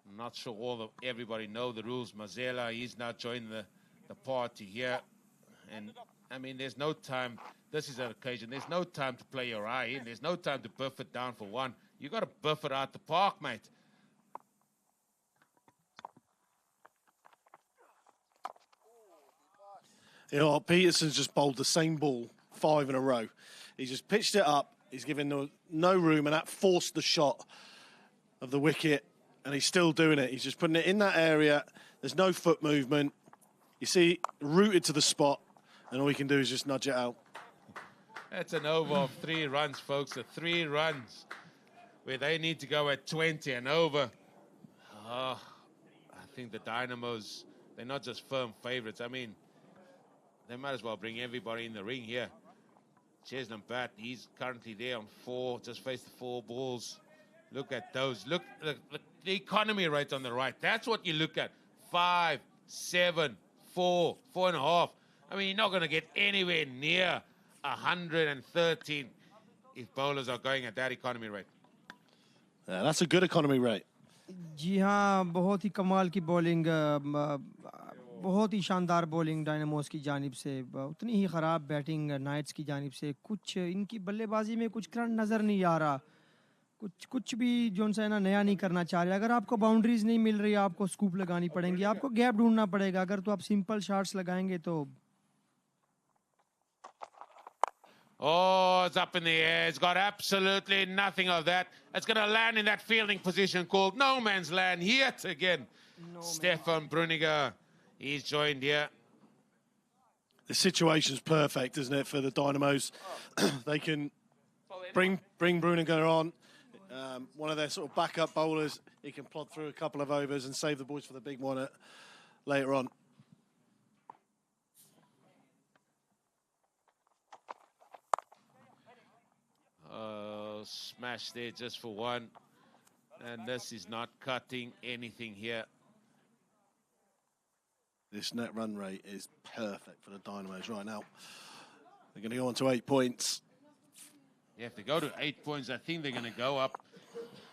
Speaker 1: I'm not sure everybody know the rules. Mazela, he's not joining the party here. And, I mean, there's no time. This is an occasion. There's no time to play your eye in. There's no time to buff it down for one. You got to buff it out the park, mate.
Speaker 4: You know what? Peterson's just bowled the same ball 5 in a row. He's just pitched it up. He's given no room, and that forced the shot of the wicket, and he's still doing it. He's just putting it in that area. There's no foot movement. You see, rooted to the spot, and all he can do is just nudge it out.
Speaker 1: That's an over of 3 runs, folks. The 3 runs where they need to go at 20 and over. I think the Dynamos, they're not just firm favourites. I mean, they might as well bring everybody in the ring here. Chesnam Bat, he's currently there on 4, just faced the 4 balls. Look at those. Look, the economy rate on the right. That's what you look at. 5, 7, 4, 4.5. I mean, you're not going to get anywhere near 113 if bowlers are going at that economy rate.
Speaker 4: Yeah, that's a good economy rate.
Speaker 5: जी हाँ, बहुत ही कमाल की bowling, बहुत ही शानदार bowling Dynamos की जानिब से, उतनी ही ख़राब बैटिंग नाइट्स की जानिब से. कुछ इनकी बल्लेबाजी में कुछ करंट नज़र नहीं आ रहा. कुछ भी जोन सा है ना नया नहीं करना चाह रहे. अगर आपको बाउंड्रीज नहीं मिल रही, आपको स्कूप लगानी पड़ेंगी, आपको गैप ढूंढना पड़ेगा. अगर तो आप सिंपल शॉट्स लगाएंगे तो.
Speaker 1: Oh, it's up in the air. It's got absolutely nothing of that. It's going to land in that fielding position called no man's land yet again. Stefan Bruniger, he's joined here.
Speaker 4: The situation's perfect, isn't it, for the Dynamos? They can bring Bruniger on. One of their sort of backup bowlers. He can plod through a couple of overs and save the boys for the big one later on.
Speaker 1: Smash there just for one. And this is not cutting anything here.
Speaker 4: This net run rate is perfect for the Dynamos right now. They're going to go on to 8 points.
Speaker 1: Yeah, if they go to 8 points, I think they're going to go up.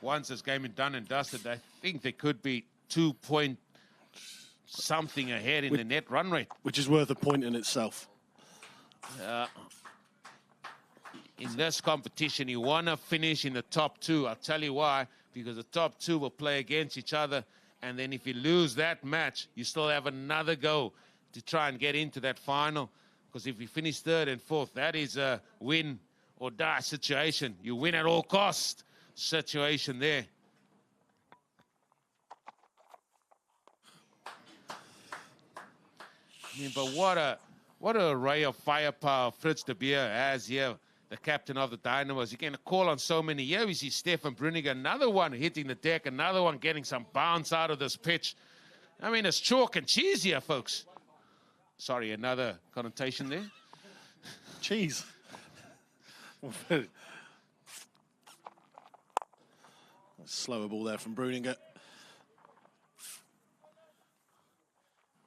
Speaker 1: Once this game is done and dusted, I think they could be 2 point something ahead in the net run rate.
Speaker 4: Which is worth a point in itself.
Speaker 1: In this competition, you want to finish in the top 2. I'll tell you why. Because the top 2 will play against each other. And then if you lose that match, you still have another go to try and get into that final. Because if you finish 3rd and 4th, that is a win or die situation. You win at all cost situation there. I mean, but what an array of firepower Fritz de Beer has here. the captain of the Dynamos. You can call on so many. Here we see Stefan Bruniger, another one hitting the deck, another one getting some bounce out of this pitch. I mean, it's chalk and cheese here, folks. Sorry, another connotation there.
Speaker 4: Cheese. Slower ball there from Bruninger.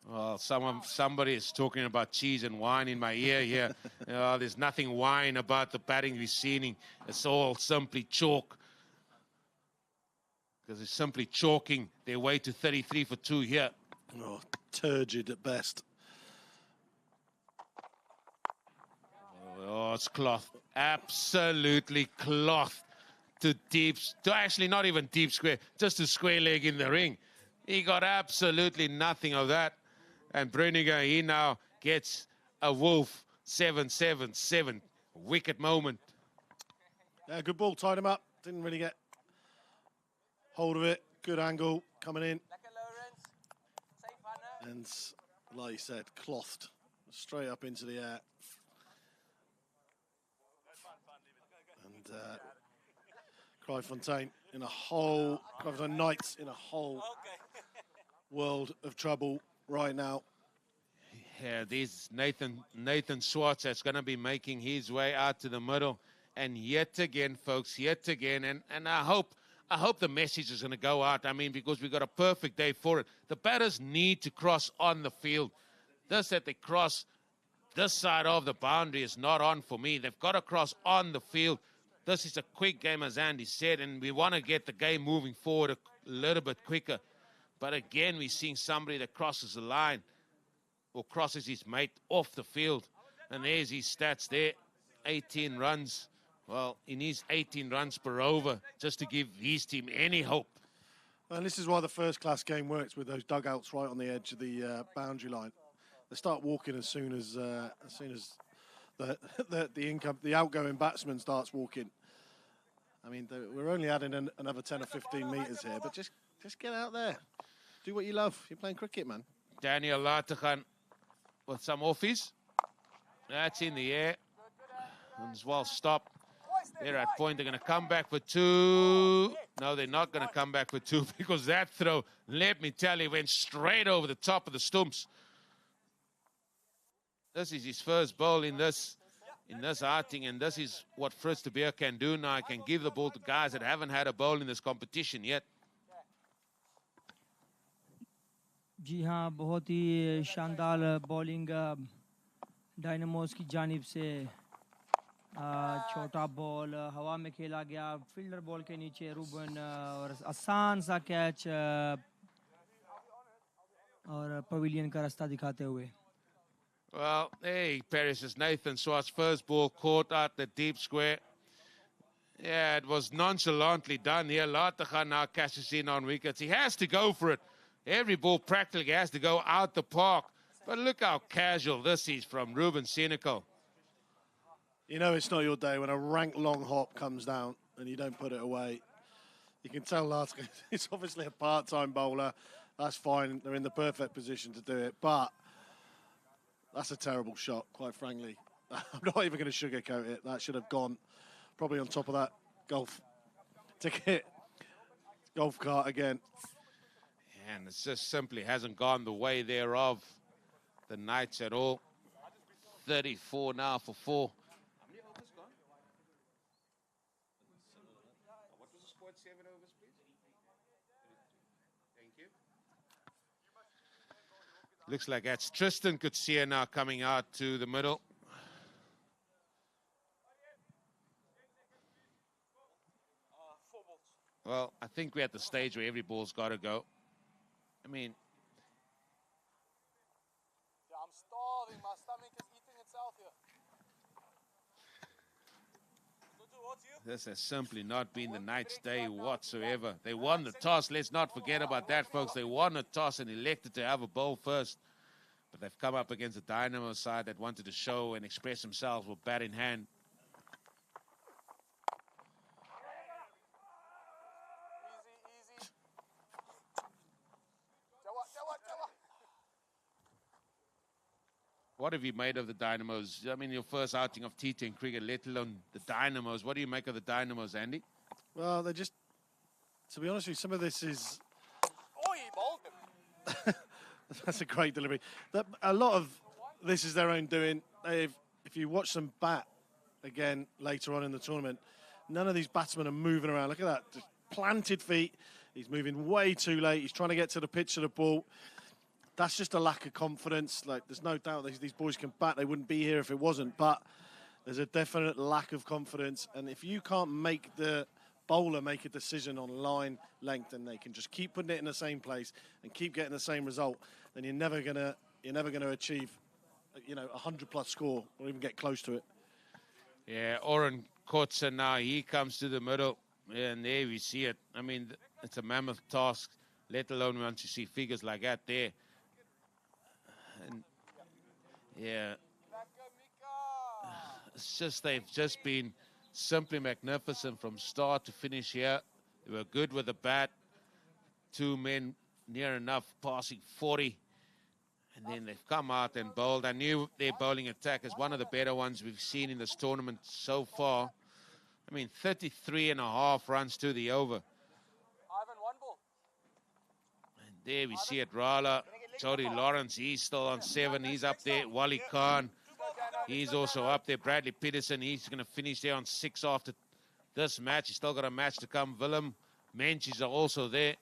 Speaker 1: Well, somebody is talking about cheese and wine in my ear here. There's nothing wine about the batting we're seeing. It's all simply chalk. Because they're simply chalking their way to 33 for 2 here.
Speaker 4: Oh, turgid at best.
Speaker 1: Oh, it's cloth. Absolutely cloth. To actually not even deep square, just a square leg in the ring. He got absolutely nothing of that. And Bruniger, he now gets a Wolf 7-7-7 wicket moment.
Speaker 4: Yeah, good ball, tied him up. Didn't really get hold of it. Good angle coming in. And like you said, clothed straight up into the air. And Kraaifontein in a whole, Kraaifontein Knights in a whole world of trouble right now.
Speaker 1: Yeah, this Nathan Swartz that's going to be making his way out to the middle. And yet again, folks, yet again. And I hope the message is going to go out. I mean, because we've got a perfect day for it. The batters need to cross on the field. This that they cross this side of the boundary is not on for me. They've got to cross on the field. This is a quick game, as Andy said, and we want to get the game moving forward a little bit quicker. But again, we're seeing somebody that crosses the line or crosses his mate off the field. And there's his stats there, 18 runs. Well, he needs 18 runs per over just to give his team any hope.
Speaker 4: And this is why the first-class game works with those dugouts right on the edge of the boundary line. They start walking as soon as the outgoing batsman starts walking. I mean, we're only adding another 10 or 15 metres here, but just get out there. Do what you love. You're playing cricket, man.
Speaker 1: Daniel Lategan with some offies. That's in the air. And as well, stop. They're at point. They're going to come back for 2. No, they're not going to come back for 2 because that throw, let me tell you, went straight over the top of the stumps. This is his first ball in this outing, and this is what Fritz de Beer can do now. He can give the ball to guys that haven't had a ball in this competition yet.
Speaker 5: जी हाँ, बहुत ही शानदार bowling Dynamos की जानिब से छोटा ball हवा में खेला गया फील्डर बॉल के नीचे रूबन और आसान सा कैच और पवेलियन का रास्ता दिखाते हुए.
Speaker 1: Well, hey, Paris, Nathan Swartz, first ball caught out the deep square. Yeah, it was nonchalantly done here. Lategan now cashes in on wickets. He has to go for it. Every ball practically has to go out the park. But look how casual this is from Ruben Senecal.
Speaker 4: You know it's not your day when a rank long hop comes down and you don't put it away. You can tell Lategan, it's obviously a part-time bowler. That's fine. They're in the perfect position to do it. But that's a terrible shot, quite frankly. I'm not even going to sugarcoat it. That should have gone probably on top of that golf ticket. Golf cart again.
Speaker 1: And it just simply hasn't gone the way thereof the Knights at all. 34 now for 4. What was the score at 7 overs, please? Thank you. Looks like that's Tristan Coetzee now coming out to the middle. Well, I think we're at the stage where every ball's got to go. I mean,
Speaker 7: Yeah, I'm starving. My stomach is eating itself here.
Speaker 1: this has simply not been the Knights' day whatsoever. They won the toss. Let's not forget about that, folks. They won the toss and elected to have a bowl first. But they've come up against a Dynamo side that wanted to show and express themselves with bat in hand. What have you made of the Dynamos? I mean, your first outing of T10 cricket, let alone the Dynamos. What do you make of the Dynamos, Andy?
Speaker 4: Well, they just, to be honest with you, some of this is...
Speaker 7: Oh, he bowled him.
Speaker 4: That's a great delivery. A lot of this is their own doing. If you watch them bat again later on in the tournament, none of these batsmen are moving around. Look at that. Just planted feet. He's moving way too late. He's trying to get to the pitch of the ball. That's just a lack of confidence. Like, there's no doubt these boys can bat. They wouldn't be here if it wasn't. But there's a definite lack of confidence. And if you can't make the bowler make a decision on line length and they can just keep putting it in the same place and keep getting the same result, then you're never gonna achieve, you know, 100+ score or even get close to it.
Speaker 1: Yeah, Oren Kotze now, he comes to the middle. Yeah, and there we see it. I mean, it's a mammoth task, let alone once you see figures like that there. And yeah, it's just, they've just been simply magnificent from start to finish here. They were good with the bat. 2 men near enough passing 40. And then they've come out and bowled. I knew their bowling attack is one of the better ones we've seen in this tournament so far. I mean, 33.5 runs to the over.
Speaker 7: Ivan, 1 ball.
Speaker 1: And there we see it, Rala. Jody Lawrence, he's still on 7. He's up there. Wally Khan, he's also up there. Bradley Peterson, he's going to finish there on 6 after this match. He's still got a match to come. Willem Menchies are also there.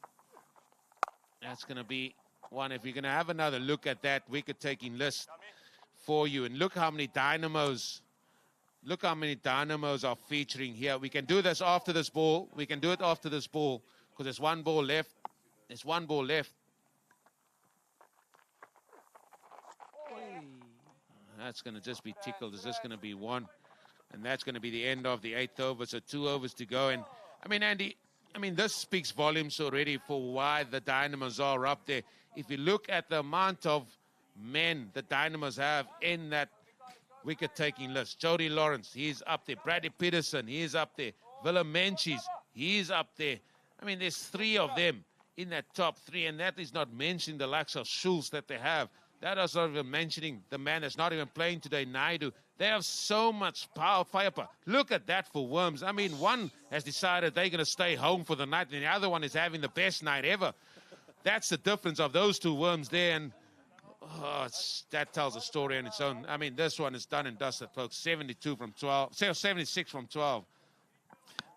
Speaker 1: That's going to be one. If you're going to have another look at that wicket-taking list for you, and look how many Dynamos, are featuring here. We can do this after this ball. We can do it after this ball because there's 1 ball left. There's 1 ball left. That's going to just be tickled. Is this going to be 1? And that's going to be the end of the 8th over. So 2 overs to go. And I mean, Andy, this speaks volumes already for why the Dynamos are up there. If you look at the amount of men the Dynamos have in that wicket-taking list. Jody Lawrence, he's up there. Bradley Peterson, he's up there. Willem Menchies, he's up there. I mean, there's 3 of them in that top 3, and that is not mentioning the likes of Schultz that they have. That is not even mentioning the man that's not even playing today, Naidu. They have so much firepower. Look at that for Worms. I mean, one has decided they're going to stay home for the night, and the other one is having the best night ever. That's the difference of those 2 Worms there, and that tells a story on its own. I mean, this one is done and dusted, folks. 72 from 12, 76 from 12.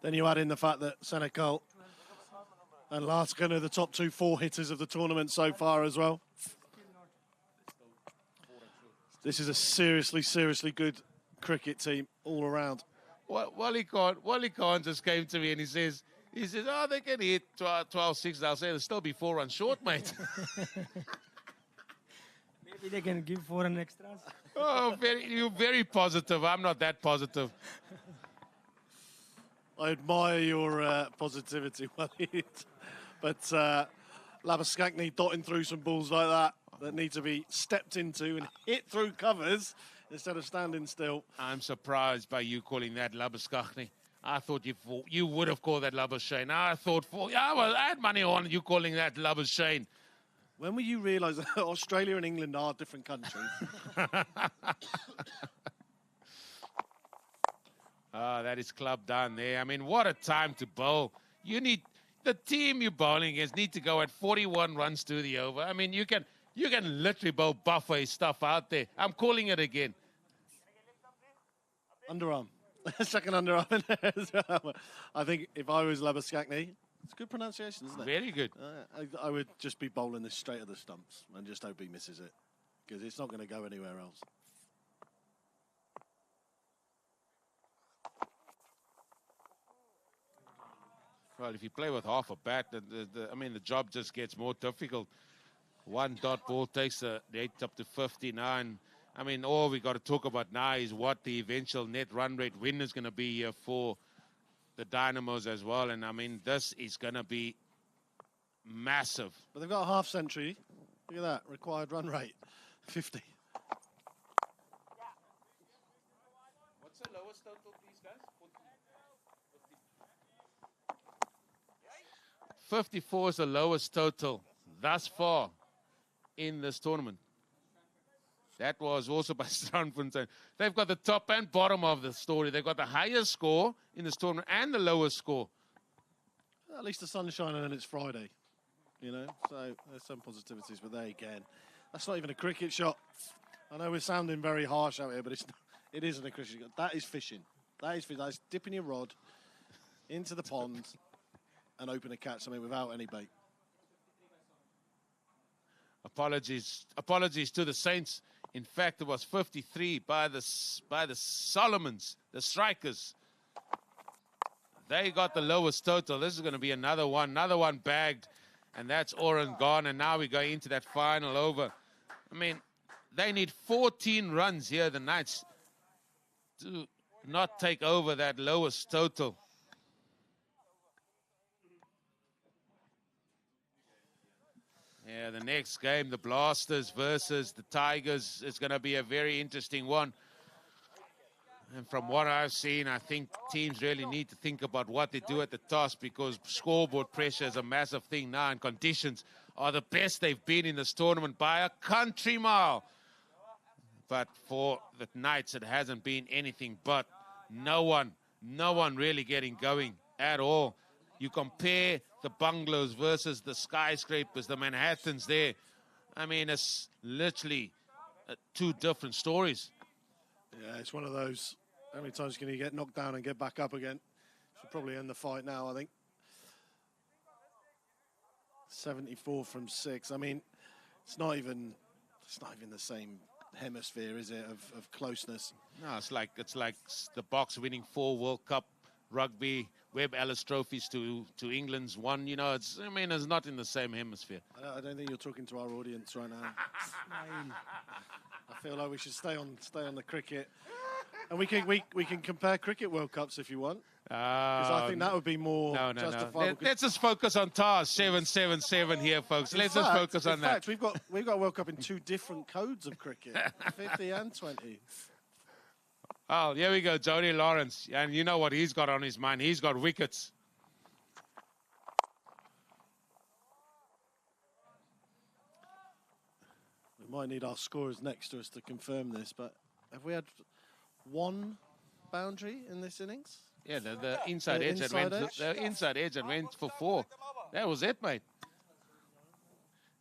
Speaker 4: Then you add in the fact that Senegal and Larkin are the top 2 4-hitters of the tournament so far as well. This is a seriously, seriously good cricket team all around.
Speaker 1: Wally Khan just came to me and he says, oh, they can hit 12 sixes. I'll say they'll still be 4 runs short, mate.
Speaker 5: Maybe they can give 4 and extras.
Speaker 1: Oh, you're very positive. I'm not that positive.
Speaker 4: I admire your positivity, Wally. But Labuschagne dotting through some balls like that need to be stepped into and hit through covers instead of standing still.
Speaker 1: I'm surprised by you calling that Labuschagne. I thought you would have called that Labuschagne. I had money on you calling that Labuschagne.
Speaker 4: When will you realise that Australia and England are different countries?
Speaker 1: That is club done there. I mean, what a time to bowl. The team you're bowling against need to go at 41 runs to the over. I mean, you can literally bowl buffet stuff out there. I'm calling it again.
Speaker 4: Underarm. Second underarm in there as well. I think if I was Labuschagne, it's good pronunciation, isn't it?
Speaker 1: Very good.
Speaker 4: I would just be bowling this straight at the stumps and just hope he misses it because it's not going to go anywhere else.
Speaker 1: Well, if you play with half a bat, the job just gets more difficult. 1 dot ball takes the 8 up to 59. I mean, all we got to talk about now is what the eventual net run rate win is going to be here for the Dynamos as well. And, I mean, this is going to be massive.
Speaker 4: But they've got a half century. Look at that, required run rate, 50.
Speaker 1: What's the lowest total, please, guys? 54 is the lowest total thus far in this tournament.
Speaker 11: That was also by Kraaifontein. They've got the top and bottom of the story. They've got the highest score in this tournament and the lowest score.
Speaker 4: At least the sun's shining and it's Friday, you know. So there's some positivities, but there again, that's not even a cricket shot. I know we're sounding very harsh out here, but it isn't a cricket shot. That is fishing. That is fishing. That is dipping your rod into the pond and hoping to catch something without any bait.
Speaker 11: Apologies to the Saints. In fact, it was 53 by the Solomons, the strikers. They got the lowest total. This is going to be another one bagged, and that's Oren gone. And now we go into that final over. I mean, they need 14 runs here, the Knights, to not take over that lowest total. Yeah, the next game, the Blasters versus the Tigers, is going to be a very interesting one. And from what I've seen, I think teams really need to think about what they do at the toss, because scoreboard pressure is a massive thing now, and conditions are the best they've been in this tournament by a country mile. But for the Knights, it hasn't been anything but no one really getting going at all. You compare the bungalows versus the skyscrapers, the Manhattans there. I mean, it's literally two different stories.
Speaker 4: Yeah, it's one of those. How many times can you get knocked down and get back up again? Should probably end the fight now, I think. 74 from 6. I mean, it's not even the same hemisphere, is it, of closeness?
Speaker 11: No, it's like the Box winning 4 World Cup rugby Webb Ellis trophies to England's 1. You know, it's not in the same hemisphere.
Speaker 4: I don't think you're talking to our audience right now. I feel like we should stay on the cricket, and we can compare cricket World Cups if you want. Because I think that would be more justifiable.
Speaker 11: Let's just focus on TARS 777 here, folks. Let's just focus on that.
Speaker 4: In fact, we've got a World Cup in 2 different codes of cricket, 50 and 20.
Speaker 11: Oh, here we go, Jody Lawrence. And you know what he's got on his mind. He's got wickets.
Speaker 4: We might need our scorers next to us to confirm this, but have we had 1 boundary in this innings?
Speaker 11: Yeah, the inside edge that went for 4. That was it, mate.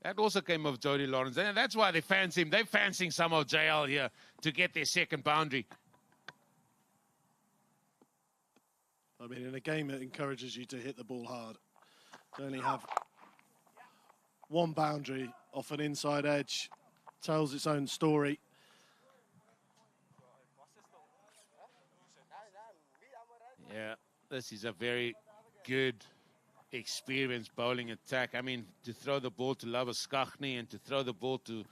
Speaker 11: That also came off Jody Lawrence. And that's why they fancy him. They're fancying some of JL here to get their second boundary.
Speaker 4: I mean, in a game that encourages you to hit the ball hard, to only have 1 boundary off an inside edge tells its own story.
Speaker 11: Yeah, this is a very good, experienced bowling attack. I mean, to throw the ball to Labuschagne and to throw the ball to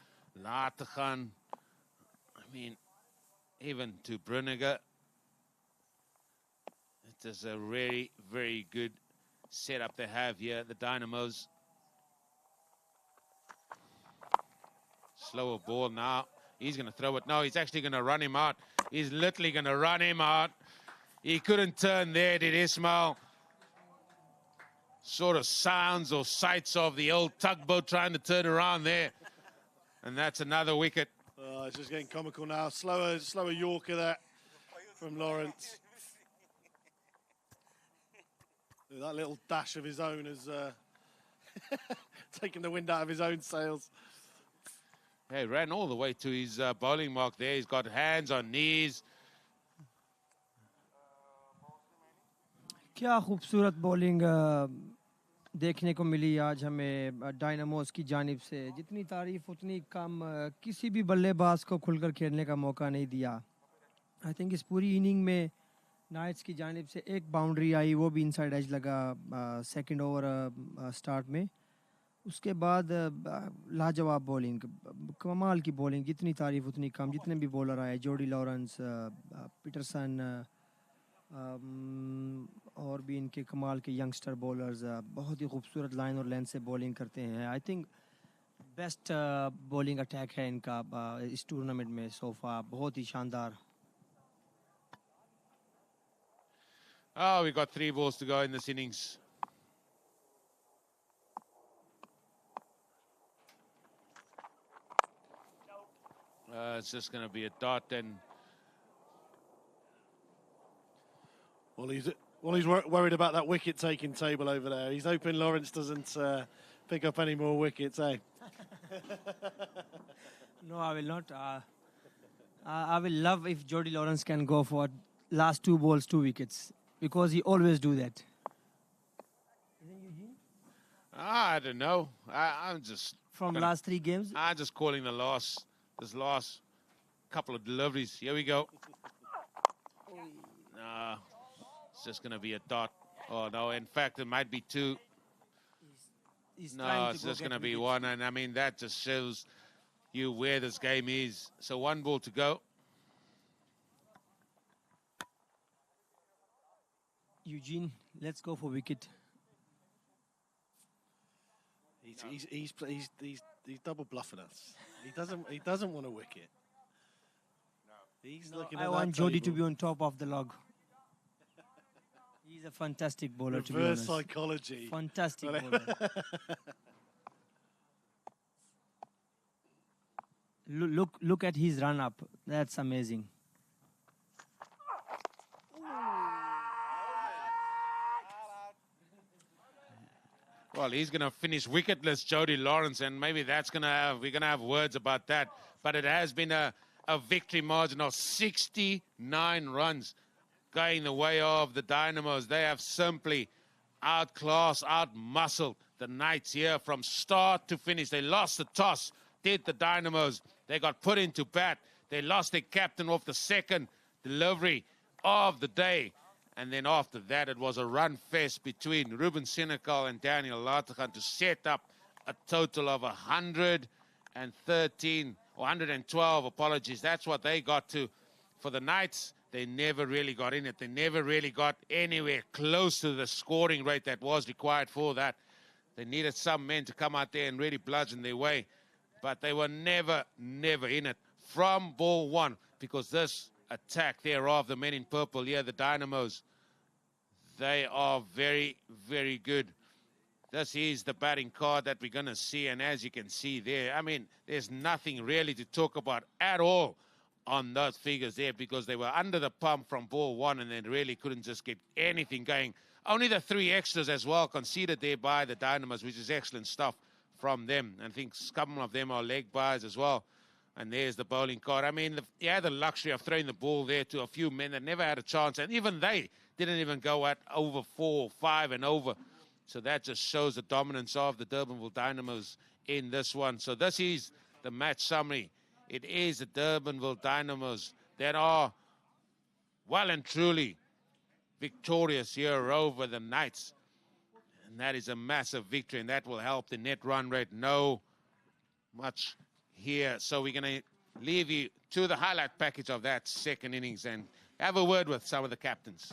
Speaker 11: Lategan, I mean, even to Bruniger. It is a very, very good setup they have here, the Dynamos. Slower ball now. He's going to throw it. No, he's actually going to run him out. He's literally going to run him out. He couldn't turn there, did Ismail? Sort of sounds or sights of the old tugboat trying to turn around there. And that's another wicket.
Speaker 4: It's just getting comical now. Slower Yorker there from Lawrence. That little dash of his own has taken the wind out of his own sails.
Speaker 11: Hey, ran all the way to his bowling mark there. He's got hands on knees.
Speaker 5: क्या खूबसूरत bowling देखने को मिली आज हमें Dynamos की जानिब से. जितनी तारीफ उतनी कम. किसी भी बल्लेबाज को खुलकर खेलने का मौका नहीं दिया. आई थिंक इस पूरी इनिंग में नाइट्स की जानिब से 1 बाउंड्री आई, वो भी इनसाइड एज लगा सेकंड ओवर स्टार्ट में. उसके बाद लाजवाब बॉलिंग, कमाल की बॉलिंग. जितनी तारीफ उतनी कम. जितने भी बॉलर आए, जोडी लॉरेंस, पीटरसन और भी इनके कमाल के यंगस्टर बॉलर्स बहुत ही खूबसूरत लाइन और लेंथ से बॉलिंग करते हैं. I think best bowling attack है इनका इस टूर्नामेंट में सोफा. बहुत ही शानदार.
Speaker 11: Oh, we got 3 balls to go in this innings. It's just going to be a dot, and
Speaker 4: Well, he's worried about that wicket-taking table over there. He's hoping Lawrence doesn't pick up any more wickets, eh?
Speaker 5: No, I will not. I will love if Jody Lawrence can go for last 2 balls, 2 wickets, because he always do that.
Speaker 11: I don't know. I'm just
Speaker 5: From last 3 games?
Speaker 11: I'm just calling this last couple of deliveries. Here we go. No, it's just going to be a dot. Oh, no, in fact, it might be 2. No, it's just going to be 1. And, I mean, that just shows you where this game is. So 1 ball to go.
Speaker 5: Eugene, let's go for wicket.
Speaker 4: He's double bluffing us. He doesn't want a wicket. He's looking.
Speaker 5: I want Jody to be on top of the log. He's a fantastic bowler. To be honest.
Speaker 4: Reverse psychology.
Speaker 5: Fantastic bowler. Look at his run up. That's amazing.
Speaker 11: Well, he's going to finish wicketless, Jody Lawrence, and maybe we're going to have words about that. But it has been a victory margin of 69 runs going the way of the Dynamos. They have simply outclassed, outmuscled the Knights here from start to finish. They lost the toss, did the Dynamos. They got put into bat. They lost their captain off the second delivery of the day. And then after that, it was a run fest between Ruben Senecal and Daniel Lategan to set up a total of 113, or 112, apologies. That's what they got to. For the Knights, they never really got in it. They never really got anywhere close to the scoring rate that was required for that. They needed some men to come out there and really bludgeon their way. But they were never in it from ball 1, because this attack thereof, the men in purple here, the Dynamos, they are very, very good. This is the batting card that we're going to see, and as you can see there, I mean, there's nothing really to talk about at all on those figures there, because they were under the pump from ball 1 and they really couldn't just get anything going. Only the 3 extras as well conceded there by the Dynamos, which is excellent stuff from them. I think some of them are leg byes as well. And there's the bowling card. I mean, he had the luxury of throwing the ball there to a few men that never had a chance. And even they didn't even go at over 4 or 5 and over. So that just shows the dominance of the Durbanville Dynamos in this one. So this is the match summary. It is the Durbanville Dynamos that are well and truly victorious here over the Knights. And that is a massive victory, and that will help the net run rate no much here. So we're going to leave you to the highlight package of that second innings and have a word with some of the captains.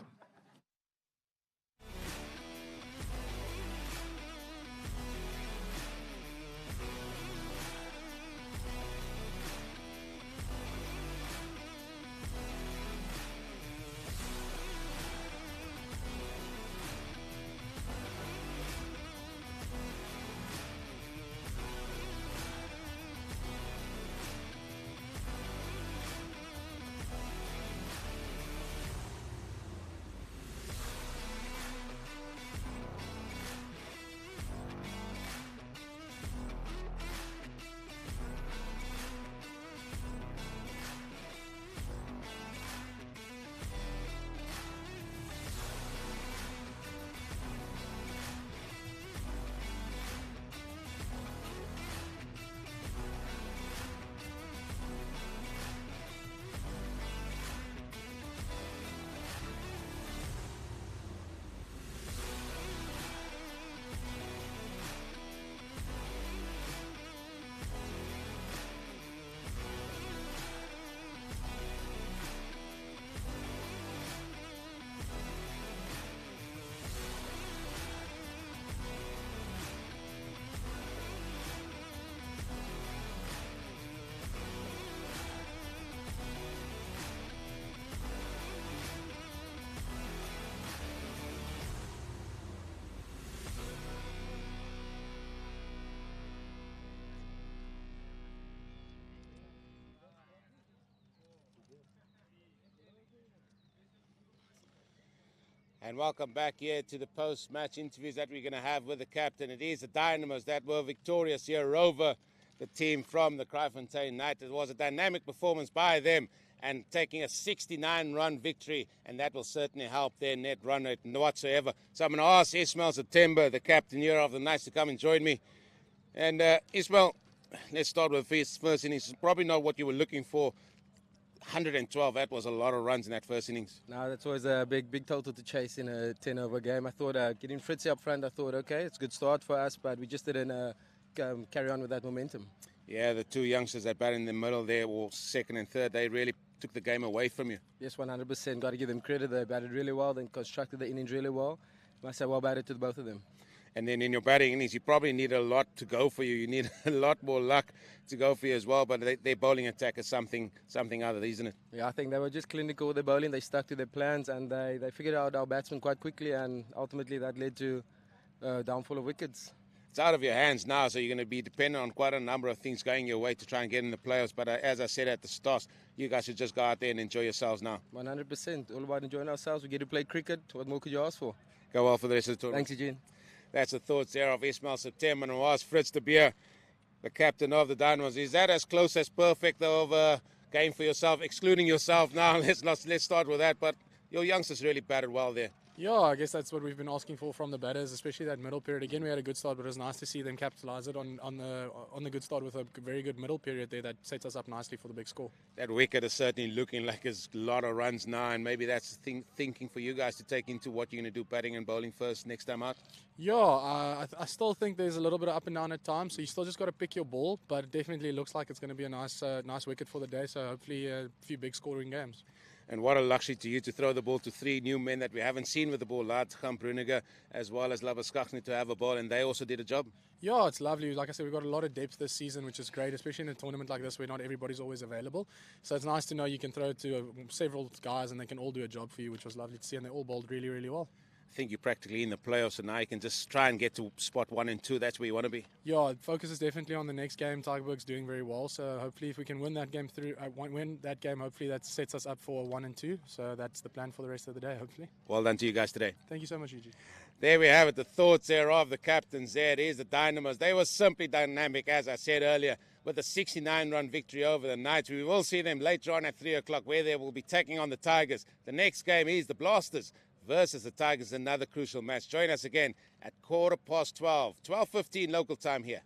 Speaker 1: And welcome back here to the post-match interviews that we're going to have with the captain. It is the Dynamos that were victorious here over the team from the Kraaifontein night. It was a dynamic performance by them and taking a 69-run victory, and that will certainly help their net run rate whatsoever. So I'm going to ask Ismail September, the captain here of the Knights, to come and join me. And Ismail, let's start with his first innings. It's probably not what you were looking for. 112, that was a lot of runs in that first innings.
Speaker 2: No, that's always a big total to chase in a 10-over game. I thought getting Fritzy up front, I thought, okay, it's a good start for us, but we just didn't carry on with that momentum.
Speaker 1: Yeah, the two youngsters that batted in the middle there, or second and third, they really took the game away from you.
Speaker 2: Yes, 100%. Got to give them credit. They batted really well. They constructed the innings really well. Must say well batted to both of them.
Speaker 1: And then in your batting innings, you probably need a lot to go for you. You need a lot more luck to go for you as well. But their bowling attack is something other, isn't it?
Speaker 2: Yeah, I think they were just clinical with their bowling. They stuck to their plans and they figured out our batsmen quite quickly. And ultimately that led to downfall of wickets.
Speaker 1: It's out of your hands now, so you're going to be dependent on quite a number of things going your way to try and get in the playoffs. But as I said at the start, you guys should just go out there and enjoy yourselves now. 100%.
Speaker 2: All about enjoying ourselves. We get to play cricket. What more could you ask for?
Speaker 1: Go well for the rest of the tournament.
Speaker 2: Thanks, Eugene.
Speaker 1: That's the thoughts there of Ismail September. And I'll ask Fritz de Beer, the captain of the Dynamos. Is that as close as perfect of a game for yourself, excluding yourself now? Let's start with that. But your youngsters really batted well there.
Speaker 3: Yeah, I guess that's what we've been asking for from the batters, especially that middle period. Again, we had a good start, but it was nice to see them capitalise it on the good start with a very good middle period there that sets us up nicely for the big score.
Speaker 1: That wicket is certainly looking like it's a lot of runs now, and maybe that's thinking for you guys to take into what you're going to do, batting and bowling first next time out.
Speaker 3: Yeah, I still think there's a little bit of up and down at times, so you still just got to pick your ball, but it definitely looks like it's going to be a nice wicket for the day, so hopefully a few big scoring games.
Speaker 1: And what a luxury to you to throw the ball to three new men that we haven't seen with the ball, Laatkamp, Bruniger, as well as Labaskachny to have a ball, and they also did a job.
Speaker 3: Yeah, it's lovely. Like I said, we've got a lot of depth this season, which is great, especially in a tournament like this where not everybody's always available. So it's nice to know you can throw to several guys and they can all do a job for you, which was lovely to see, and they all bowled really, really well.
Speaker 1: I think you're practically in the playoffs, and now you can just try and get to spot 1 and 2. That's where you want to be.
Speaker 3: Yeah, focus is definitely on the next game. Tigerberg's doing very well, so hopefully if we can win that game hopefully that sets us up for 1 and 2. So that's the plan for the rest of the day, hopefully.
Speaker 1: Well done to you guys today.
Speaker 3: Thank you so much, Eugene.
Speaker 1: There we have it, the thoughts there of the captains there. It is the Dynamos. They were simply dynamic, as I said earlier, with a 69-run victory over the Knights. We will see them later on at 3 o'clock, where they will be taking on the Tigers. The next game is the Blasters versus the Tigers, another crucial match. Join us again at 12:15 local time here.